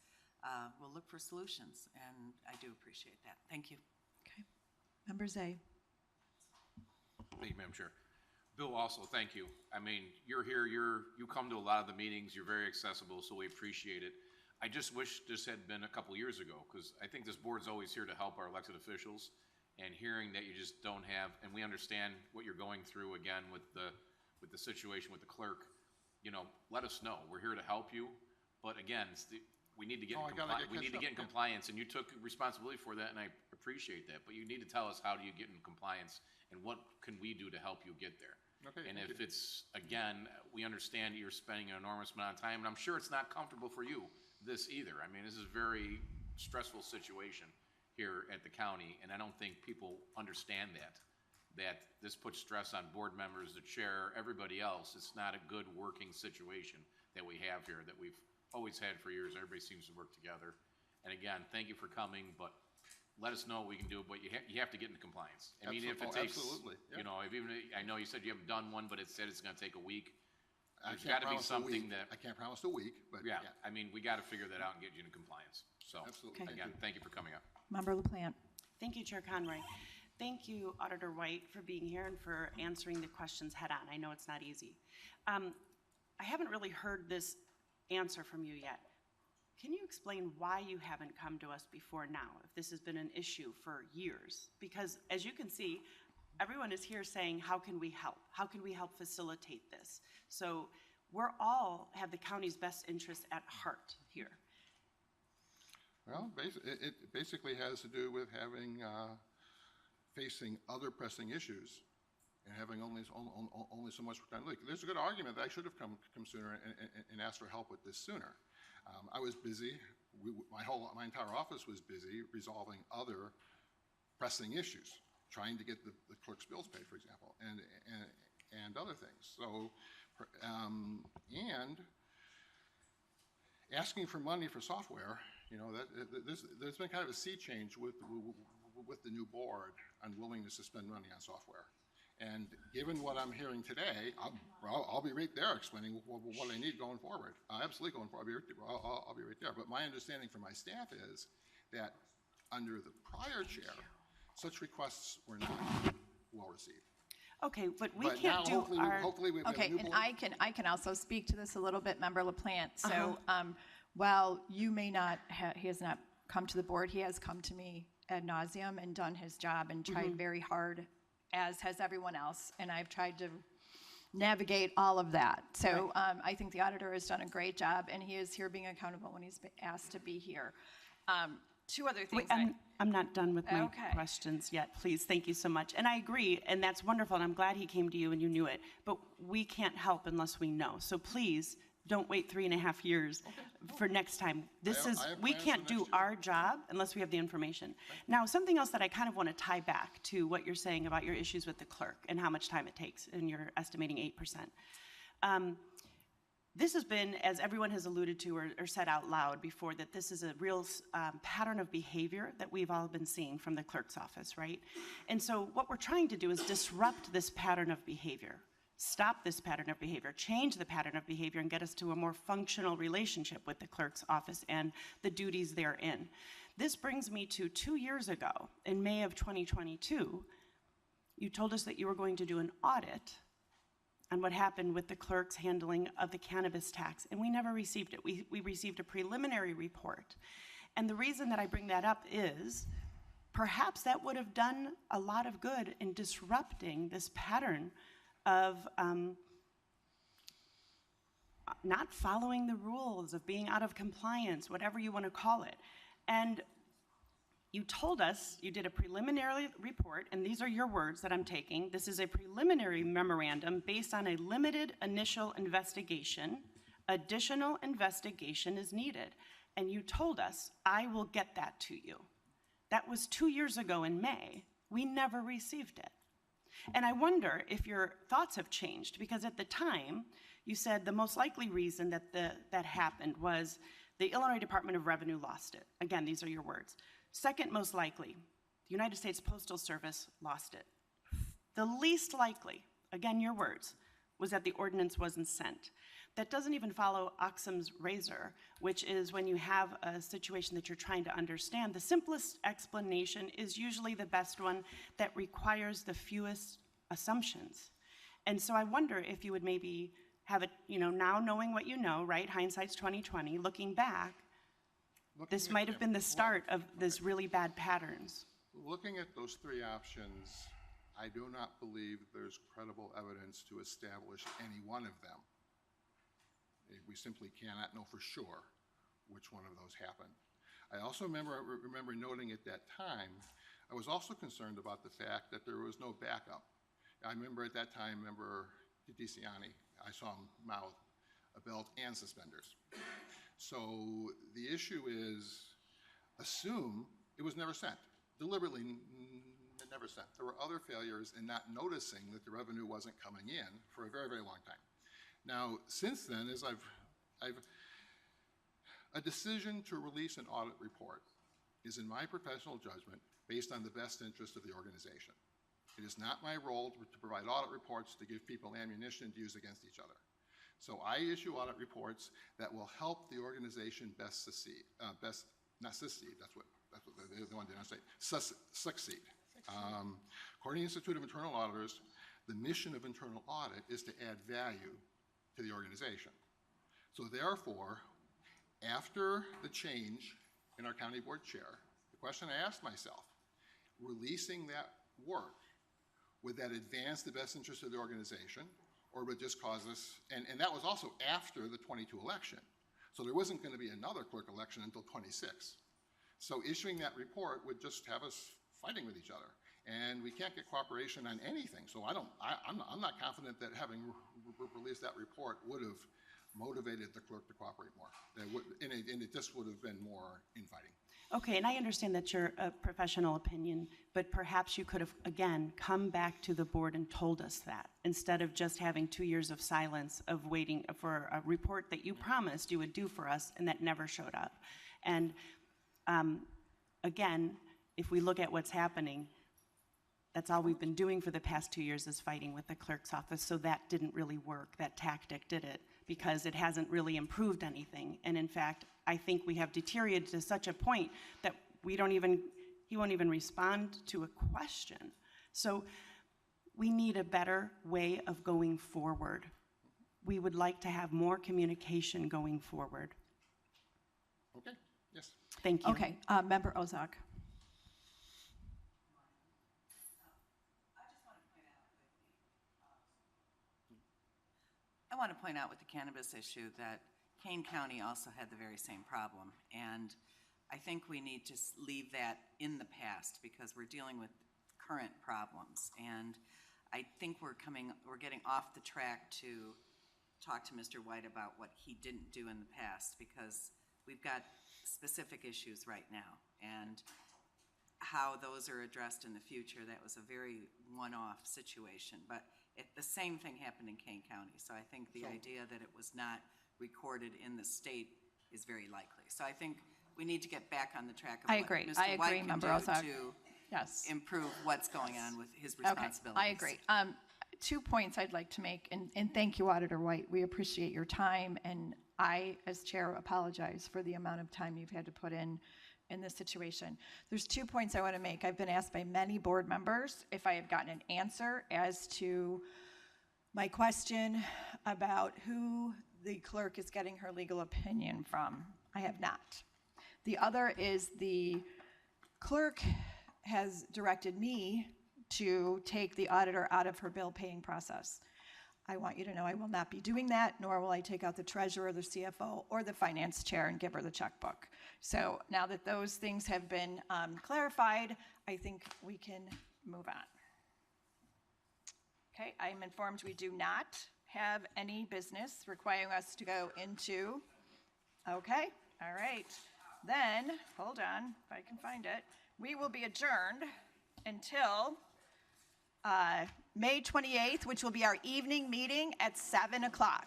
We'll look for solutions, and I do appreciate that. Thank you. Okay. Member Zay. Thank you, Madam Chair. Bill, also, thank you. I mean, you're here, you come to a lot of the meetings, you're very accessible, so we appreciate it. I just wish this had been a couple years ago, because I think this board's always here to help our elected officials, and hearing that you just don't have, and we understand what you're going through, again, with the situation with the clerk, let us know. We're here to help you, but again, we need to get in compliance, and you took responsibility for that, and I appreciate that. But you need to tell us, how do you get in compliance, and what can we do to help you get there? Okay, and if it's, again, we understand you're spending an enormous amount of time, and I'm sure it's not comfortable for you, this either. I mean, this is a very stressful situation here at the county, and I don't think people understand that this puts stress on board members, the chair, everybody else. It's not a good working situation that we have here, that we've always had for years. Everybody seems to work together. And again, thank you for coming, but let us know what we can do, but you have to get into compliance. I mean, if it takes, absolutely. Yeah. I know you said you haven't done one, but it said it's gonna take a week. There's gotta be something that. I can't promise a week, but yeah. I mean, we gotta figure that out and get you into compliance. So, absolutely. Again, thank you for coming up. Member LaPlante. Thank you, Chair Conroy. Thank you, Auditor White, for being here and for answering the questions head on. I know it's not easy. I haven't really heard this answer from you yet. Can you explain why you haven't come to us before now, if this has been an issue for years? Because as you can see, everyone is here saying, how can we help? How can we help facilitate this? So we're all have the county's best interest at heart here. Well, it basically has to do with having, facing other pressing issues and having only so much time. Look, there's a good argument that I should have come sooner and asked for help with this sooner. I was busy. My entire office was busy resolving other pressing issues, trying to get the clerk's bills paid, for example, and other things. So, and asking for money for software, there's been kind of a sea change with the new board on willingness to spend money on software. And given what I'm hearing today, I'll be right there explaining what I need going forward. Absolutely going forward. I'll be right there. But my understanding from my staff is that under the prior chair, such requests were not well received. Okay, but we can't do our... Hopefully we have Okay, a new and board. I can also speak to this a little bit, Member LaPlante. So while you may not, he has not come to the board, he has come to me ad nauseum and done his job and tried very hard, as has everyone else, and I've tried to navigate all of that. So I think the auditor has done a great job, and he is here being accountable when he's asked to be here. Two other things. Wait, I'm not done with my questions yet, please. Thank you so much. And I agree, and that's wonderful, and I'm glad he came to you and you knew it, but we can't help unless we know. So please, don't wait 3.5 years for next time. We can't do our job unless we have the information. Now, something else that I kind of want to tie back to what you're saying about your issues with the clerk and how much time it takes, and you're estimating 8%. This has been, as everyone has alluded to or said out loud before, that this is a real pattern of behavior that we've all been seeing from the clerk's office, right? And so what we're trying to do is disrupt this pattern of behavior, stop this pattern of behavior, change the pattern of behavior, and get us to a more functional relationship with the clerk's office and the duties therein. This brings me to 2 years ago, in May of 2022, you told us that you were going to do an audit on what happened with the clerk's handling of the cannabis tax, and we never received it. We received a preliminary report. And the reason that I bring that up is perhaps that would have done a lot of good in disrupting this pattern of not following the rules, of being out of compliance, whatever you want to call it. And you told us you did a preliminary report, and these are your words that I'm taking. This is a preliminary memorandum based on a limited initial investigation. Additional investigation is needed. And you told us, I will get that to you. That was 2 years ago in May. We never received it. And I wonder if your thoughts have changed, because at the time, you said the most likely reason that happened was the Illinois Department of Revenue lost it. Again, these are your words. Second most likely, the United States Postal Service lost it. The least likely, again your words, was that the ordinance wasn't sent. That doesn't even follow Occam's razor, which is when you have a situation that you're trying to understand, the simplest explanation is usually the best one that requires the fewest assumptions. And so I wonder if you would maybe have it, now knowing what you know, right? Hindsight's 20/20, looking back, this might have been the start of this really bad patterns. Looking at those three options, I do not believe there's credible evidence to establish any one of them. We simply cannot know for sure which one of those happened. I also remember noting at that time, I was also concerned about the fact that there was no backup. I remember at that time, DeCiani, I saw him mouth a belt and suspenders. So the issue is, assume it was never sent, deliberately never sent. There were other failures in not noticing that the revenue wasn't coming in for a very, very long time. Now, since then, as a decision to release an audit report is, in my professional judgment, based on the best interest of the organization. It is not my role to provide audit reports to give people ammunition to use against each other. So I issue audit reports that will help the organization best succeed. Succeed. According to the Institute of Internal Auditors, the mission of internal audit is to add value to the organization. So therefore, after the change in our county board chair, the question I asked myself, releasing that work, would that advance the best interest of the organization, or would it just cause us, and that was also after the 22 election. So there wasn't going to be another clerk election until 26. So issuing that report would just have us fighting with each other. And we can't get cooperation on anything. So I'm not confident that having released that report would have motivated the clerk to cooperate more. And it just would have been more infighting. Okay, and I understand that's your professional opinion, but perhaps you could have, again, come back to the board and told us that, instead of just having 2 years of silence of waiting for a report that you promised you would do for us and that never showed up. And again, if we look at what's happening, that's all we've been doing for the past 2 years is fighting with the clerk's office, so that didn't really work. That tactic did it, because it hasn't really improved anything. And in fact, I think we have deteriorated to such a point that he won't even respond to a question. So we need a better way of going forward. We would like to have more communication going forward. Okay, yes. Thank you. Okay, Member Ozak. I want to point out with the cannabis issue that Kane County also had the very same problem. And I think we need to leave that in the past because we're dealing with current problems. And I think we're getting off the track to talk to Mr. White about what he didn't do in the past, because we've got specific issues right now. And how those are addressed in the future, that was a very one-off situation. But the same thing happened in Kane County. So I think the idea that it was not recorded in the state is very likely. So I think we need to get back on the track of I what agree. Mr. I agree, White can Member do Ozog. to Yes. improve what's going on with his Okay, responsibilities. I agree. 2 points I'd like to make, and thank you, Auditor White. We appreciate your time, and I, as chair, apologize for the amount of time you've had to put in this situation. There's 2 points I want to make. I've been asked by many board members if I have gotten an answer as to my question about who the clerk is getting her legal opinion from. I have not. The other is the clerk has directed me to take the auditor out of her bill paying process. I want you to know I will not be doing that, nor will I take out the treasurer, the CFO, or the finance chair and give her the checkbook. So now that those things have been clarified, I think we can move on. Okay, I'm informed we do not have any business requiring us to go into, okay, all right. Then, hold on, if I can find it, we will be adjourned until May 28th, which will be our evening meeting at 7 o'clock.